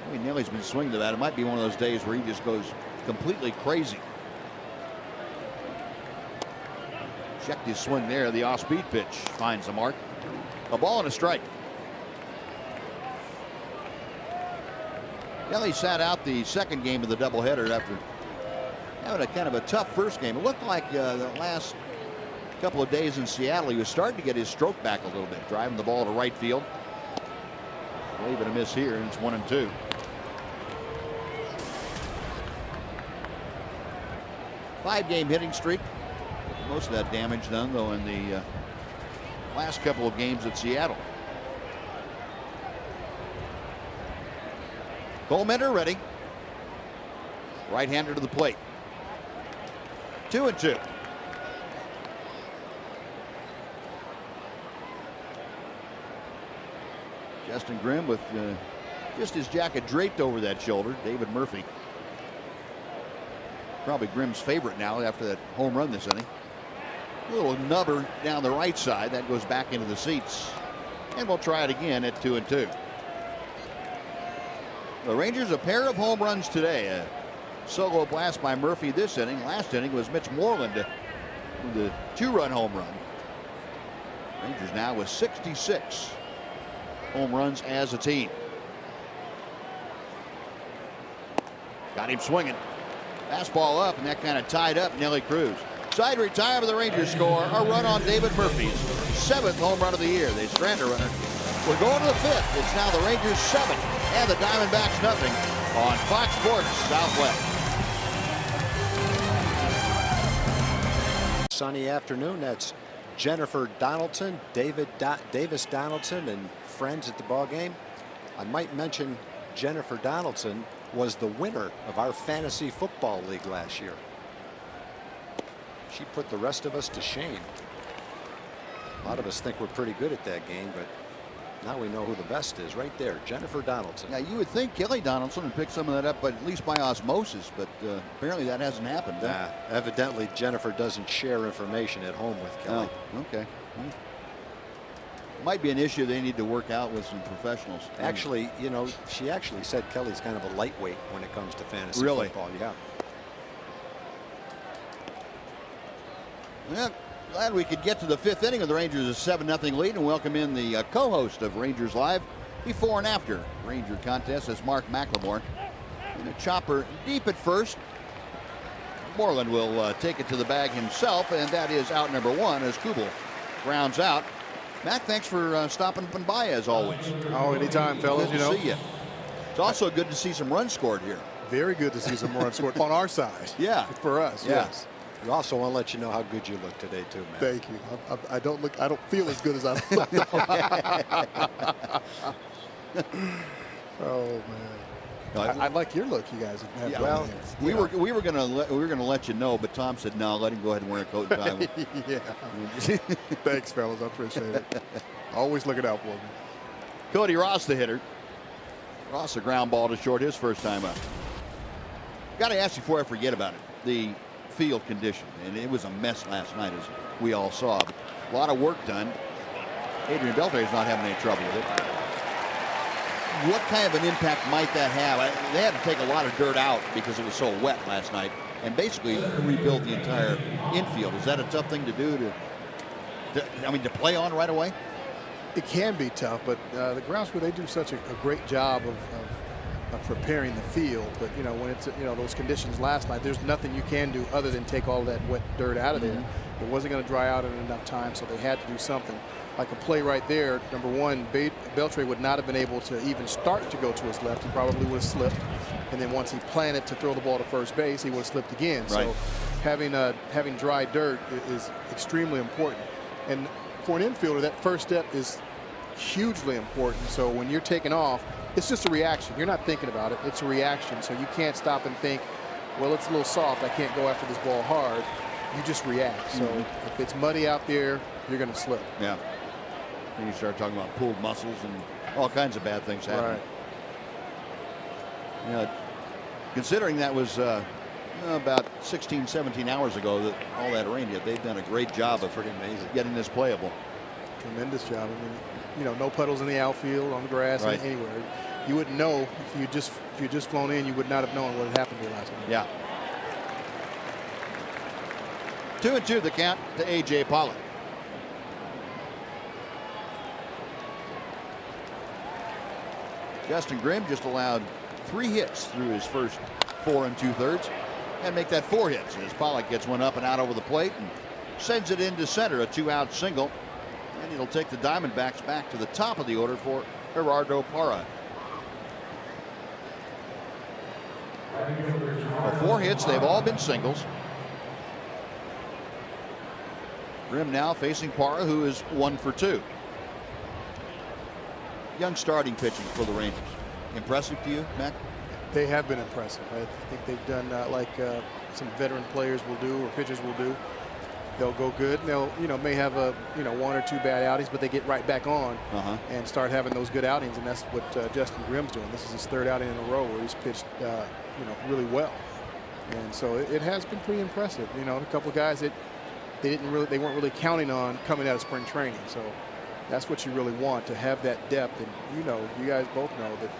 Speaker 1: I mean, Nelly's been swinging to that. It might be one of those days where he just goes completely crazy. Checked his swing there. The off-speed pitch finds the mark. A ball and a strike. Nelly sat out the 2nd game of the doubleheader after having a kind of a tough first game. It looked like the last couple of days in Seattle, he was starting to get his stroke back a little bit, driving the ball to right field. Wave and a miss here, and it's 1-2. Five-game hitting streak. Most of that damage done, though, in the last couple of games at Seattle. Cole Mentor ready. Right-hander to the plate. 2-2. Justin Grimm with just his jacket draped over that shoulder. David Murphy. Probably Grimm's favorite now after that home run this inning. A little nubber down the right side. That goes back into the seats. And we'll try it again at 2-2. The Rangers a pair of home runs today. A solo blast by Murphy this inning. Last inning was Mitch Moreland with a 2-run home run. Rangers now with 66 home runs as a team. Got him swinging. Fastball up, and that kind of tied up Nelly Cruz. Side retire of the Rangers score a run on David Murphy's 7th home run of the year. They strand a runner. We're going to the 5th. It's now the Rangers 7 and the Diamondbacks nothing on Fox Sports Southwest.
Speaker 2: Sunny afternoon. That's Jennifer Donaldson, Davis Donaldson, and friends at the ball game. I might mention Jennifer Donaldson was the winner of our fantasy football league last year. She put the rest of us to shame. A lot of us think we're pretty good at that game, but now we know who the best is right there. Jennifer Donaldson.
Speaker 1: Yeah, you would think Kelly Donaldson would pick some of that up, but at least by osmosis, but apparently that hasn't happened.
Speaker 2: Evidently Jennifer doesn't share information at home with Kelly.
Speaker 1: Oh, okay. Might be an issue they need to work out with some professionals.
Speaker 2: Actually, you know, she actually said Kelly's kind of a lightweight when it comes to fantasy football. Yeah.
Speaker 1: Well, glad we could get to the 5th inning of the Rangers' 7-0 lead and welcome in the co-host of Rangers Live before and after Ranger contest. That's Mark McLemore. And a chopper deep at first. Moreland will take it to the bag himself, and that is out number 1 as Kubel grounds out. Matt, thanks for stopping by as always.
Speaker 7: Oh, anytime, fellas.
Speaker 1: Good to see you. It's also good to see some runs scored here.
Speaker 7: Very good to see some runs scored on our side.
Speaker 1: Yeah.
Speaker 7: For us,
Speaker 1: Yeah.
Speaker 7: yes.
Speaker 2: We also want to let you know how good you look today, too, man.
Speaker 7: Thank you. I don't feel as good as I look. Oh, man. I like your look, you guys have.
Speaker 1: Yeah,
Speaker 7: well,
Speaker 1: we were gonna let you know, but Tom said no. Let him go ahead and wear a coat and tie.
Speaker 7: Yeah. Thanks, fellas. I appreciate it. Always looking out for me.
Speaker 1: Cody Ross, the hitter. Ross, a ground ball to short his first time up. Got to ask you before I forget about it. The field condition, and it was a mess last night, as we all saw. But a lot of work done. Adrian Beltre is not having any trouble with it. What kind of an impact might that have? They had to take a lot of dirt out because it was so wet last night and basically rebuild the entire infield. Is that a tough thing to do to play on right away?
Speaker 7: It can be tough, but the grounds crew, they do such a great job of preparing the field. But, you know, when it's, you know, those conditions last night, there's nothing you can do other than take all that wet dirt out of there. It wasn't going to dry out in enough time, so they had to do something. Like a play right there, number one, Beltre would not have been able to even start to go to his left. He probably would have slipped. And then once he planted to throw the ball to first base, he would have slipped again. Right. So having dry dirt is extremely important. And for an infielder, that first step is hugely important. So when you're taking off, it's just a reaction. You're not thinking about it. It's a reaction. So you can't stop and think, well, it's a little soft. I can't go after this ball hard. You just react. So if it's muddy out there, you're going to slip.
Speaker 1: Yeah. And you start talking about pulled muscles and all kinds of bad things happening. Right. Considering that was about 16, 17 hours ago, that all that rain hit, they've done a great job of getting this playable.
Speaker 7: Tremendous job. I mean, you know, no puddles in the outfield, on the grass, anywhere. You wouldn't know if you just flown in. You would not have known what had happened here last night.
Speaker 1: Yeah. 2-2 the count to A.J. Pollock. Justin Grimm just allowed 3 hits through his first 4 2/3 and make that 4 hits as Pollock gets one up and out over the plate and sends it into center, a 2-out single, and it'll take the Diamondbacks back to the top of the order for Gerardo Parra. Well, 4 hits, they've all been singles. Grimm now facing Parra, who is 1 for 2. Young starting pitching for the Rangers. Impressive to you, Mac?
Speaker 7: They have been impressive. I think they've done like some veteran players will do or pitchers will do. They'll go good. They'll, you know, may have a 1 or 2 bad outings, but they get right back on and start having those good outings. And that's what Justin Grimm's doing. This is his 3rd outing in a row where he's pitched, really well. And so it has been pretty impressive. You know, a couple of guys that they weren't really counting on coming out of spring training. So that's what you really want, to have that depth. And you guys both know that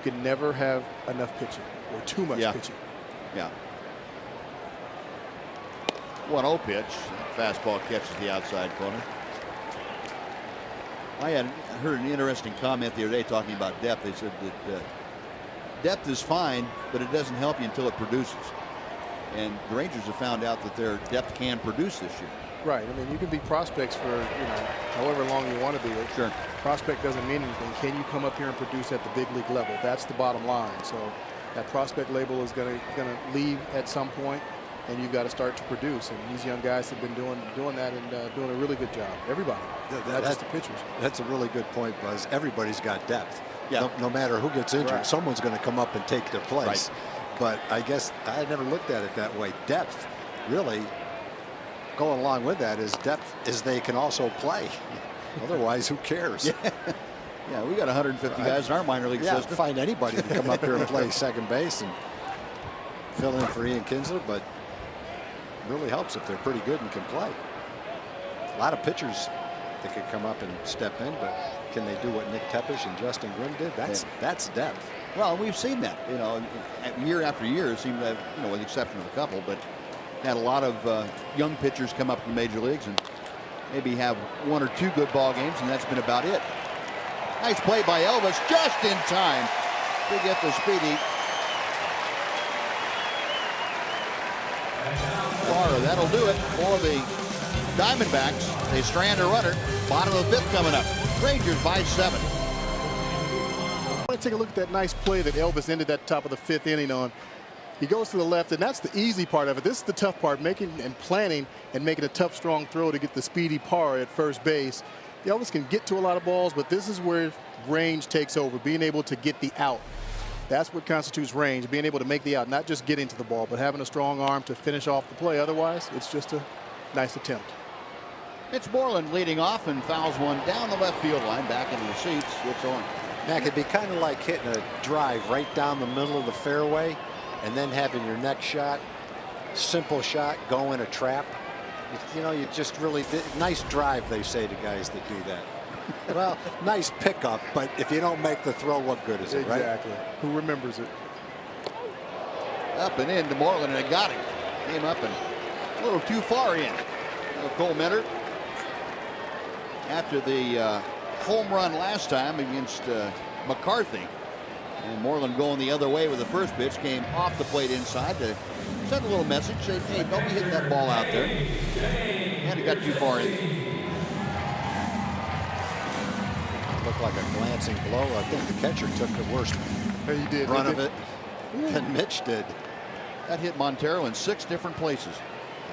Speaker 7: You can never have enough pitching or too much pitching.
Speaker 1: Yeah. 1-0 pitch. Fastball catches the outside corner. I had heard an interesting comment the other day talking about depth. They said that depth is fine, but it doesn't help you until it produces. And the Rangers have found out that their depth can produce this year.
Speaker 7: Right. I mean, you can be prospects for however long you want to be.
Speaker 1: Sure.
Speaker 7: Prospect doesn't mean anything. Can you come up here and produce at the big league level? That's the bottom line. So that prospect label is going to leave at some point, and you've got to start to produce. And these young guys have been doing that and doing a really good job. Everybody, not just the pitchers.
Speaker 2: That's a really good point, Buzz. Everybody's got depth.
Speaker 1: Yeah.
Speaker 2: No matter who gets injured,
Speaker 7: Right.
Speaker 2: someone's going to come up and take their place.
Speaker 1: Right.
Speaker 2: But I guess I never looked at it that way. Depth, really, going along with that is depth is they can also play. Otherwise, who cares?
Speaker 1: Yeah, we got 150 guys in our minor league system.
Speaker 2: Find anybody to come up here and play second base and fill in for Ian Kinsler, but it really helps if they're pretty good and can play. A lot of pitchers that could come up and step in, but can they do what Nick Tepesh and Justin Grimm did? That's depth.
Speaker 1: Well, we've seen that, year after year. It seemed to have, with the exception of a couple, but had a lot of young pitchers come up to the major leagues and maybe have 1 or 2 good ball games, and that's been about it. Nice play by Elvis, just in time to get the speedy. That'll do it for the Diamondbacks. They strand a runner. Bottom of the 5th coming up. Rangers by 7.
Speaker 7: I want to take a look at that nice play that Elvis ended that top of the 5th inning on. He goes to the left, and that's the easy part of it. This is the tough part, making and planning and making a tough, strong throw to get the speedy par at first base. Elvis can get to a lot of balls, but this is where range takes over, being able to get the out. That's what constitutes range, being able to make the out, not just getting to the ball, but having a strong arm to finish off the play. Otherwise, it's just a nice attempt.
Speaker 1: It's Moreland leading off and fouls one down the left field line, back into the seats. It's on.
Speaker 2: That could be kind of like hitting a drive right down the middle of the fairway and then having your next shot, simple shot, go in a trap. You just really nice drive, they say to guys that do that. Well, nice pickup, but if you don't make the throw, what good is it, right?
Speaker 7: Exactly. Who remembers it?
Speaker 1: Up and in to Moreland, and it got him. Came up and a little too far in. Cole Mentor, after the home run last time against McCarthy, and Moreland going the other way with the first pitch, came off the plate inside to send a little message, say, hey, don't be hitting that ball out there. And it got too far in.
Speaker 2: Looked like a glancing blow. I think the catcher took the worst run of it than Mitch did.
Speaker 1: That hit Montero in 6 different places.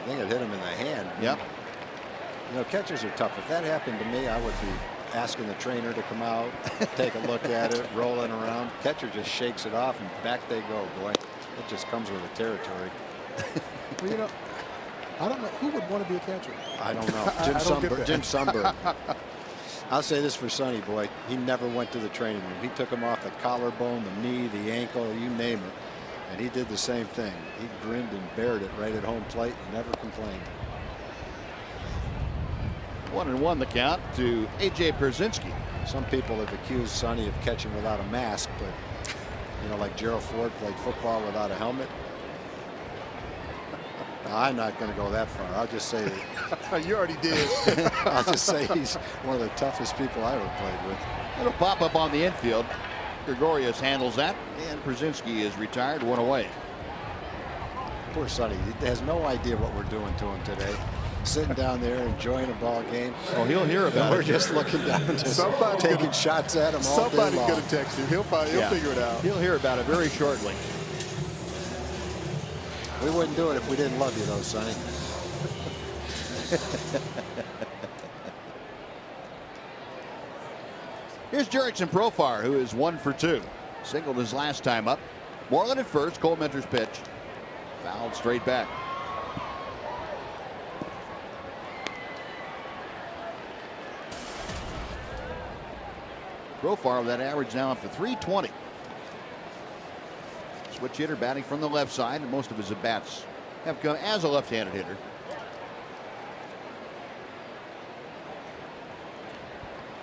Speaker 2: I think it hit him in the hand.
Speaker 1: Yep.
Speaker 2: Catchers are tough. If that happened to me, I would be asking the trainer to come out, take a look at it, rolling around. Catcher just shakes it off, and back they go. Boy, it just comes with the territory.
Speaker 7: Well, I don't know who would want to be a catcher.
Speaker 2: I don't know. Jim Sundberg. I'll say this for Sonny, boy. He never went to the training room. He took him off the collarbone, the knee, the ankle, you name it. And he did the same thing. He grinned and bared it right at home plate and never complained.
Speaker 1: 1-1 the count to A.J. Pierzynski.
Speaker 2: Some people have accused Sonny of catching without a mask, but, like Gerald Ford played football without a helmet. I'm not going to go that far. I'll just say that.
Speaker 7: You already did.
Speaker 2: I'll just say he's one of the toughest people I ever played with.
Speaker 1: It'll pop up on the infield. Gregorius handles that, and Pierzynski is retired, 1 away.
Speaker 2: Poor Sonny. He has no idea what we're doing to him today. Sitting down there enjoying a ball game.
Speaker 1: Oh, he'll hear about it.
Speaker 2: We're just looking down, just taking shots at him all day long.
Speaker 7: Somebody's going to text him. He'll figure it out.
Speaker 1: He'll hear about it very shortly.
Speaker 2: We wouldn't do it if we didn't love you, though, Sonny.
Speaker 1: Here's Jerickson Profar, who is 1 for 2. Singled his last time up. Moreland at first. Cole Mentor's pitch. Fouled straight back. Profar with that average now up to 320. Switch hitter batting from the left side, and most of his at-bats have come as a left-handed hitter.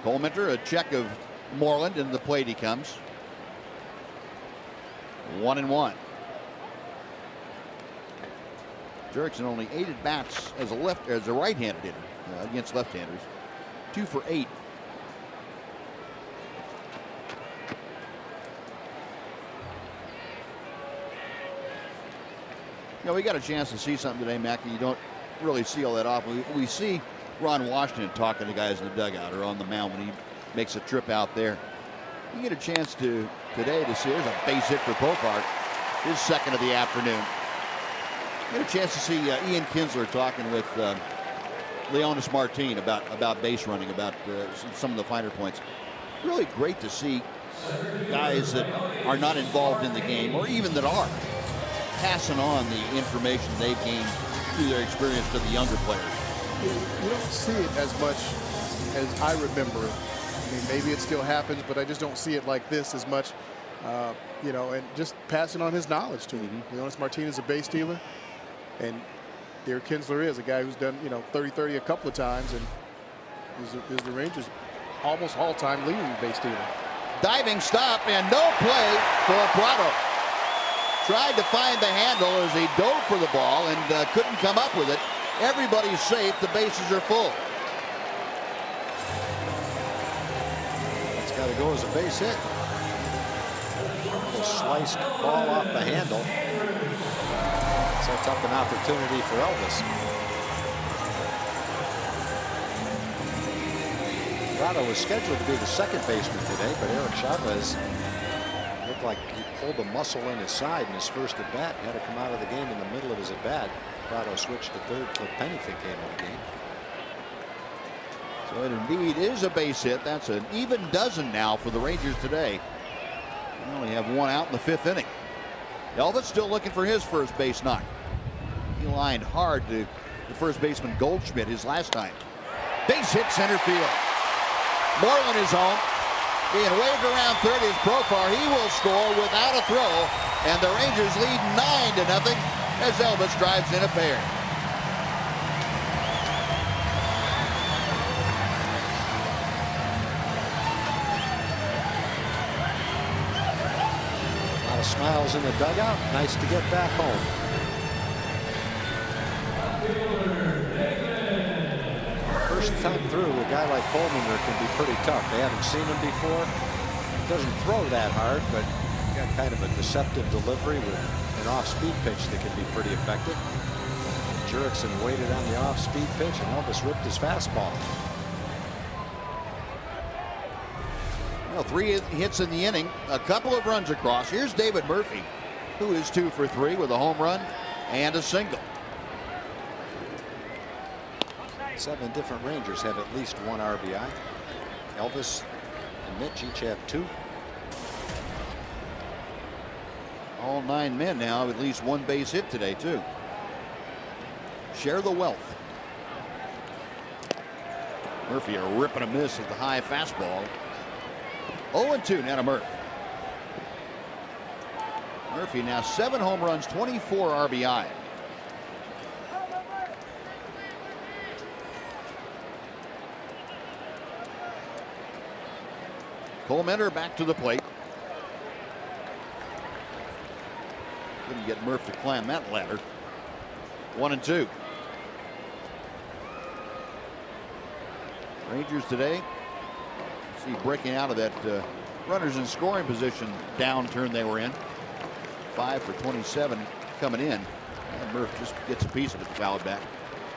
Speaker 1: Cole Mentor, a check of Moreland, and the plate he comes. 1-1. Jurickson only 8 at bats as a right-handed hitter against left-handers. 2 for 8. You know, we got a chance to see something today, Mac, and you don't really see all that often. We see Ron Washington talking to guys in the dugout or on the mound when he makes a trip out there. You get a chance today to see there's a base hit for Popart, his second of the afternoon. You get a chance to see Ian Kinsler talking with Leonis Martin about base running, about some of the finer points. Really great to see guys that are not involved in the game, or even that are, passing on the information they've gained through their experience to the younger players.
Speaker 7: You don't see it as much as I remember it. I mean, maybe it still happens, but I just don't see it like this as much. You know, and just passing on his knowledge to him. Leonis Martin is a base stealer, and there Kinsler is a guy who's done, you know, 30-30 a couple of times, and is the Rangers' almost all-time leading base stealer.
Speaker 1: Diving stop and no play for Prado. Tried to find the handle as he dove for the ball and couldn't come up with it. Everybody's safe. The bases are full.
Speaker 2: It's got to go as a base hit. A sliced ball off the handle. Sets up an opportunity for Elvis. Prado was scheduled to be the second baseman today, but Eric Chavez looked like he pulled a muscle in his side in his first at bat. Had to come out of the game in the middle of his at bat. Prado switched to third. Cliff Pennington came in the game.
Speaker 1: So it indeed is a base hit. That's an even dozen now for the Rangers today. They only have one out in the 5th inning. Elvis still looking for his first base knock. He lined hard to the first baseman Goldschmidt his last time. Base hit center field. Moreland is home. Being waved around third is Profar. He will score without a throw. And the Rangers lead 9-0 as Elvis drives in a pair.
Speaker 2: A lot of smiles in the dugout. Nice to get back home. First time through, a guy like Coleman can be pretty tough. They haven't seen him before. Doesn't throw that hard, but got kind of a deceptive delivery with an off-speed pitch that can be pretty effective. Jurickson waited on the off-speed pitch, and Elvis ripped his fastball.
Speaker 1: Well, 3 hits in the inning, a couple of runs across. Here's David Murphy, who is 2 for 3 with a home run and a single.
Speaker 2: 7 different Rangers have at least 1 RBI. Elvis and Mitch each have 2.
Speaker 1: All 9 men now have at least 1 base hit today, too. Share the wealth. Murphy a rip and a miss at the high fastball. 0-2 now to Murphy. Murphy now 7 home runs, 24 RBI. Coleman back to the plate. Couldn't get Murphy to climb that ladder. 1-2. Rangers today, see breaking out of that runners in scoring position downturn they were in. 5 for 27 coming in. And Murphy just gets a piece of it fouled back.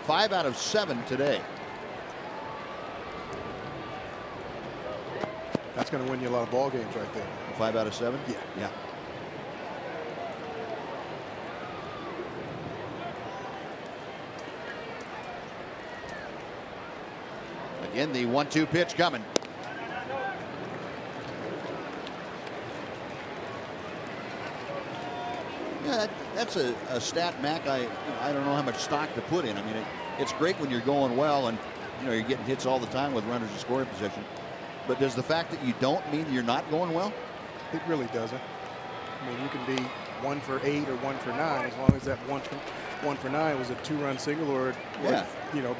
Speaker 1: 5 out of 7 today.
Speaker 7: That's going to win you a lot of ball games right there.
Speaker 1: 5 out of 7?
Speaker 7: Yeah.
Speaker 1: Yeah. Again, the 1-2 pitch coming. Yeah, that's a stat, Mac. I don't know how much stock to put in. I mean, it's great when you're going well and you're getting hits all the time with runners in scoring position. But does the fact that you don't mean you're not going well?
Speaker 7: It really doesn't. I mean, you can be 1 for 8 or 1 for 9 as long as that 1 for 9 was a 2-run single or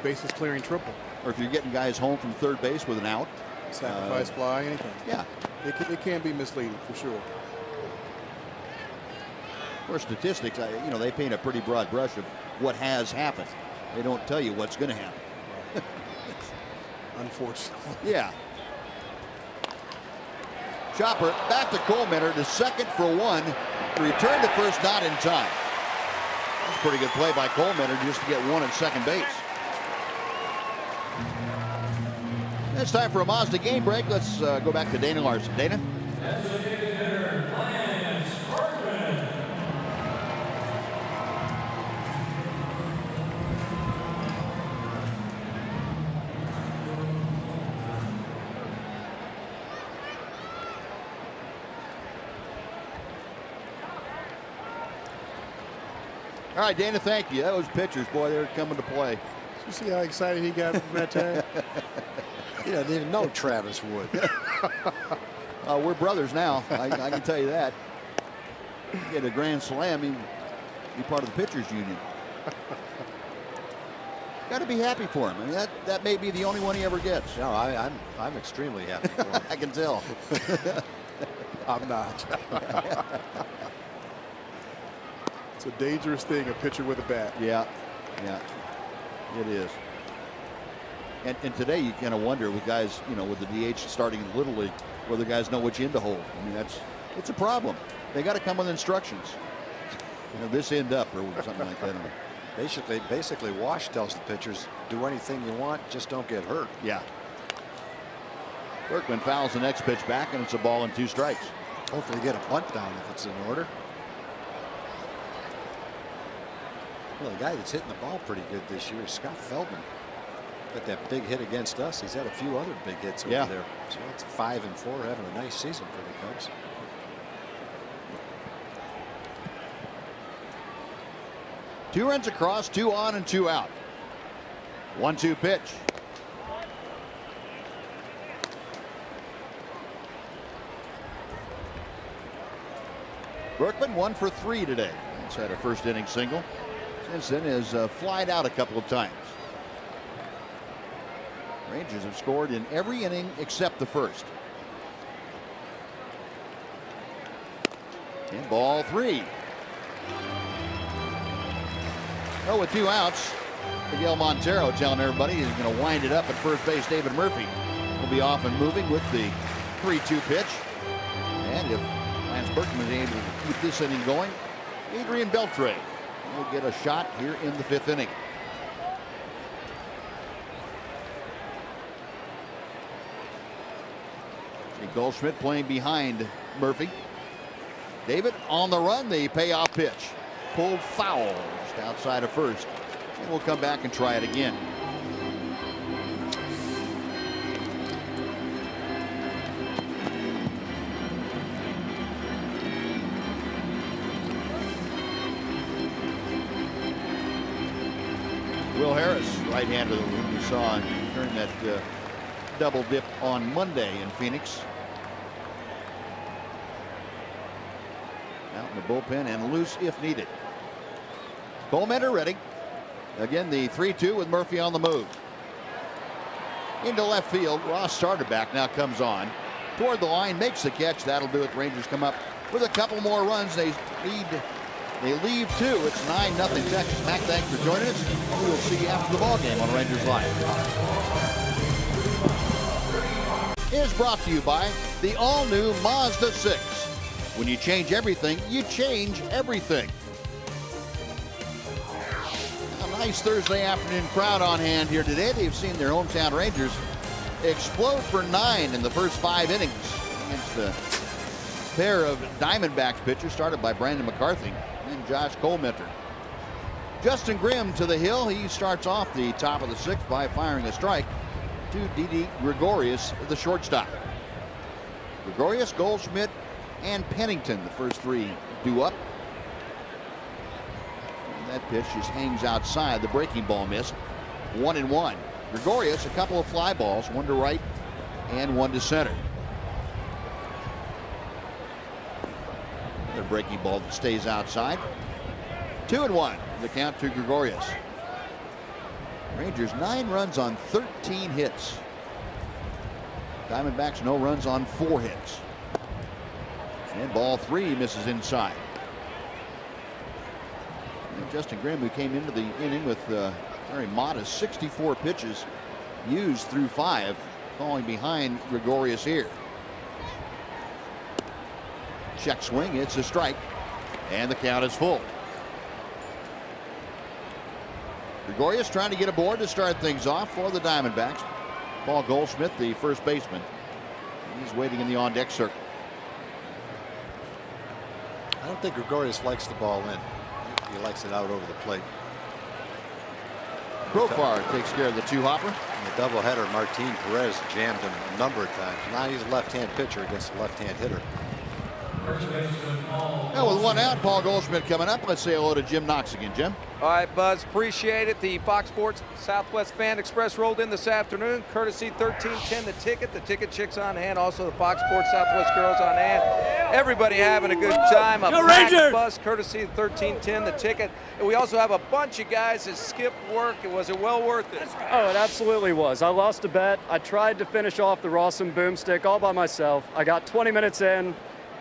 Speaker 7: bases clearing triple.
Speaker 1: Or if you're getting guys home from third base with an out.
Speaker 7: Sacrifice fly, anything.
Speaker 1: Yeah.
Speaker 7: It can be misleading for sure.
Speaker 1: course, statistics, you know, they paint a pretty broad brush of what has happened. They don't tell you what's going to happen.
Speaker 7: Unfortunately.
Speaker 1: Yeah. Chopper back to Coleman to second for one. Return to first, not in time. That's a pretty good play by Coleman just to get one at second base. It's time for a Mazda game break. Let's go back to Dana Larson. Dana? All right, Dana, thank you. Those pitchers, boy, they're coming to play.
Speaker 7: You see how excited he got from that tag?
Speaker 2: He doesn't even know Travis Wood.
Speaker 1: We're brothers now. I can tell you that. Get a grand slam, he'd be part of the pitchers union. Got to be happy for him. I mean, that may be the only one he ever gets.
Speaker 2: No, I'm extremely happy for him.
Speaker 1: I can tell.
Speaker 7: I'm not. It's a dangerous thing, a pitcher with a bat.
Speaker 1: Yeah, it is. And today you kind of wonder with guys, you know, with the DH starting in Little League, whether guys know which end to hold. I mean, it's a problem. They got to come with instructions. You know, this end up or something like that.
Speaker 2: Basically, Wash tells the pitchers, do anything you want, just don't get hurt.
Speaker 1: Yeah. Berkman fouls the next pitch back, and it's a ball and 2 strikes.
Speaker 2: Hopefully get a bunt down if it's in order. Well, the guy that's hitting the ball pretty good this year is Scott Feldman. Got that big hit against us. He's had a few other big hits over there. So it's 5 and 4, having a nice season for the Cubs.
Speaker 1: Two runs across, 2 on and 2 out. 1-2 pitch. Berkman 1 for 3 today. He's had a first inning single. Since then has flied out a couple of times. Rangers have scored in every inning except the first. And ball 3. Well, with 2 outs, Miguel Montero telling everybody he's going to wind it up at first base. David Murphy will be off and moving with the 3-2 pitch. And if Lance Berkman is able to keep this inning going, Adrian Beltre will get a shot here in the 5th inning. Goldschmidt playing behind Murphy. David on the run, the payoff pitch. Pulled foul just outside of first. And we'll come back and try it again. Will Harris, right-hander that we saw during that double dip on Monday in Phoenix. Out in the bullpen and loose if needed. Coleman ready. Again, the 3-2 with Murphy on the move. Into left field. Ross started back, now comes on. Toward the line, makes the catch. That'll do it. Rangers come up with a couple more runs. They leave 2. It's 9-0 Texas. Mac, thanks for joining us. We will see you after the ball game on Rangers Live. Is brought to you by the all-new Mazda 6. When you change everything, you change everything. A nice Thursday afternoon crowd on hand here today. They've seen their hometown Rangers explode for 9 in the first 5 innings against the pair of Diamondbacks pitchers started by Brandon McCarthy and Josh Coleminter. Justin Grimm to the hill. He starts off the top of the 6th by firing a strike to Didi Gregorius, the shortstop. Gregorius, Goldschmidt, and Pennington, the first 3 due up. And that pitch just hangs outside. The breaking ball missed. 1-1. Gregorius, a couple of fly balls, 1 to right and 1 to center. The breaking ball that stays outside. 2-1. The count to Gregorius. Rangers 9 runs on 13 hits. Diamondbacks no runs on 4 hits. And ball 3 misses inside. Justin Grimm, who came into the inning with very modest 64 pitches used through 5, falling behind Gregorius here. Check swing, it's a strike, and the count is full. Gregorius trying to get aboard to start things off for the Diamondbacks. Paul Goldschmidt, the first baseman, he's waiting in the on-deck circle.
Speaker 2: I don't think Gregorius likes the ball in. He likes it out over the plate.
Speaker 1: Profar takes care of the 2-hopper.
Speaker 2: In the doubleheader, Martin Perez jammed him a number of times. Now he's a left-hand pitcher against a left-hand hitter.
Speaker 1: Now with 1 out, Paul Goldschmidt coming up. Let's say hello to Jim Knox again. Jim.
Speaker 5: All right, Buzz, appreciate it. The Fox Sports Southwest Fan Express rolled in this afternoon, courtesy 1310 The Ticket. The Ticket chicks on hand, also the Fox Sports Southwest girls on hand. Everybody having a good time. A packed bus, courtesy 1310 The Ticket. And we also have a bunch of guys that skipped work. Was it well worth it?
Speaker 8: Oh, it absolutely was. I lost a bet. I tried to finish off the Rawson Boomstick all by myself. I got 20 minutes in,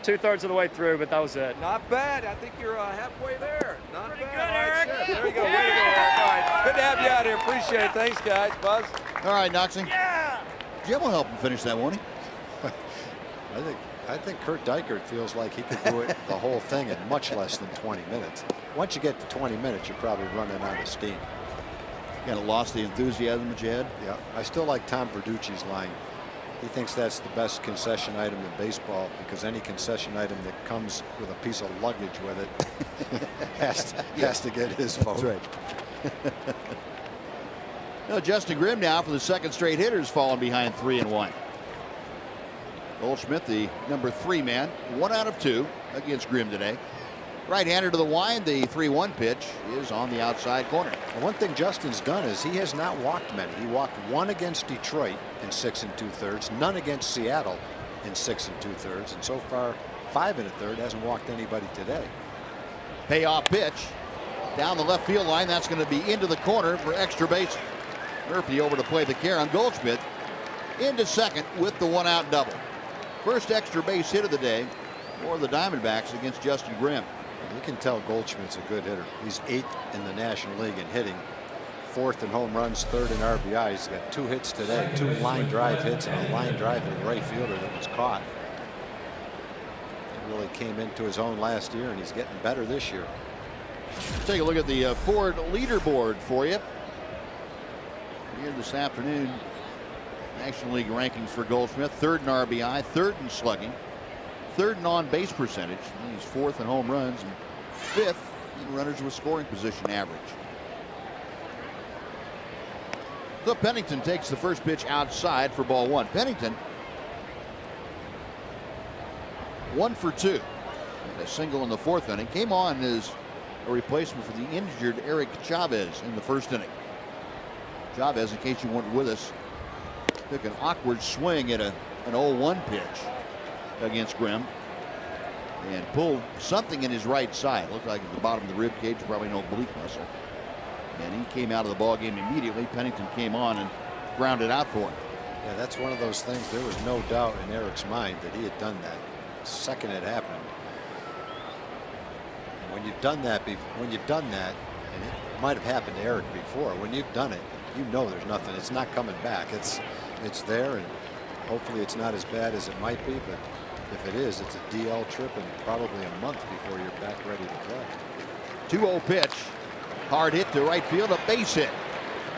Speaker 8: 2/3 of the way through, but that was it.
Speaker 5: Not bad. I think you're halfway there. Not bad. Good, Eric. There you go. Way to go, Eric. All right. Good to have you out here. Appreciate it. Thanks, guys. Buzz.
Speaker 1: All right, Knoxing. Yeah. Jim will help him finish that, won't he?
Speaker 2: I think Kurt Dykert feels like he could do it the whole thing in much less than 20 minutes. Once you get to 20 minutes, you're probably running out of steam.
Speaker 1: Kind of lost the enthusiasm that you had.
Speaker 2: Yeah, I still like Tom Verducci's line. He thinks that's the best concession item in baseball because any concession item that comes with a piece of luggage with it has to get his vote.
Speaker 1: That's right. Now Justin Grimm now for the 2nd straight hitters falling behind 3-1. Goldschmidt, the number 3 man, 1 out of 2 against Grimm today. Right-hander to the wind. The 3-1 pitch is on the outside corner.
Speaker 2: And one thing Justin's done is he has not walked many. He walked 1 against Detroit in 6 2/3, none against Seattle in 6 2/3, and so far 5 1/3. Hasn't walked anybody today.
Speaker 1: Payoff pitch down the left field line. That's going to be into the corner for extra base. Murphy over to play the care on Goldschmidt. Into second with the 1-out double. First extra base hit of the day for the Diamondbacks against Justin Grimm.
Speaker 2: You can tell Goldschmidt's a good hitter. He's 8th in the National League in hitting, 4th in home runs, 3rd in RBI. He's got 2 hits today, 2 line drive hits, and a line drive to the right fielder that was caught. He really came into his own last year, and he's getting better this year.
Speaker 1: Let's take a look at the Ford leaderboard for you here this afternoon. National League rankings for Goldschmidt: 3rd in RBI, 3rd in slugging, 3rd in on-base percentage. He's 4th in home runs and 5th in runners with scoring position average. So Pennington takes the first pitch outside for ball 1. Pennington 1 for 2. And a single in the 4th inning. Came on as a replacement for the injured Eric Chavez in the 1st inning. Chavez, in case you weren't with us, took an awkward swing at an 0-1 pitch against Grimm and pulled something in his right side. Looked like at the bottom of the rib cage, probably no oblique muscle. And he came out of the ball game immediately. Pennington came on and grounded out for him.
Speaker 2: Yeah, that's one of those things. There was no doubt in Eric's mind that he had done that the second it happened. And when you've done that, and it might have happened to Eric before, when you've done it, you know there's nothing. It's not coming back. It's there, and hopefully it's not as bad as it might be, but if it is, it's a DL trip and probably a month before you're back ready to play.
Speaker 1: 2-0 pitch. Hard hit to right field, a base hit.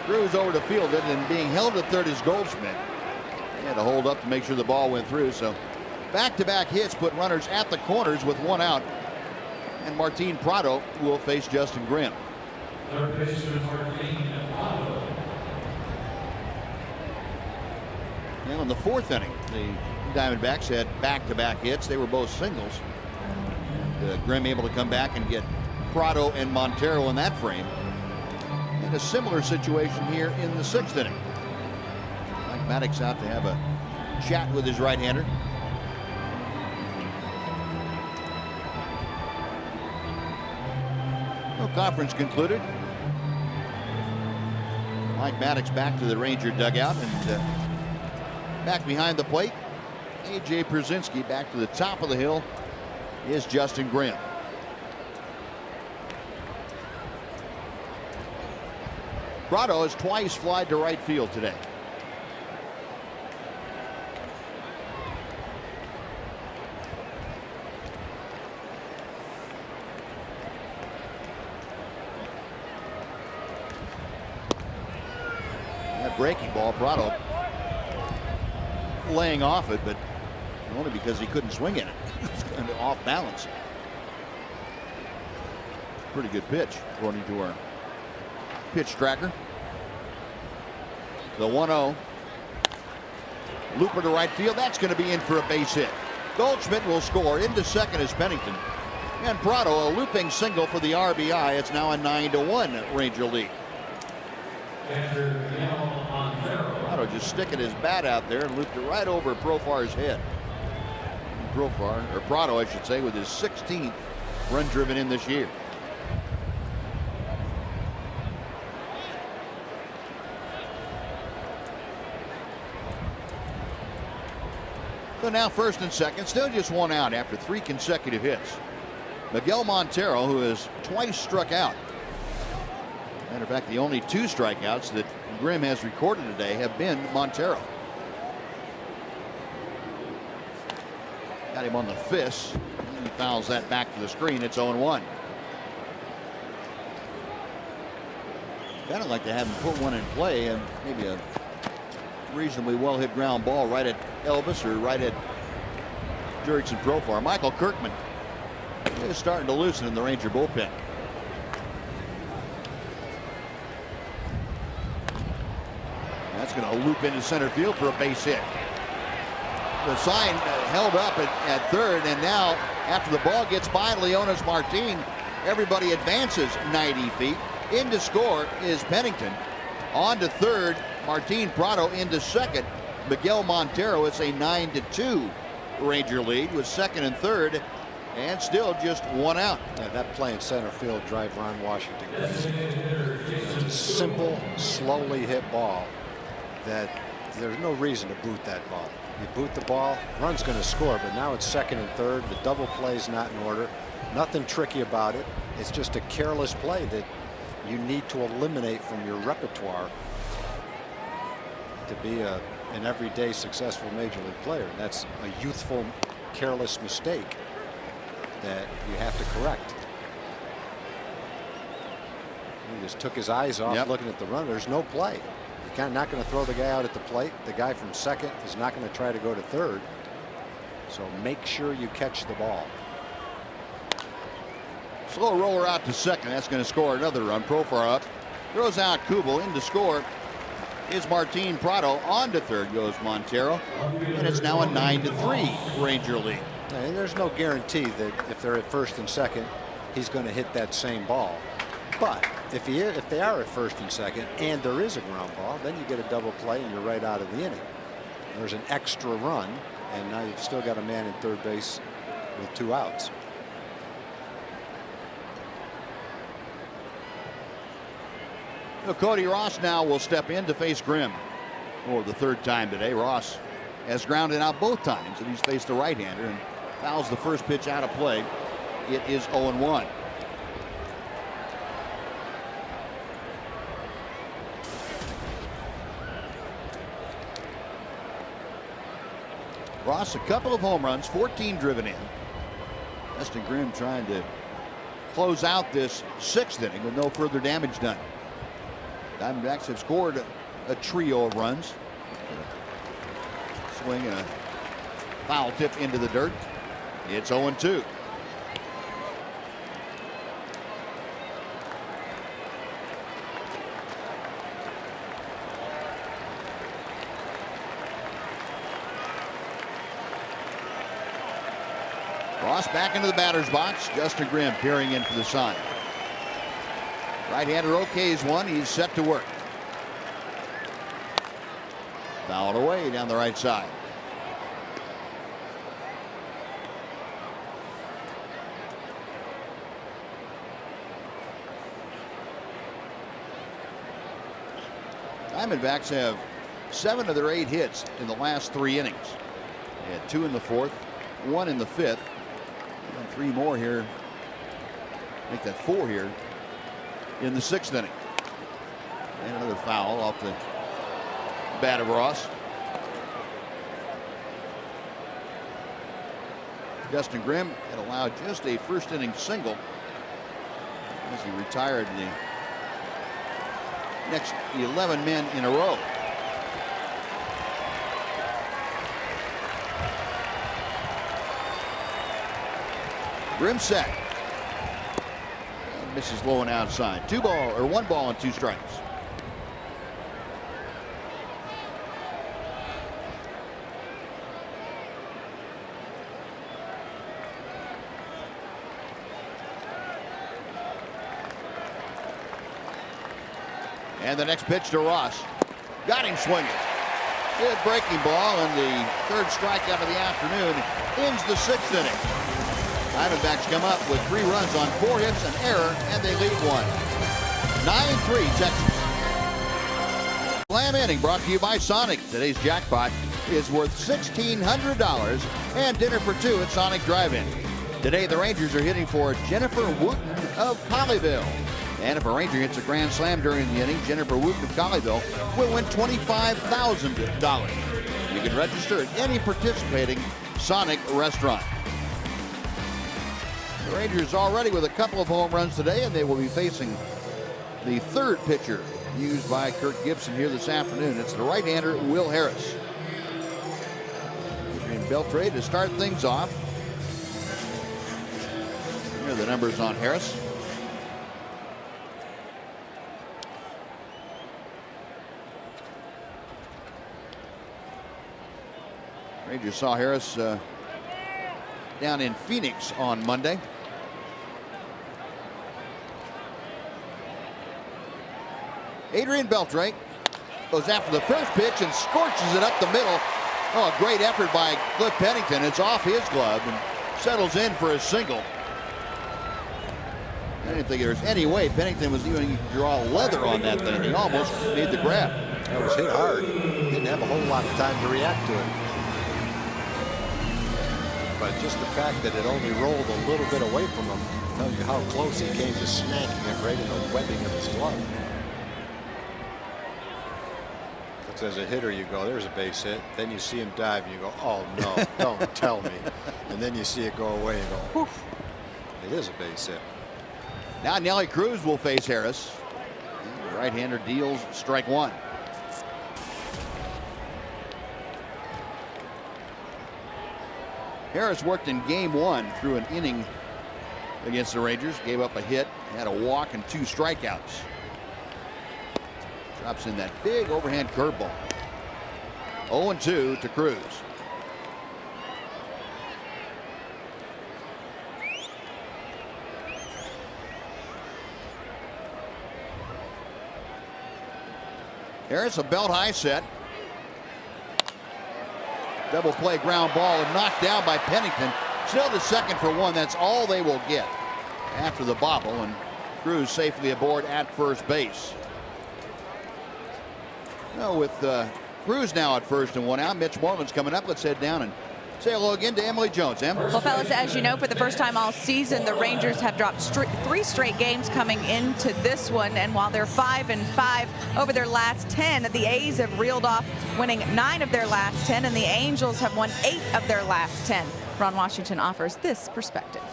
Speaker 1: Cruz over to field it, and being held at third is Goldschmidt. He had to hold up to make sure the ball went through. So back-to-back hits put runners at the corners with 1 out. And Martin Prado will face Justin Grimm. Now in the 4th inning, the Diamondbacks had back-to-back hits. They were both singles. Grimm able to come back and get Prado and Montero in that frame. And a similar situation here in the 6th inning. Mike Maddox out to have a chat with his right-hander. No conference concluded. Mike Maddox back to the Ranger dugout and back behind the plate. A.J. Przinsky back to the top of the hill is Justin Grimm. Prado has twice flied to right field today. That breaking ball, Prado laying off it, but only because he couldn't swing in it. It's kind of off balance. Pretty good pitch, according to our pitch tracker. The 1-0. Looper to right field. That's going to be in for a base hit. Goldschmidt will score. Into second is Pennington. And Prado, a looping single for the RBI. It's now a 9-1 Ranger lead. Prado just sticking his bat out there and looped it right over Profar's head. Profar, or Prado, I should say, with his 16th run driven in this year. So now first and second, still just one out after 3 consecutive hits. Miguel Montero, who has twice struck out. Matter of fact, the only 2 strikeouts that Grimm has recorded today have been Montero. Got him on the fist. He fouls that back to the screen. It's 0-1. Kind of like to have him put one in play, and maybe a reasonably well hit ground ball right at Elvis or right at Jurickson Profar. Michael Kirkman is starting to loosen in the Ranger bullpen. That's going to loop into center field for a base hit. The sign held up at third, and now after the ball gets by Leonis Martin, everybody advances 90 feet. In to score is Pennington. On to third, Martin. Prado into second. Miguel Montero. It's a 9-2 Ranger lead with second and third, and still just one out.
Speaker 2: Yeah, that play in center field drive Ron Washington crazy. It's a simple, slowly hit ball that there's no reason to boot that ball. You boot the ball, run's going to score, but now it's second and third. The double play's not in order. Nothing tricky about it. It's just a careless play that you need to eliminate from your repertoire to be an everyday successful major league player. And that's a youthful, careless mistake that you have to correct. He just took his eyes off looking at the runner. There's no play. You're not going to throw the guy out at the plate. The guy from second is not going to try to go to third. So make sure you catch the ball.
Speaker 1: Slow roller out to second. That's going to score another run. Profar up. Throws out Kubel. In to score is Martin. Prado. On to third goes Montero. And it's now a 9-3 Ranger lead.
Speaker 2: And there's no guarantee that if they're at first and second, he's going to hit that same ball. But if they are at first and second and there is a ground ball, then you get a double play and you're right out of the inning. There's an extra run, and now you've still got a man in third base with 2 outs.
Speaker 1: So Cody Ross now will step in to face Grimm for the 3rd time today. Ross has grounded out both times, and he's faced a right-hander and fouls the first pitch out of play. It is 0-1. Ross, a couple of home runs, 14 driven in. Justin Grimm trying to close out this 6th inning with no further damage done. Diamondbacks have scored a trio of runs. Swing and a foul tip into the dirt. It's 0-2. Ross back into the batter's box. Justin Grimm peering in for the sign. Right-hander okays one. He's set to work. Fouled away down the right side. Diamondbacks have 7 of their 8 hits in the last 3 innings. They had 2 in the 4th, 1 in the 5th, and 3 more here. Make that 4 here in the 6th inning. And another foul off the bat of Ross. Justin Grimm had allowed just a first inning single as he retired the next 11 men in a row. Grimm set. And misses low and outside. 1 ball and 2 strikes. And the next pitch to Ross. Got him swinging. Good breaking ball, and the 3rd strikeout of the afternoon ends the 6th inning. Diamondbacks come up with 3 runs on 4 hits, an error, and they lead 1. 9-3 Texas. Slam inning brought to you by Sonic. Today's jackpot is worth $1,600 and dinner for 2 at Sonic Drive-In. Today the Rangers are hitting for Jennifer Wooten of Colleyville. And if a Ranger hits a grand slam during the inning, Jennifer Wooten of Colleyville will win $25,000. You can register at any participating Sonic restaurant. The Rangers already with a couple of home runs today, and they will be facing the 3rd pitcher used by Kirk Gibson here this afternoon. It's the right-hander Will Harris. Adrian Beltre to start things off. Here are the numbers on Harris. Rangers saw Harris down in Phoenix on Monday. Adrian Beltre goes after the first pitch and scorches it up the middle. Oh, a great effort by Cliff Pennington. It's off his glove and settles in for a single. I didn't think there was any way Pennington was even going to draw leather on that thing. He almost made the grab.
Speaker 2: That was hit hard. Didn't have a whole lot of time to react to it. But just the fact that it only rolled a little bit away from him tells you how close he came to smacking it right in the webbing of his glove. Because as a hitter, you go, there's a base hit. Then you see him dive, and you go, oh, no, don't tell me. And then you see it go away and go, whoof. It is a base hit.
Speaker 1: Now Nelly Cruz will face Harris. The right-hander deals strike 1. Harris worked in game 1 through an inning against the Rangers. Gave up a hit, had a walk and 2 strikeouts. Drops in that big overhand curveball. 0-2 to Cruz. Harris a belt high set. Double play ground ball and knocked down by Pennington. Still to second for 1. That's all they will get after the bobble, and Cruz safely aboard at first base. Well, with Cruz now at first and 1 out, Mitch Moreland's coming up. Let's head down and say hello again to Emily Jones. Em?
Speaker 3: Well, fellas, as you know, for the first time all season, the Rangers have dropped 3 straight games coming into this one. And while they're 5-5 over their last 10, the A's have reeled off winning 9 of their last 10, and the Angels have won 8 of their last 10. Ron Washington offers this perspective.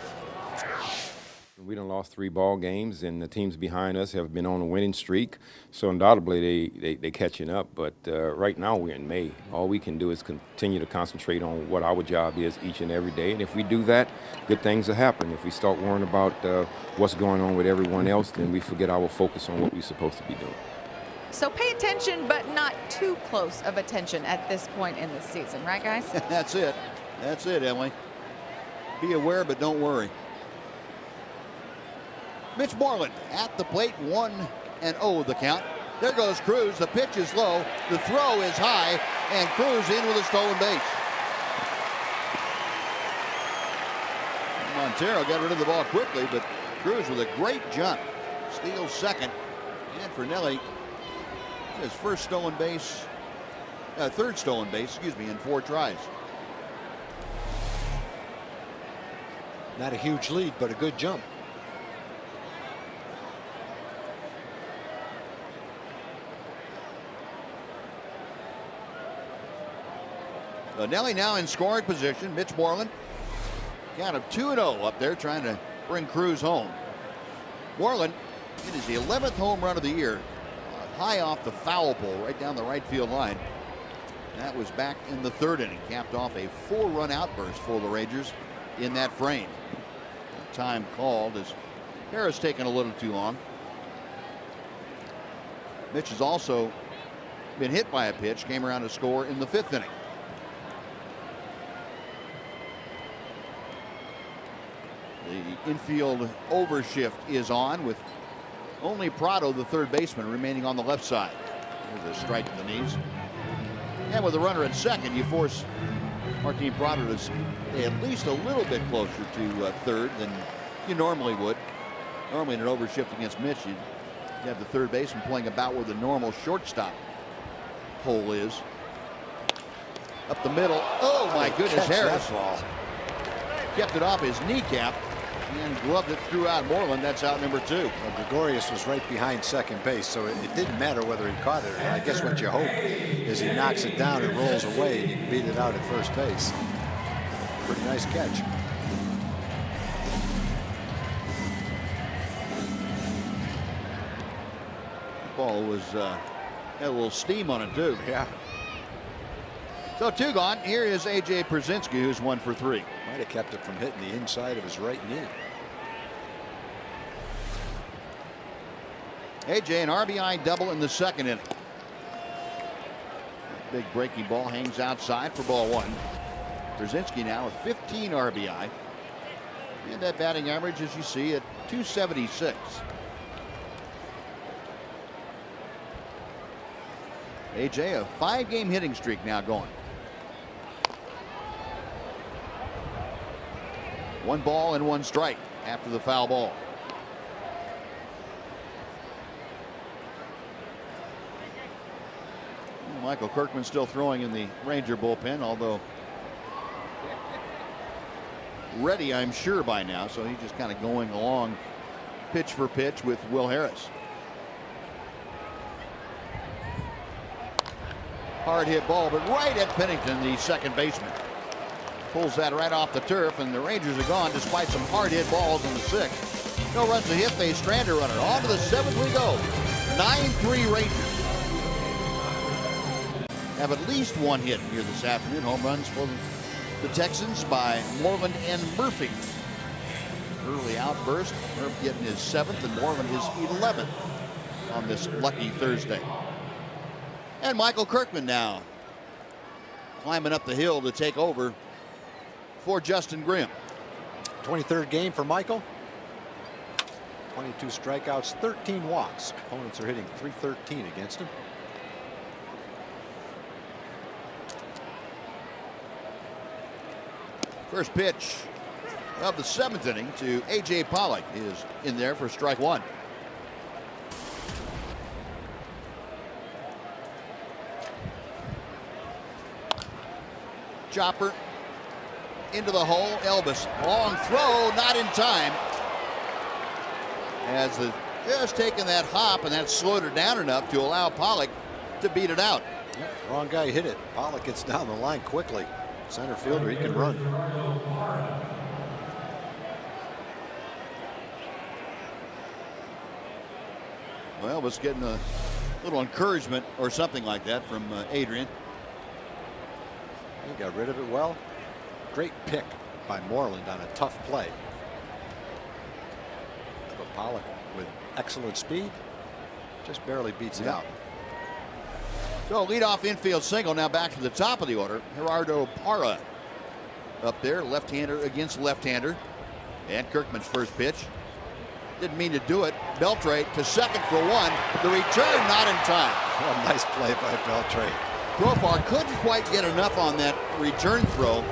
Speaker 9: We done lost 3 ball games, and the teams behind us have been on a winning streak. So undoubtedly they catching up. But right now we're in May. All we can do is continue to concentrate on what our job is each and every day. And if we do that, good things will happen. If we start worrying about what's going on with everyone else, then we forget our focus on what we're supposed to be doing.
Speaker 3: So pay attention, but not too close of attention at this point in the season, right, guys?
Speaker 1: That's it. That's it, Emily. Be aware, but don't worry. Mitch Moreland at the plate, 1-0 the count. There goes Cruz. The pitch is low. The throw is high, and Cruz in with a stolen base. Montero got rid of the ball quickly, but Cruz with a great jump. Steals second. And for Nelly, his third stolen base, in 4 tries.
Speaker 2: Not a huge lead, but a good jump.
Speaker 1: Nelly now in scoring position. Mitch Moreland, count of 2-0 up there, trying to bring Cruz home. Moreland, it is the 11th home run of the year, high off the foul pole, right down the right field line. That was back in the 3rd inning, capped off a 4-run outburst for the Rangers in that frame. Time called as Harris taking a little too long. Mitch has also been hit by a pitch, came around to score in the 5th inning. The infield overshift is on with only Prado, the 3rd baseman, remaining on the left side. There's a strike to the knees. And with a runner at second, you force Martin Prado to stay at least a little bit closer to 3rd than you normally would. Normally in an overshift against Mitch, you'd have the 3rd baseman playing about where the normal shortstop hole is. Up the middle. Oh my goodness, Harris kept it off his kneecap and gloved it throughout Moreland. That's out number 2.
Speaker 2: Well, Gregorius was right behind second base, so it didn't matter whether he caught it or not. I guess what you hope is he knocks it down and rolls away and you can beat it out at first base. Pretty nice catch.
Speaker 1: Ball was had a little steam on it too.
Speaker 2: Yeah.
Speaker 1: So 2 gone. Here is A.J. Przinsky, who's 1 for 3.
Speaker 2: Might have kept it from hitting the inside of his right knee.
Speaker 1: A.J. an RBI double in the 2nd inning. Big breaking ball hangs outside for ball 1. Przinsky now with 15 RBI. And that batting average, as you see, at .276. A.J. a 5-game hitting streak now going. 1 ball and 1 strike after the foul ball. Michael Kirkman still throwing in the Ranger bullpen, although ready, I'm sure, by now. So he's just kind of going along pitch for pitch with Will Harris. Hard hit ball, but right at Pennington, the 2nd baseman. Pulls that right off the turf, and the Rangers are gone despite some hard hit balls in the 6th. No runs to hit, they strand a runner. On to the 7th we go. 9-3 Rangers. Have at least 1 hit here this afternoon. Home runs for the Texans by Moreland and Murphy. Early outburst. Murphy getting his 7th and Moreland his 11th on this lucky Thursday. And Michael Kirkman now climbing up the hill to take over for Justin Grimm.
Speaker 2: 23rd game for Michael. 22 strikeouts, 13 walks. Opponents are hitting .313 against him.
Speaker 1: First pitch of the 7th inning to A.J. Pollock is in there for strike 1. Chopper into the hole. Elvis, long throw, not in time. As the just taking that hop, and that slowed her down enough to allow Pollock to beat it out.
Speaker 2: Yep, wrong guy hit it. Pollock gets down the line quickly. Center fielder, he can run.
Speaker 1: Well, was getting a little encouragement or something like that from Adrian.
Speaker 2: He got rid of it well. Great pick by Moreland on a tough play. But Pollock with excellent speed just barely beats it out.
Speaker 1: So leadoff infield single, now back to the top of the order. Gerardo Parra up there, left-hander against left-hander. And Kirkman's first pitch. Didn't mean to do it. Beltre to second for 1. The return not in time.
Speaker 2: What a nice play by Beltre.
Speaker 1: Profar couldn't quite get enough on that return throw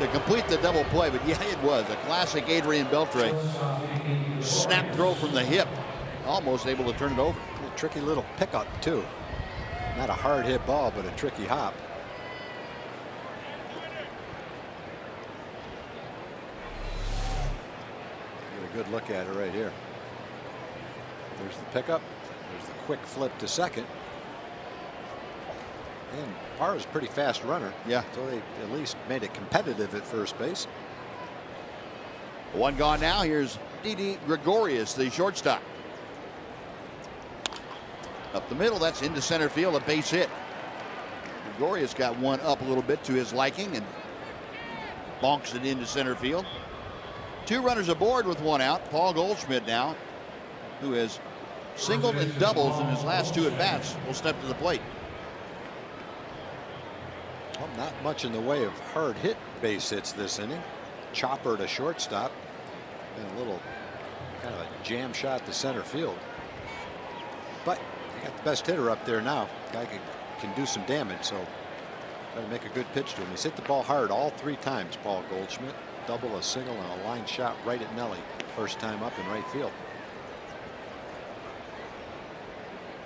Speaker 1: to complete the double play, but yeah, it was a classic Adrian Beltre snap throw from the hip, almost able to turn it over.
Speaker 2: A tricky little pickup too. Not a hard hit ball, but a tricky hop. Get a good look at it right here. There's the pickup. There's the quick flip to second. And Parra's a pretty fast runner.
Speaker 1: Yeah.
Speaker 2: So they at least made it competitive at first base.
Speaker 1: One gone now. Here's Didi Gregorius, the shortstop. Up the middle, that's into center field, a base hit. Gregorius got one up a little bit to his liking and bonks it into center field. 2 runners aboard with 1 out. Paul Goldschmidt now, who has singled and doubles in his last 2 at-bats, will step to the plate.
Speaker 2: Well, not much in the way of hard hit base hits this inning. Chopper to shortstop and a little kind of a jam shot to center field. But you got the best hitter up there now. Guy can do some damage, so try to make a good pitch to him. He's hit the ball hard all 3 times, Paul Goldschmidt. Double, a single, and a line shot right at Nelly. First time up in right field.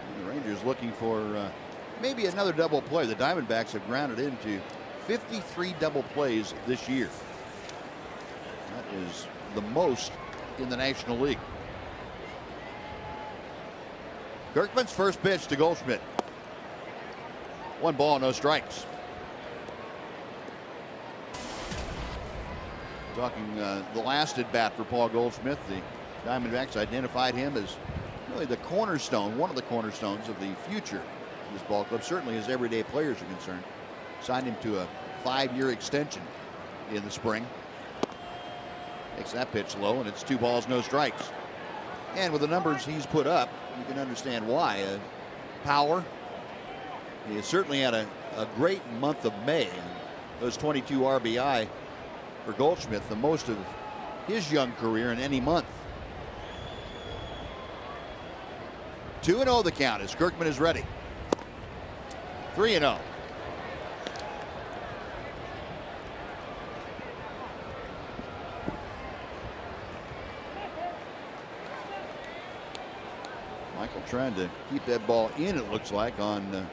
Speaker 1: And the Rangers looking for maybe another double play. The Diamondbacks have grounded into 53 double plays this year. That is the most in the National League. Kirkman's first pitch to Goldschmidt. 1 ball, no strikes. Talking the last at bat for Paul Goldschmidt, the Diamondbacks identified him as really the cornerstone, one of the cornerstones of the future of this ball club, certainly as everyday players are concerned. Signed him to a 5-year extension in the spring. Takes that pitch low, and it's 2 balls, no strikes. And with the numbers he's put up, you can understand why. Power. He has certainly had a great month of May. Those 22 RBI for Goldschmidt, the most of his young career in any month. 2-0 the count as Kirkman is ready. 3-0. Michael trying to keep that ball in, it looks like, on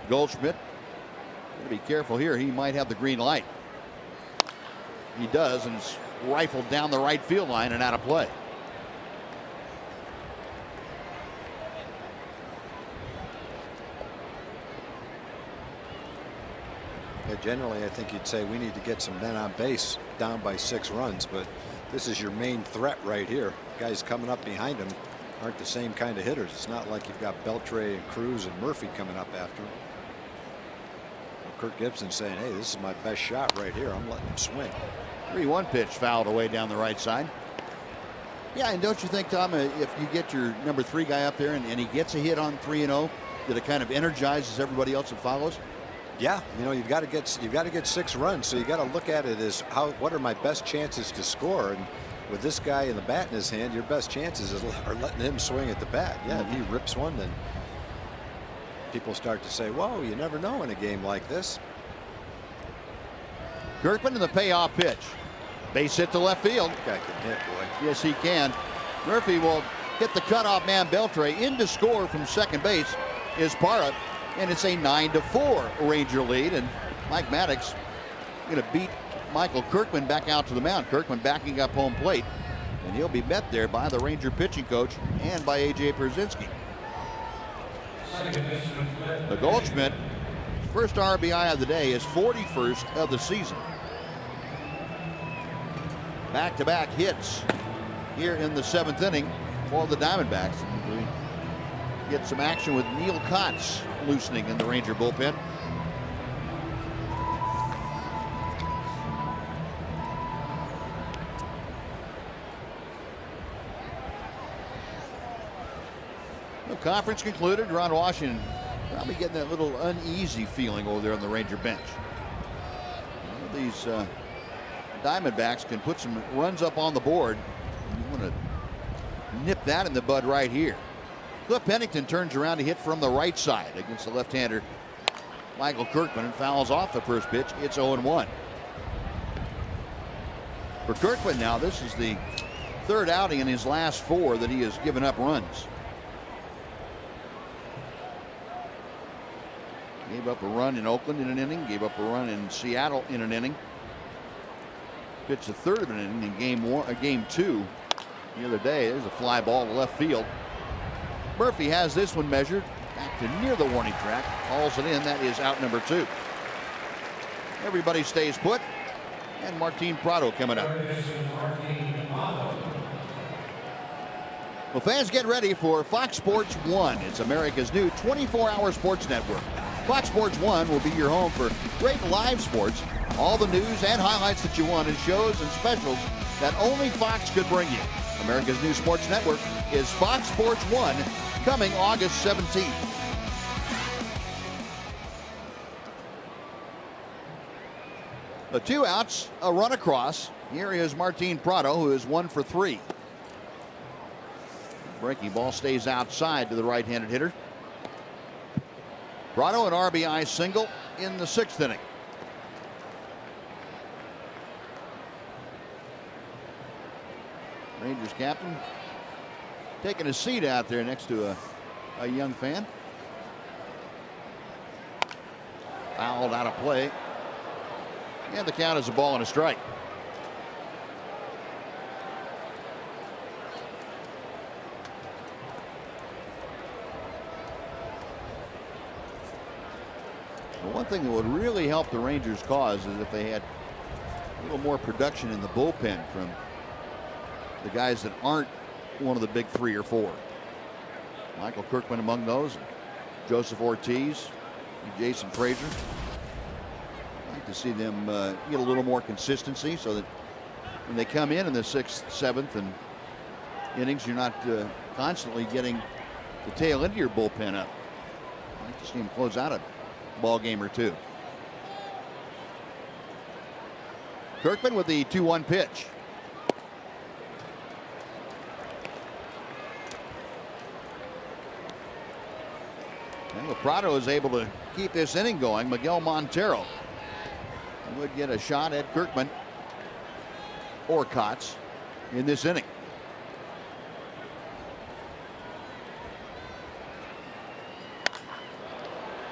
Speaker 1: Goldschmidt. Got to be careful here. He might have the green light. He does, and it's rifled down the right field line and out of play.
Speaker 2: Yeah, generally, I think you'd say we need to get some men on base down by 6 runs, but this is your main threat right here. Guys coming up behind him aren't the same kind of hitters. It's not like you've got Beltre and Cruz and Murphy coming up after him. Kirk Gibson saying, hey, this is my best shot right here. I'm letting him swing.
Speaker 1: 3-1 pitch fouled away down the right side. Yeah, and don't you think, Tom, if you get your number 3 guy up there and he gets a hit on 3-0, that it kind of energizes everybody else that follows?
Speaker 2: Yeah, you know, you've got to get 6 runs, so you got to look at it as what are my best chances to score, and with this guy in the bat in his hand, your best chances are letting him swing at the bat. Yeah, if he rips one, then people start to say, whoa, you never know in a game like this.
Speaker 1: Kirkman in the payoff pitch. Base hit to left field.
Speaker 2: That guy can hit, boy.
Speaker 1: Yes, he can. Murphy will hit the cutoff man Beltre. In to score from second base is Parra, and it's a 9-4 Ranger lead. And Mike Maddox going to beat Michael Kirkman back out to the mound. Kirkman backing up home plate, and he'll be met there by the Ranger pitching coach and by A.J. Pierzynski. The Goldschmidt first RBI of the day, is 41st of the season. Back-to-back hits here in the 7th inning for the Diamondbacks. We get some action with Neil Kotz loosening in the Ranger bullpen. The conference concluded. Ron Washington probably getting that little uneasy feeling over there on the Ranger bench. These Diamondbacks can put some runs up on the board. You want to nip that in the bud right here. Cliff Pennington turns around to hit from the right side against the left-hander Michael Kirkman and fouls off the first pitch. It's 0-1. For Kirkman now, this is the 3rd outing in his last 4 that he has given up runs. Gave up a run in Oakland in an inning, gave up a run in Seattle in an inning. Pitched the 3rd of an inning in game 2 the other day. There's a fly ball to left field. Murphy has this one measured Back to near the warning track. Hauls it in. That is out number 2. Everybody stays put. And Martin Prado coming up. Well, fans, get ready for Fox Sports 1. It's America's new 24-hour sports network. Fox Sports 1 will be your home for great live sports, all the news and highlights that you want, and shows and specials that only Fox could bring you. America's new sports network is Fox Sports 1, coming August 17th. The 2 outs, a run across. Here is Martin Prado, who is 1 for 3. Breaking ball stays outside to the right-handed hitter. Prado an RBI single in the 6th inning. Rangers captain taking a seat out there next to a young fan. Fouled out of play. And the count is a ball and a strike. One thing that would really help the Rangers' cause is if they had a little more production in the bullpen from the guys that aren't one of the big 3 or 4. Michael Kirkman among those, and Joseph Ortiz, and Jason Frazier. I'd like to see them get a little more consistency so that when they come in the 6th, 7th, and innings, you're not constantly getting the tail end of your bullpen up. I'd like to see them close out a ball game or 2. Kirkman with the 2-1 pitch. And Prado is able to keep this inning going. Miguel Montero would get a shot at Kirkman or Kotz in this inning.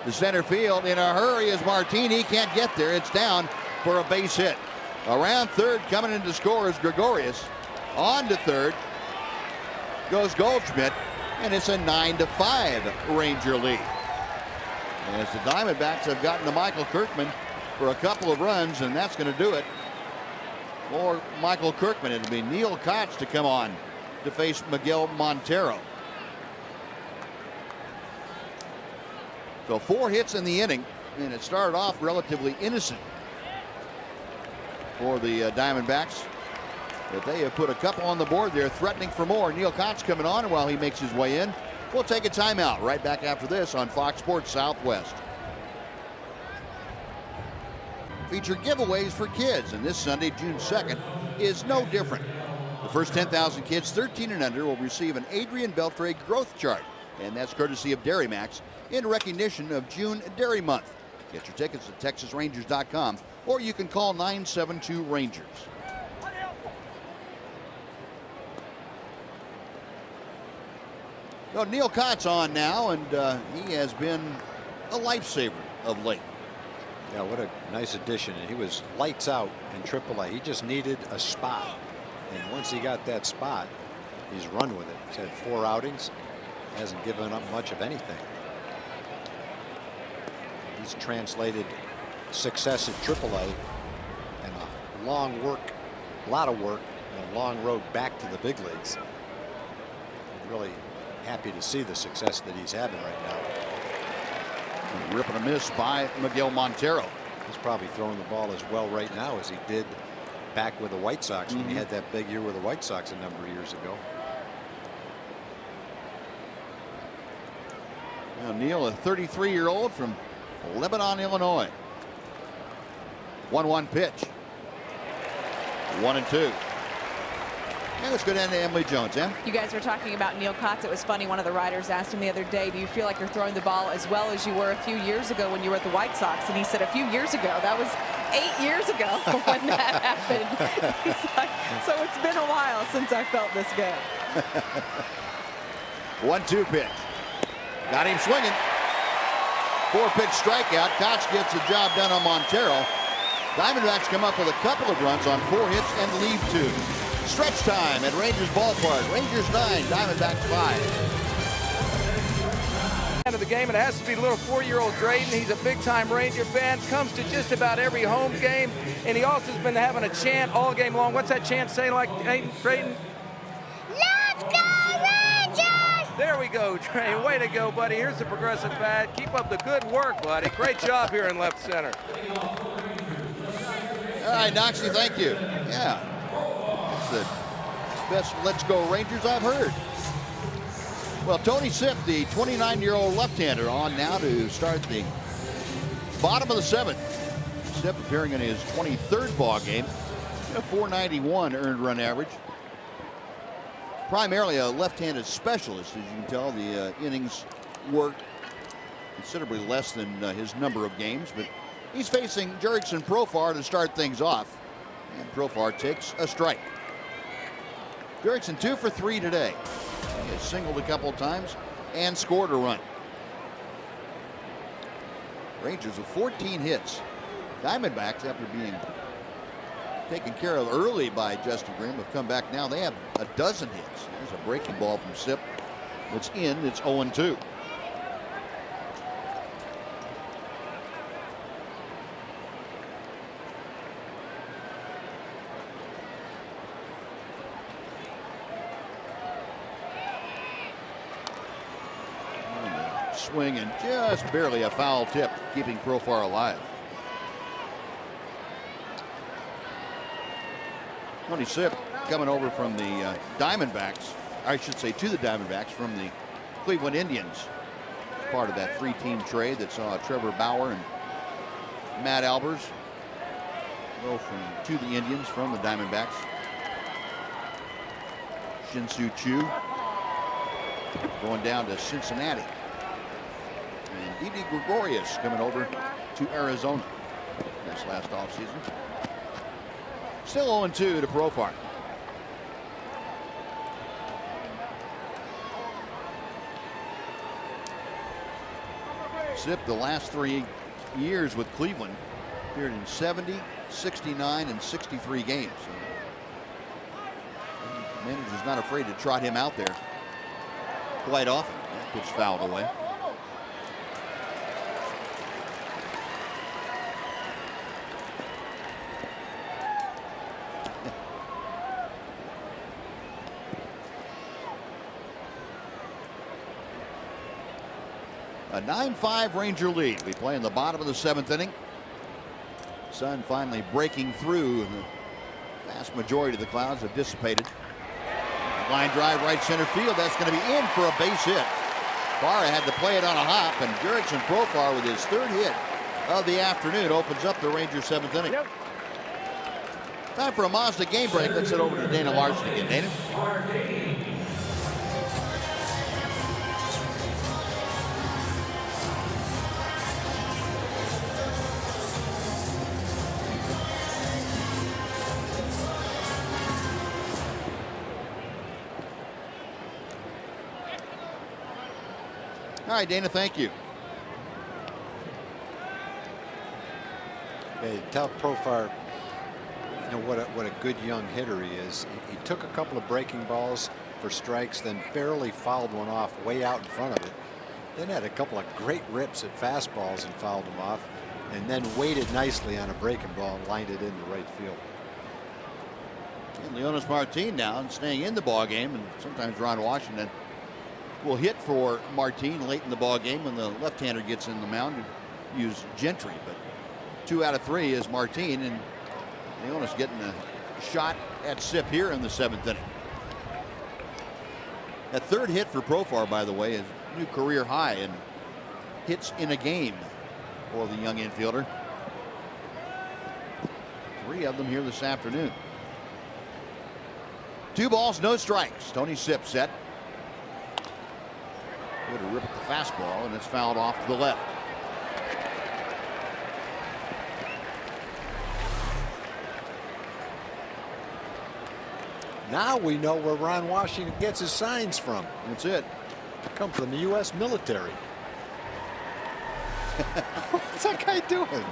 Speaker 1: The center field in a hurry is Martini. Can't get there. It's down for a base hit. Around third, coming in to score is Gregorius. On to third goes Goldschmidt, and it's a 9-5 Ranger lead. As the Diamondbacks have gotten to Michael Kirkman for a couple of runs, and that's going to do it for Michael Kirkman. It'll be Neil Kotz to come on to face Miguel Montero. So 4 hits in the inning, and it started off relatively innocent for the Diamondbacks. But they have put a couple on the board. They're threatening for more. Neil Kotz coming on, and while he makes his way in, we'll take a timeout. Right back after this on Fox Sports Southwest. Feature giveaways for kids, and this Sunday, June 2nd, is no different. The first 10,000 kids 13 and under will receive an Adrian Beltre growth chart, and that's courtesy of Dairy Max in recognition of June Dairy Month. Get your tickets at TexasRangers.com, or you can call 972-RANGERS. So Neil Kotz on now, and he has been a lifesaver of late.
Speaker 2: Yeah, what a nice addition. He was lights out in AAA. He just needed a spot, and once he got that spot, he's run with it. He's had 4 outings, hasn't given up much of anything. He's translated success at AAA and a long work, a lot of work, and a long road back to the big leagues. I'm really happy to see the success that he's having right now.
Speaker 1: Rip and a miss by Miguel Montero.
Speaker 2: He's probably throwing the ball as well right now as he did back with the White Sox when he had that big year with the White Sox a number of years ago.
Speaker 1: Now Neil, a 33-year-old from Lebanon, Illinois. 1-1 pitch. 1-2. And let's go down to Emily Jones. Em?
Speaker 3: You guys were talking about Neil Kotz. It was funny. One of the writers asked him the other day, do you feel like you're throwing the ball as well as you were a few years ago when you were at the White Sox? And he said a few years ago. That was 8 years ago when that happened. He's like, so it's been a while since I felt this good.
Speaker 1: 1-2 pitch. Got him swinging. 4-pitch strikeout. Kotz gets the job done on Montero. Diamondbacks come up with a couple of runs on 4 hits and leave 2. Stretch time at Rangers Ballpark. Rangers 9, Diamondbacks 5.
Speaker 5: into the game. It has to be little 4-year-old Drayton. He's a big-time Ranger fan, comes to just about every home game, and he also has been having a chant all game long. What's that chant say like, Drayton?
Speaker 10: Let's go Rangers!
Speaker 5: There we go, Drayton. Way to go, buddy. Here's the progressive pad. Keep up the good work, buddy. Great job here in left center.
Speaker 1: All right, Noxie, thank you. Yeah, that's the best Let's Go Rangers I've heard. Well, Tony Sipp, the 29-year-old left-hander, on now to start the bottom of the 7th. Sipp appearing in his 23rd ball game, a .491 earned run average. Primarily a left-handed specialist, as you can tell. The innings worked considerably less than his number of games, but he's facing Jurickson Profar to start things off, and Profar takes a strike. Jurickson 2 for 3 today. He has singled a couple times and scored a run. Rangers with 14 hits. Diamondbacks, after being taken care of early by Justin Grimm, have come back now. They have a dozen hits. There's a breaking ball from Sipp. It's in. It's 0-2. Swing and just barely a foul tip, keeping Profar alive. Tony Sipp coming over from the Diamondbacks, I should say to the Diamondbacks from the Cleveland Indians. Part of that 3-team trade that saw Trevor Bauer and Matt Albers go to the Indians from the Diamondbacks. Shin-Soo Choo going down to Cincinnati. And Didi Gregorius coming over to Arizona this last offseason. Still 0-2 to Profar. Sipp, the last 3 years with Cleveland, appeared in 70, 69, and 63 games. So the manager's not afraid to trot him out there quite often. That pitch fouled away. A 9-5 Ranger lead. We play in the bottom of the 7th inning. Sun finally breaking through. The vast majority of the clouds have dissipated. Line drive right center field. That's going to be in for a base hit. Barra had to play it on a hop, and Jurickson Profar with his 3rd hit of the afternoon opens up the Rangers 7th inning. Yep. Time for a Mazda game break. Let's head over to Dana Larson again. Dana? All right, Dana, thank you.
Speaker 2: Hey, tell Profar, you know, what a good young hitter he is. He took a couple of breaking balls for strikes, then barely fouled one off way out in front of it. Then had a couple of great rips at fastballs and fouled them off, and then waited nicely on a breaking ball and lined it into right field.
Speaker 1: And Leonis Martin now staying in the ball game, and sometimes Ron Washington will hit for Martin late in the ball game when the left-hander gets in the mound and use Gentry. But 2 out of 3 is Martin, and Leonis getting a shot at Sipp here in the 7th inning. That 3rd hit for Profar, by the way, is new career high in hits in a game for the young infielder. 3 of them here this afternoon. 2 balls, no strikes. Tony Sipp set. Good to rip at the fastball, and it's fouled off to the left.
Speaker 2: Now we know where Ron Washington gets his signs from.
Speaker 1: That's it.
Speaker 2: They come from the U.S. military. What's that guy doing?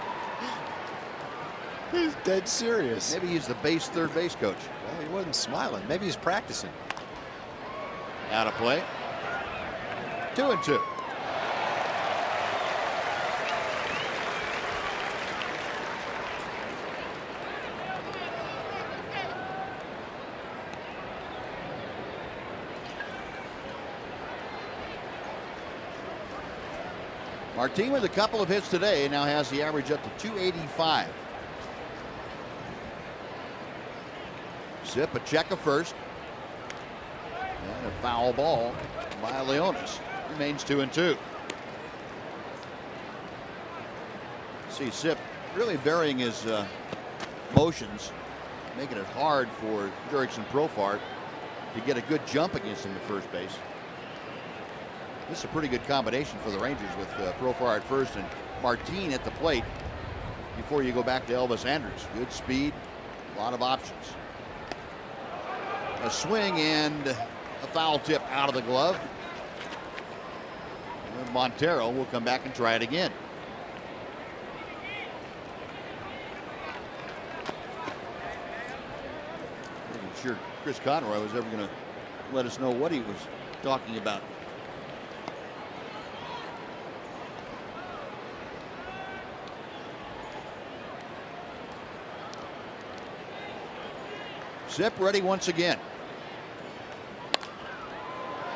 Speaker 2: He's dead serious.
Speaker 1: Maybe he's the third base coach.
Speaker 2: Well, he wasn't smiling. Maybe he's practicing.
Speaker 1: Out of play. 2-2. Martin with a couple of hits today now has the average up to 285. Zip a check of first. And a foul ball by Leonis. Remains 2-2. See Zip really varying his motions, making it hard for Jurickson Profar to get a good jump against him at first base. This is a pretty good combination for the Rangers with Profar at first and Martin at the plate before you go back to Elvis Andrus. Good speed, a lot of options. A swing and a foul tip out of the glove. And Montero will come back and try it again. I wasn't sure Chris Conroy was ever going to let us know what he was talking about. Zip ready once again.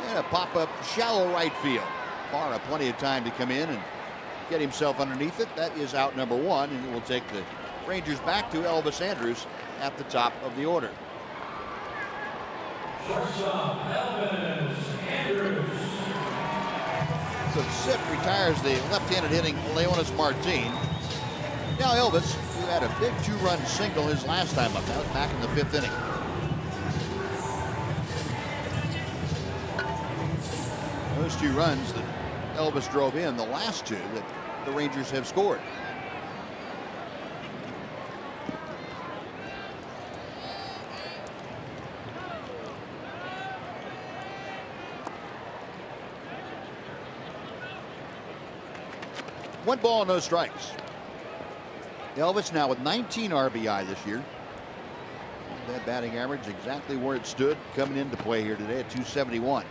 Speaker 1: And a pop-up shallow right field. Barra plenty of time to come in and get himself underneath it. That is out number one, and it will take the Rangers back to Elvis Andrus at the top of the order. So Zip retires the left-handed hitting Leonis Martin. Now Elvis, who had a big two-run single his last time up, that was back in the 5th inning. Those 2 runs that Elvis drove in, the last 2 that the Rangers have scored. One ball, no strikes. Elvis now with 19 RBI this year. That batting average exactly where it stood coming into play here today at 271.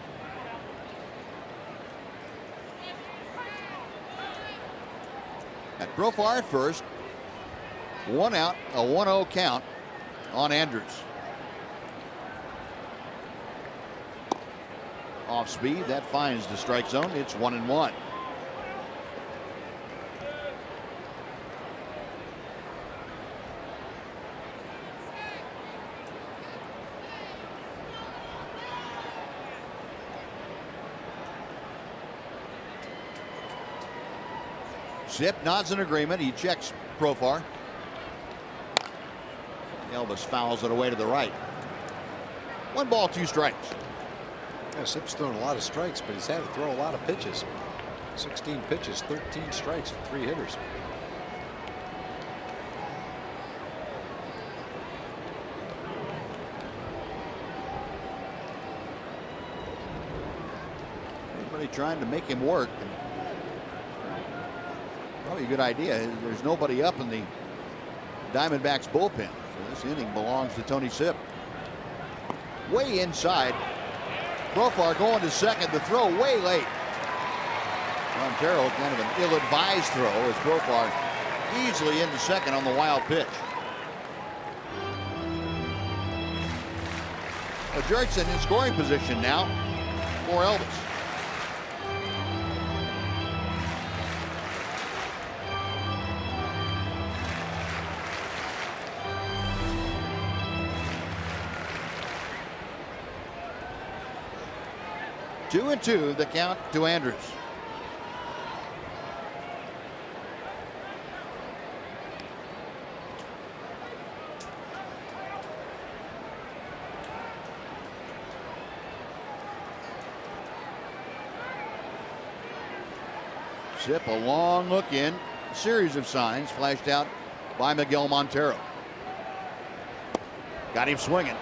Speaker 1: At Profar at first. 1 out, a 1-0 count on Andrus. Off speed, that finds the strike zone. It's 1-1. Zip nods in agreement. He checks Profar. Elvis fouls it away to the right. 1 ball, 2 strikes.
Speaker 2: Yeah, Zip's thrown a lot of strikes, but he's had to throw a lot of pitches. 16 pitches, 13 strikes, and 3 hitters.
Speaker 1: Everybody trying to make him work. Probably a good idea. There's nobody up in the Diamondbacks bullpen. So this inning belongs to Tony Zip. Way inside. Profar going to second. The throw way late. Montero kind of an ill-advised throw as Profar easily into second on the wild pitch. Jurickson in scoring position now for Elvis. Two and 2, the count to Andrus. Zip a long look in. A series of signs flashed out by Miguel Montero. Got him swinging.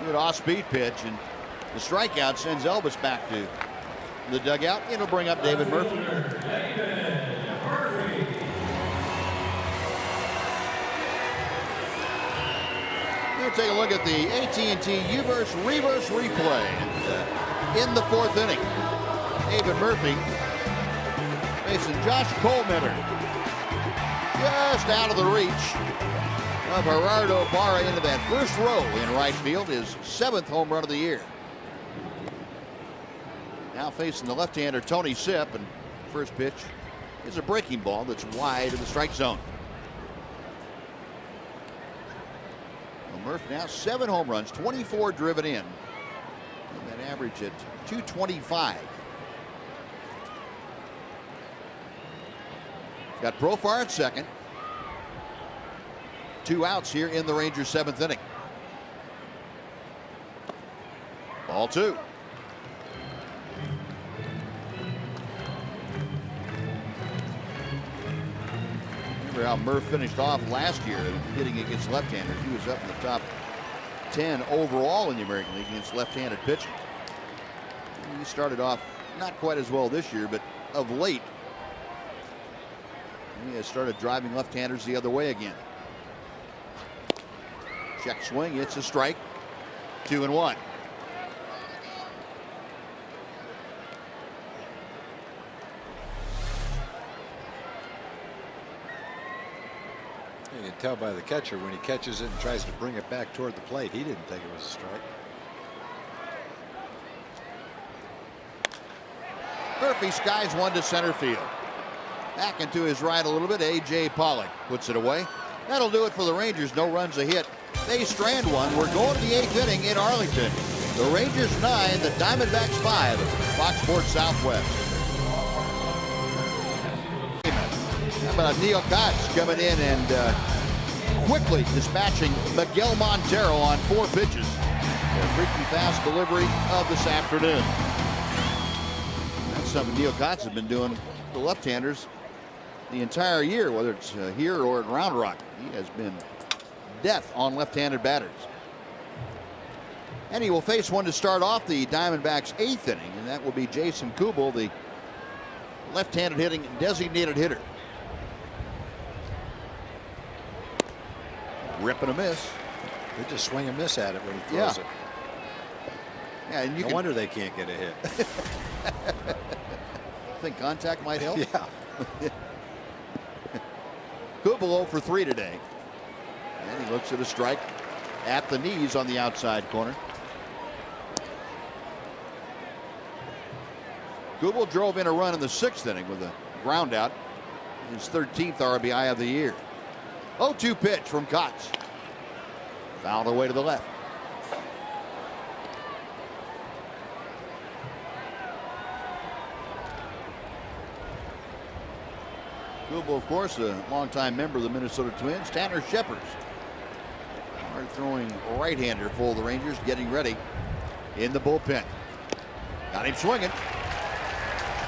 Speaker 1: Good off-speed pitch, and the strikeout sends Elvis back to the dugout. It'll bring up David Murphy. We'll take a look at the AT&T U-verse reverse replay. And, in the 4th inning, David Murphy facing Josh Colmeter. Just out of the reach of Gerardo Barra into that first row in right field. His 7th home run of the year. Now facing the left-hander Tony Zip, and First pitch is a breaking ball that's wide of the strike zone. Well, Murph now 7 home runs, 24 driven in. And that average at 225. Got Profar at second. 2 outs here in the Rangers' 7th inning. Ball 2. Remember how Murph finished off last year hitting against left-handers. He was up in the top 10 overall in the American League against left-handed pitching. He started off not quite as well this year, but of late he has started driving left-handers the other way again. Check swing, it's a strike. 2-1.
Speaker 2: You can tell by the catcher when he catches it and tries to bring it back toward the plate. He didn't think it was a strike.
Speaker 1: Murphy skies one to center field. Back into his right a little bit. A.J. Pollock puts it away. That'll do it for the Rangers. No runs a hit. They strand one. We're going to the 8th inning in Arlington. The Rangers 9, the Diamondbacks 5. Fox Sports Southwest. How about Neil Kotz coming in and quickly dispatching Miguel Montero on 4 pitches. A freaky fast delivery of this afternoon. That's something Neil Kotz has been doing to left-handers the entire year, whether it's here or at Round Rock. He has been death on left-handed batters. And he will face one to start off the Diamondbacks' 8th inning, and that will be Jason Kubel, the left-handed hitting designated hitter. Rip and a miss.
Speaker 2: They just swing and miss at it when he throws it.
Speaker 1: Yeah, and
Speaker 2: no wonder they can't get a hit.
Speaker 1: Think contact might help?
Speaker 2: Yeah.
Speaker 1: Kubel 0 for 3 today. And he looks at a strike at the knees on the outside corner. Kubel drove in a run in the 6th inning with a ground out. His 13th RBI of the year. 0-2 pitch from Kotz. Fouled away to the left. Kubel, of course, a longtime member of the Minnesota Twins. Tanner Scheppers, hard throwing right-hander for the Rangers, getting ready in the bullpen. Got him swinging.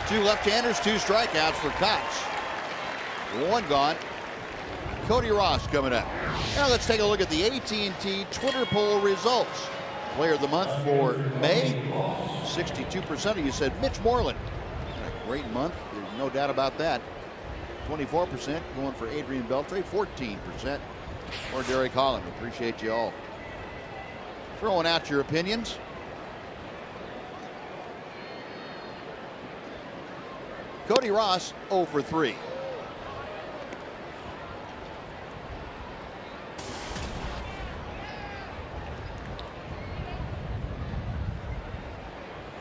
Speaker 1: 2 left-handers, 2 strikeouts for Kotz. 1 gone. Cody Ross coming up. Now let's take a look at the AT&T Twitter poll results. Player of the month for May. 62% of you said Mitch Moreland. A great month. There's no doubt about that. 24% going for Adrian Beltre. 14% for Derek Holland. Appreciate you all throwing out your opinions. Cody Ross 0 for 3.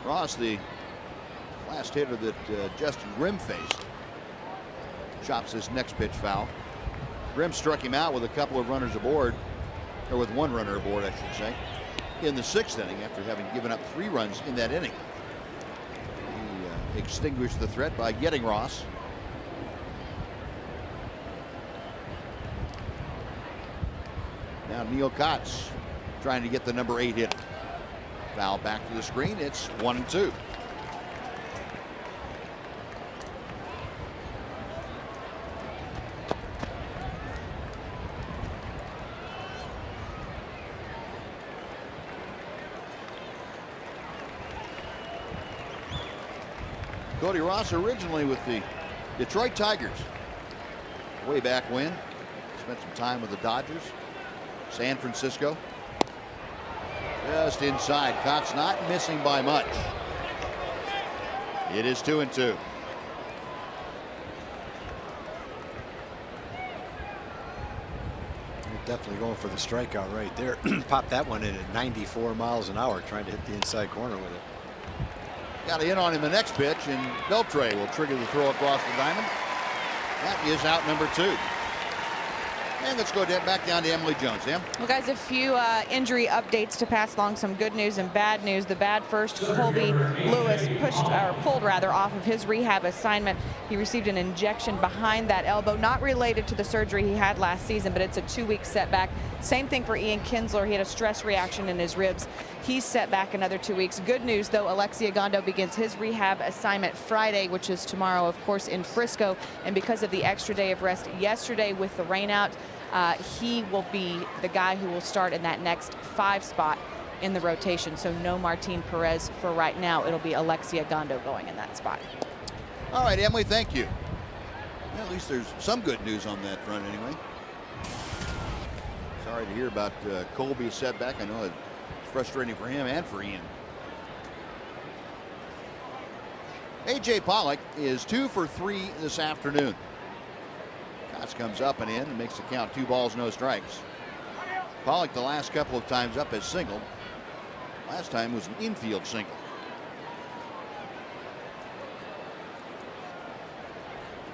Speaker 1: Ross, the last hitter that Justin Grimm faced, chops his next pitch foul. Grimm struck him out with a couple of runners aboard, or with 1 runner aboard, I should say, in the 6th inning after having given up 3 runs in that inning. He extinguished the threat by getting Ross. Now Neil Kotz trying to get the number 8 hit. Foul back to the screen. It's 1-2. Cody Ross originally with the Detroit Tigers. Way back when. Spent some time with the Dodgers. San Francisco. Just inside. Kotz not missing by much. It is 2-2.
Speaker 2: Definitely going for the strikeout right there. Popped that one in at 94 miles an hour, trying to hit the inside corner with it.
Speaker 1: Got in on him the next pitch, and Beltre will trigger the throw across the diamond. That is out number 2. And let's go back down to Emily Jones. Em?
Speaker 3: Well, guys, a few injury updates to pass along. Some good news and bad news. The bad first, Colby Lewis pulled off of his rehab assignment. He received an injection behind that elbow, not related to the surgery he had last season, but it's a 2-week setback. Same thing for Ian Kinsler. He had a stress reaction in his ribs. He's set back another 2 weeks. Good news, though, Alexia Gondo begins his rehab assignment Friday, which is tomorrow, of course, in Frisco. And because of the extra day of rest yesterday with the rain out, he will be the guy who will start in that next 5 spot in the rotation. So no Martin Perez for right now. It'll be Alexia Gondo going in that spot.
Speaker 1: All right, Emily, thank you. Well, at least there's some good news on that front anyway. Sorry to hear about Colby's setback. I know it's frustrating for him and for Ian. A.J. Pollock is 2 for 3 this afternoon. Cots comes up and in and makes the count 2 balls, no strikes. Pollock the last couple of times up has singled. Last time was an infield single.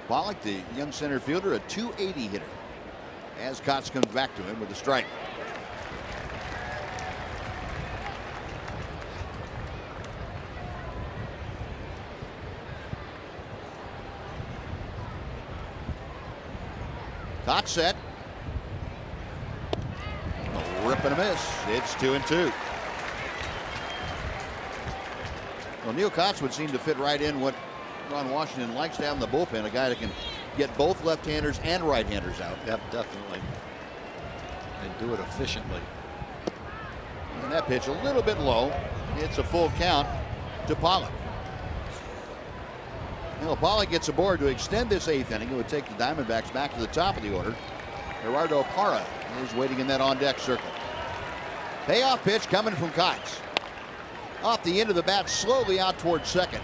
Speaker 1: Pollock, the young center fielder, a .280 hitter. As Cots comes back to him with a strike. Cots set. A rip and a miss. It's 2-2. Well, Neil Cots would seem to fit right in what Ron Washington likes to have in the bullpen, a guy that can get both left-handers and right-handers out.
Speaker 2: Yep, definitely. And do it efficiently.
Speaker 1: And that pitch a little bit low. It's a full count to Pollock. Well, Pollock gets aboard to extend this 8th inning. It would take the Diamondbacks back to the top of the order. Gerardo Parra is waiting in that on-deck circle. Payoff pitch coming from Cots. Off the end of the bat, slowly out towards second.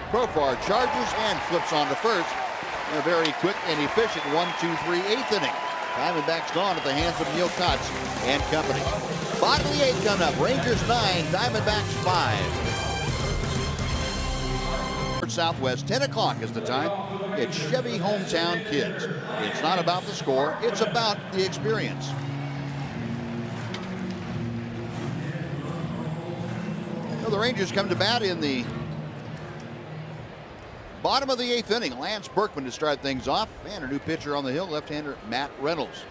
Speaker 1: Profar charges and flips on to first. A very quick and efficient 1-2-3 8th inning. Diamondbacks gone at the hands of Neil Cots and company. Bottom of the 8th coming up. Rangers 9, Diamondbacks 5. Southwest, 10 o'clock is the time. It's Chevy Hometown Kids. It's not about the score, it's about the experience. Well, the Rangers come to bat in the bottom of the 8th inning. Lance Berkman to start things off, and a new pitcher on the hill, left-hander Matt Reynolds.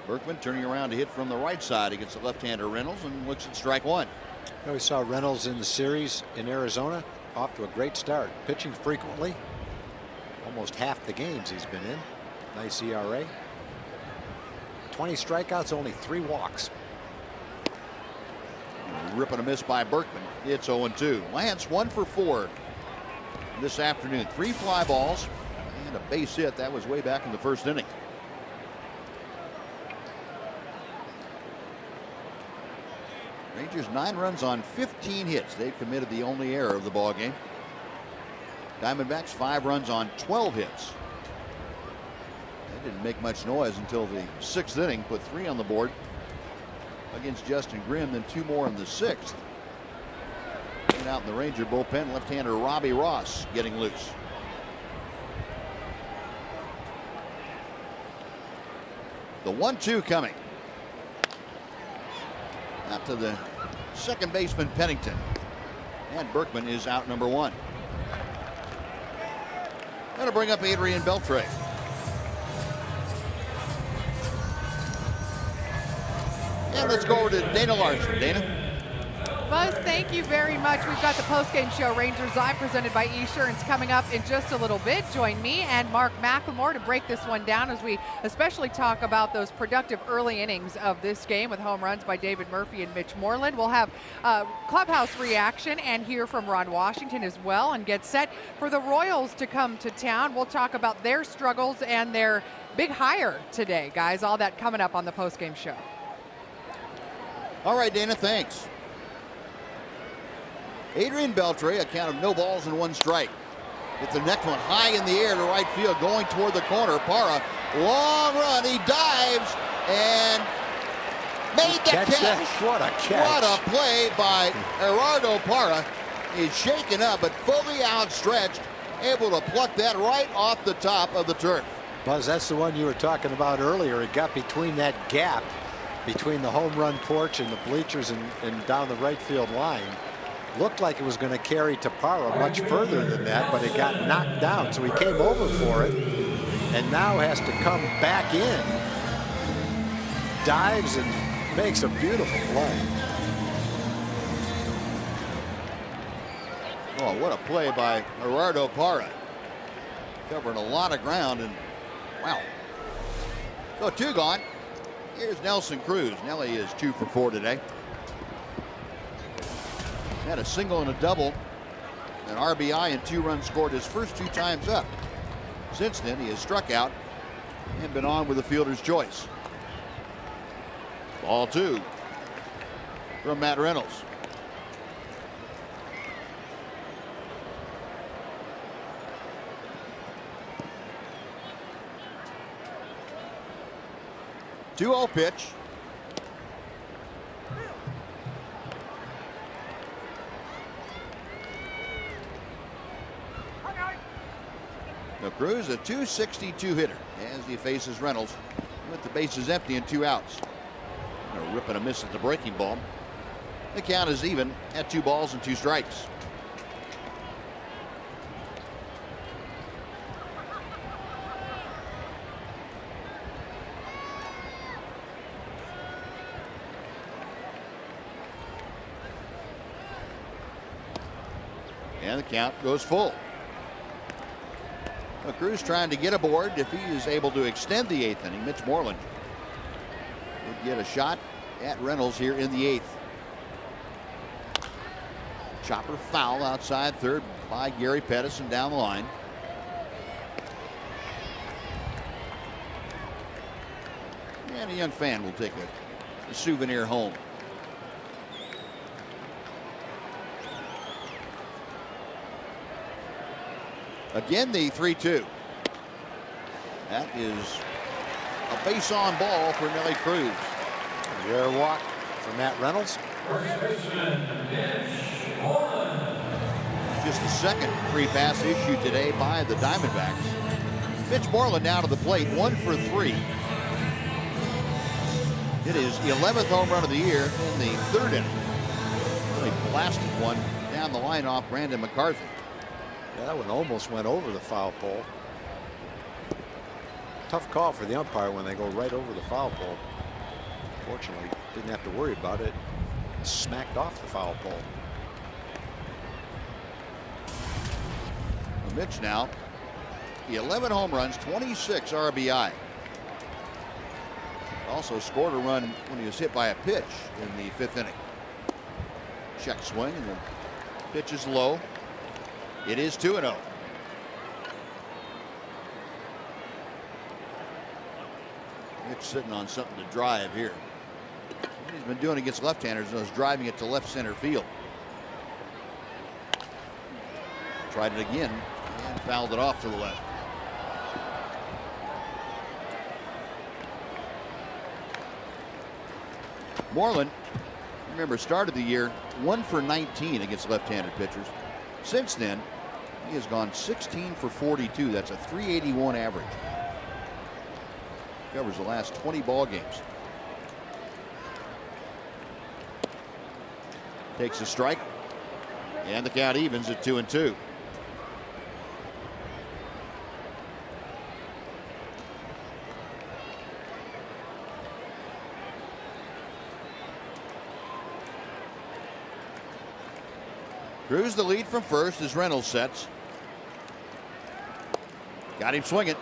Speaker 1: Berkman turning around to hit from the right side against the left-hander Reynolds and looks at strike 1.
Speaker 2: You know, we saw Reynolds in the series in Arizona, off to a great start, pitching frequently. Almost half the games he's been in. Nice ERA. 20 strikeouts, only 3 walks.
Speaker 1: Rip and a miss by Berkman. It's 0-2. Lance 1 for 4 this afternoon. 3 fly balls and a base hit. That was way back in the 1st inning. Rangers 9 runs on 15 hits. They've committed the only error of the ball game. Diamondbacks 5 runs on 12 hits. They didn't make much noise until the 6th inning. Put 3 on the board against Justin Grimm, then 2 more in the 6th. And out in the Ranger bullpen, left-hander Robbie Ross getting loose. The 1-2 coming. Out to the second baseman Pennington. And Berkman is out number 1. Going to bring up Adrian Beltre. And let's go over to Dana Larson. Dana?
Speaker 11: Buzz, thank you very much. We've got the postgame show Rangers Live presented by Esurance coming up in just a little bit. Join me and Mark McLemore to break this one down as we especially talk about those productive early innings of this game with home runs by David Murphy and Mitch Moreland. We'll have clubhouse reaction and hear from Ron Washington as well and get set for the Royals to come to town. We'll talk about their struggles and their big hire today, guys. All that coming up on the postgame show.
Speaker 1: All right, Dana, thanks. Adrian Beltre, a count of no balls and 1 strike. Hit the next one high in the air to right field, going toward the corner. Parra, long run, he dives, and Made the
Speaker 2: Catch
Speaker 1: catch.
Speaker 2: that? What a catch.
Speaker 1: What a play by Gerardo Parra. He's shaken up, but fully outstretched, able to pluck that right off the top of the turf.
Speaker 2: Buzz, that's the one you were talking about earlier. It got between that gap between the home run porch and the bleachers and down the right field line. Looked like it was going to carry to Parra much further than that, but it got knocked down. So he came over for it and now has to come back in. Dives and makes a beautiful play.
Speaker 1: Oh, what a play by Gerardo Parra. Covering a lot of ground, and wow. So 2 gone. Here's Nelson Cruz. Nelly is 2 for 4 today. Had a single and a double, an RBI and 2 runs scored his first 2 times up. Since then, he has struck out and been on with the fielder's choice. Ball 2 from Matt Reynolds. Two-0 pitch. Now Cruz, a .262 hitter as he faces Reynolds with the bases empty and 2 outs. A rip and a miss at the breaking ball. The count is even at 2 balls and 2 strikes. And the count goes full. Well, Cruz trying to get aboard if he is able to extend the 8th inning. Mitch Moreland would get a shot at Reynolds here in the 8th. Chopper foul outside third by Gary Pedersen down the line. And a young fan will take a souvenir home. Again, the 3-2. That is a base on ball for Nelly Cruz.
Speaker 2: A rare walk for Matt Reynolds.
Speaker 1: Just the second free pass issued today by the Diamondbacks. Mitch Moreland now to the plate, 1 for 3. It is 11th home run of the year in the 3rd inning. Really blasted one down the line off Brandon McCarthy.
Speaker 2: Yeah, that one almost went over the foul pole. Tough call for the umpire when they go right over the foul pole. Fortunately, didn't have to worry about it. Smacked off the foul pole.
Speaker 1: Well, Mitch now, 11 home runs, 26 RBI. Also scored a run when he was hit by a pitch in the 5th inning. Check swing, and the pitch is low. It is 2-0. Mitch sitting on something to drive here. What he's been doing against left-handers is driving it to left center field. Tried it again and fouled it off to the left. Moreland, remember, started the year 1 for 19 against left-handed pitchers. Since then, he has gone 16 for 42. That's a .381 average. Covers the last 20 ball games. Takes a strike, and the count evens at 2-2. Cruz the lead from first as Reynolds sets. Got him swinging.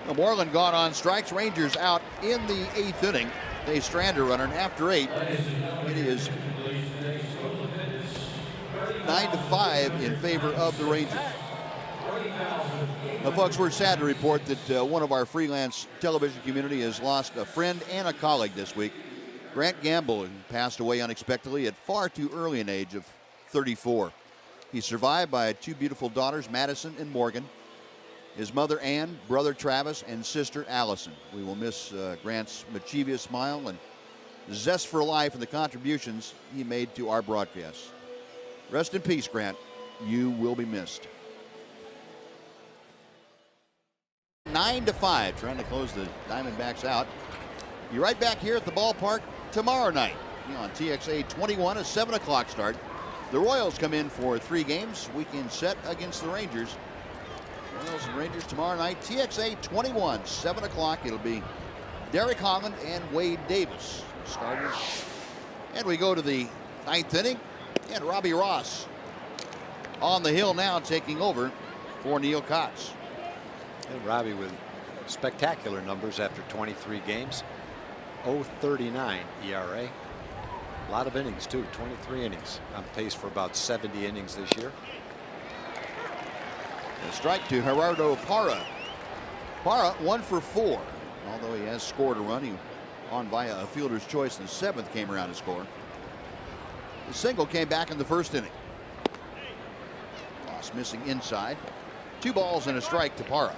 Speaker 1: Well, Moreland gone on strikes. Rangers out in the 8th inning. They strand a runner, and after 8, it is 9-5 in favor of the Rangers. Now, folks, we're sad to report that one of our freelance television community has lost a friend and a colleague this week. Grant Gamble passed away unexpectedly at far too early an age of 34. He's survived by 2 beautiful daughters, Madison and Morgan, his mother Ann, brother Travis, and sister Allison. We will miss Grant's mischievous smile and zest for life and the contributions he made to our broadcasts. Rest in peace, Grant. You will be missed. 9-5, trying to close the Diamondbacks out. Be right back here at the ballpark tomorrow night on TXA 21, a 7 o'clock start. The Royals come in for 3 games. Weekend set against the Rangers. Royals and Rangers tomorrow night. TXA 21, 7 o'clock. It'll be Derek Holland and Wade Davis starters. And we go to the 9th inning. And Robbie Ross on the hill now, taking over for Neil Kotz.
Speaker 2: And Robbie with spectacular numbers after 23 games. 0.39 ERA. A lot of innings too, 23 innings. On pace for about 70 innings this year.
Speaker 1: A strike to Gerardo Parra. Parra 1 for 4. Although he has scored a run, he on via a fielder's choice in the 7th, came around to score. The single came back in the 1st inning. Ross missing inside. 2 balls and a strike to Parra.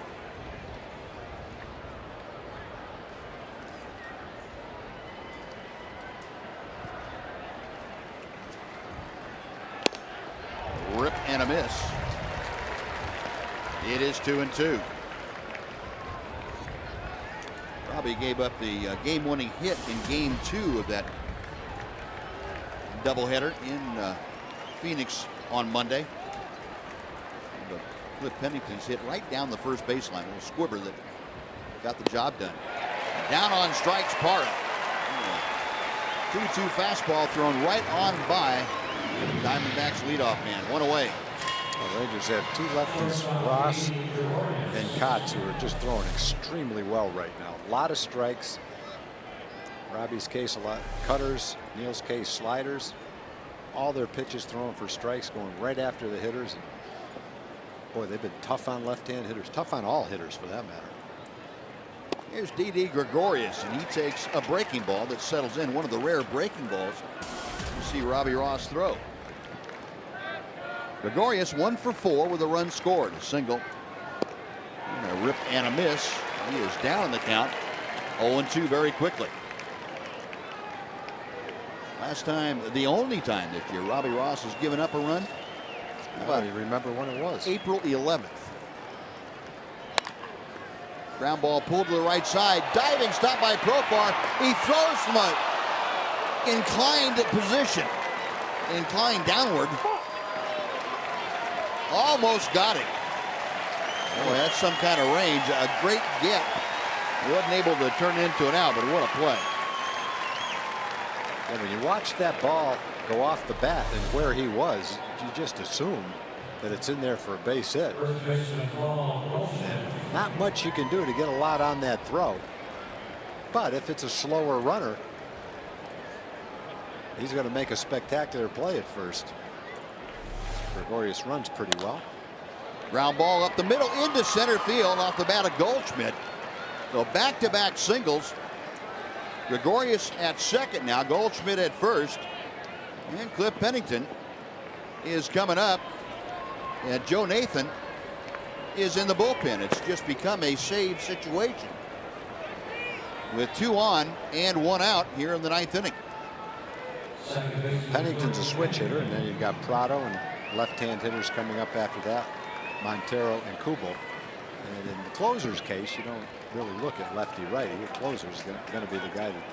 Speaker 1: Rip and a miss. It is 2-2. Robbie gave up the game-winning hit in Game 2 of that doubleheader in Phoenix on Monday. But Cliff Pennington's hit right down the first baseline. A little squibber that got the job done. Down on strikes, Parra. 2-2 fastball thrown right on by Diamondbacks leadoff man. 1 away.
Speaker 2: The Rangers have 2 lefties, Ross and Kotz, who are just throwing extremely well right now. A lot of strikes. Robbie's case, a lot cutters. Neil's case, sliders. All their pitches thrown for strikes, going right after the hitters. And boy, they've been tough on left-hand hitters, tough on all hitters for that matter.
Speaker 1: Here's Didi Gregorius, and he takes a breaking ball that settles in. One of the rare breaking balls you see Robbie Ross throw. Gregorius 1 for 4 with a run scored. A single. And a rip and a miss. He is down in the count. 0-2 very quickly. Last time, the only time this year Robbie Ross has given up a run.
Speaker 2: Well, you remember when it was?
Speaker 1: April 11th. Ground ball pulled to the right side. Diving stop by Profar. He throws from an inclined position. Inclined downward. Almost got him. Boy, that's some kind of range. A great get. He wasn't able to turn it into an out, but what a play.
Speaker 2: Yeah, when you watch that ball go off the bat and where he was, you just assume that it's in there for a base hit. And not much you can do to get a lot on that throw. But if it's a slower runner, he's going to make a spectacular play at first. Gregorius runs pretty well.
Speaker 1: Ground ball up the middle into center field off the bat of Goldschmidt. So back-to-back singles. Gregorius at second now. Goldschmidt at first. And Cliff Pennington is coming up. And Joe Nathan is in the bullpen. It's just become a save situation with 2 on and 1 out here in the 9th inning.
Speaker 2: Pennington's a switch hitter, and then you've got Prado and left-hand hitters coming up after that, Montero and Kubel. And in the closer's case, you don't really look at lefty-righty. Your closer's going to be the guy that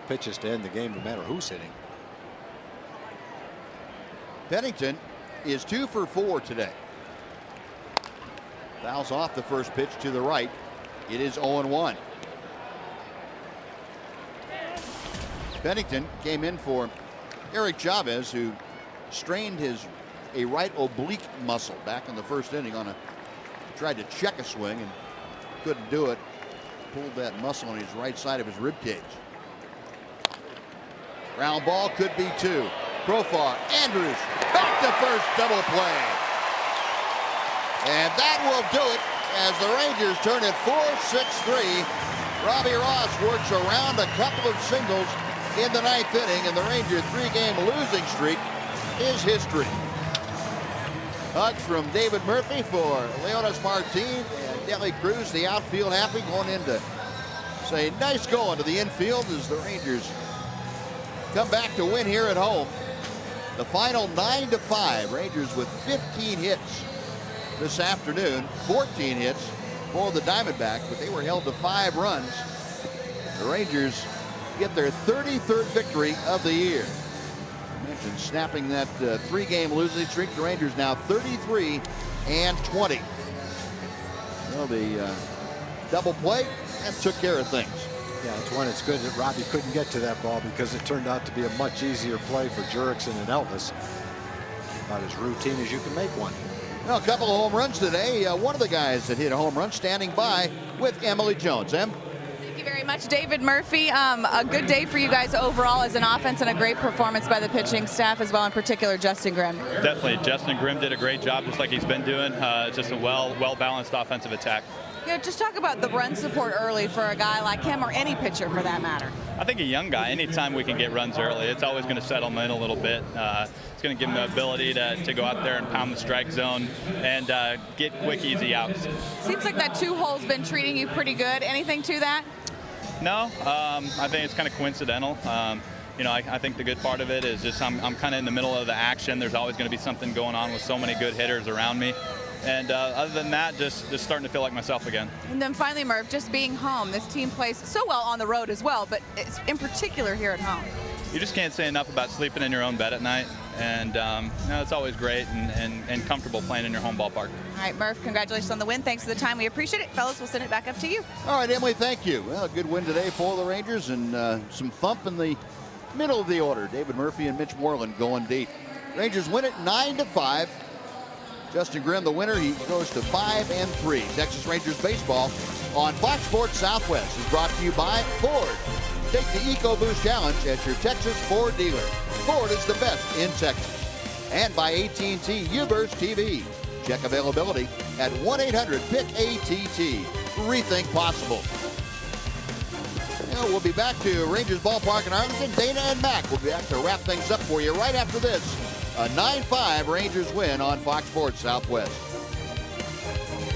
Speaker 2: pitches to end the game no matter who's hitting.
Speaker 1: Pennington is 2 for 4 today. Fouls off the first pitch to the right. It is 0-1. Pennington came in for Eric Chavez, who strained a right oblique muscle back in the first inning on tried to check a swing and couldn't do it. Pulled that muscle on his right side of his rib cage. Ground ball could be 2. Profar, Andrews, back to first, double play. And that will do it as the Rangers turn it 4-6-3. Robbie Ross works around a couple of singles in the 9th inning, and the Ranger 3-game losing streak is history. Hugs from David Murphy for Leonis Martin and Deli Cruz, the outfield happy, going in to say nice going to the infield as the Rangers come back to win here at home. The final 9-5. Rangers with 15 hits this afternoon, 14 hits for the Diamondbacks, but they were held to 5 runs. The Rangers get their 33rd victory of the year. I mentioned snapping that 3-game losing streak. The Rangers now 33-20. Well, the double play and took care of things.
Speaker 2: Yeah, it's good that Robbie couldn't get to that ball because it turned out to be a much easier play for Jurickson and Elvis. About as routine as you can make one.
Speaker 1: Well, a couple of home runs today. One of the guys that hit a home run standing by with Emily Jones. Em?
Speaker 3: Thank you very much, David Murphy. A good day for you guys overall as an offense and a great performance by the pitching staff as well, in particular Justin Grimm.
Speaker 12: Definitely. Justin Grimm did a great job just like he's been doing. Just a well-balanced offensive attack.
Speaker 3: Just talk about the run support early for a guy like him, or any pitcher for that matter.
Speaker 12: I think a young guy, anytime we can get runs early, it's always going to settle him in a little bit. It's going to give him the ability to go out there and pound the strike zone and get quick, easy outs.
Speaker 3: Seems like that 2-hole's been treating you pretty good. Anything to that?
Speaker 12: No, I think it's kind of coincidental. I think the good part of it is just I'm kind of in the middle of the action. There's always going to be something going on with so many good hitters around me. And other than that, just starting to feel like myself again.
Speaker 3: And then finally, Murph, just being home. This team plays so well on the road as well, but it's in particular here at home.
Speaker 12: You just can't say enough about sleeping in your own bed at night. And it's always great and comfortable playing in your home ballpark.
Speaker 3: All right, Murph, congratulations on the win. Thanks for the time. We appreciate it. Fellas, we'll send it back up to you.
Speaker 1: All right, Emily, thank you. Well, a good win today for the Rangers, and some thump in the middle of the order. David Murphy and Mitch Moreland going deep. Rangers win it 9-5. Justin Grimm, the winner, he goes to 5-3. Texas Rangers baseball on Fox Sports Southwest is brought to you by Ford. Take the EcoBoost Challenge at your Texas Ford dealer. Ford is the best in Texas. And by AT&T UVerse TV. Check availability at 1-800-PICK-ATT. Rethink possible. We'll be back to Rangers Ballpark in Arlington. Dana and Mac will be back to wrap things up for you right after this. A 9-5 Rangers win on Fox Sports Southwest.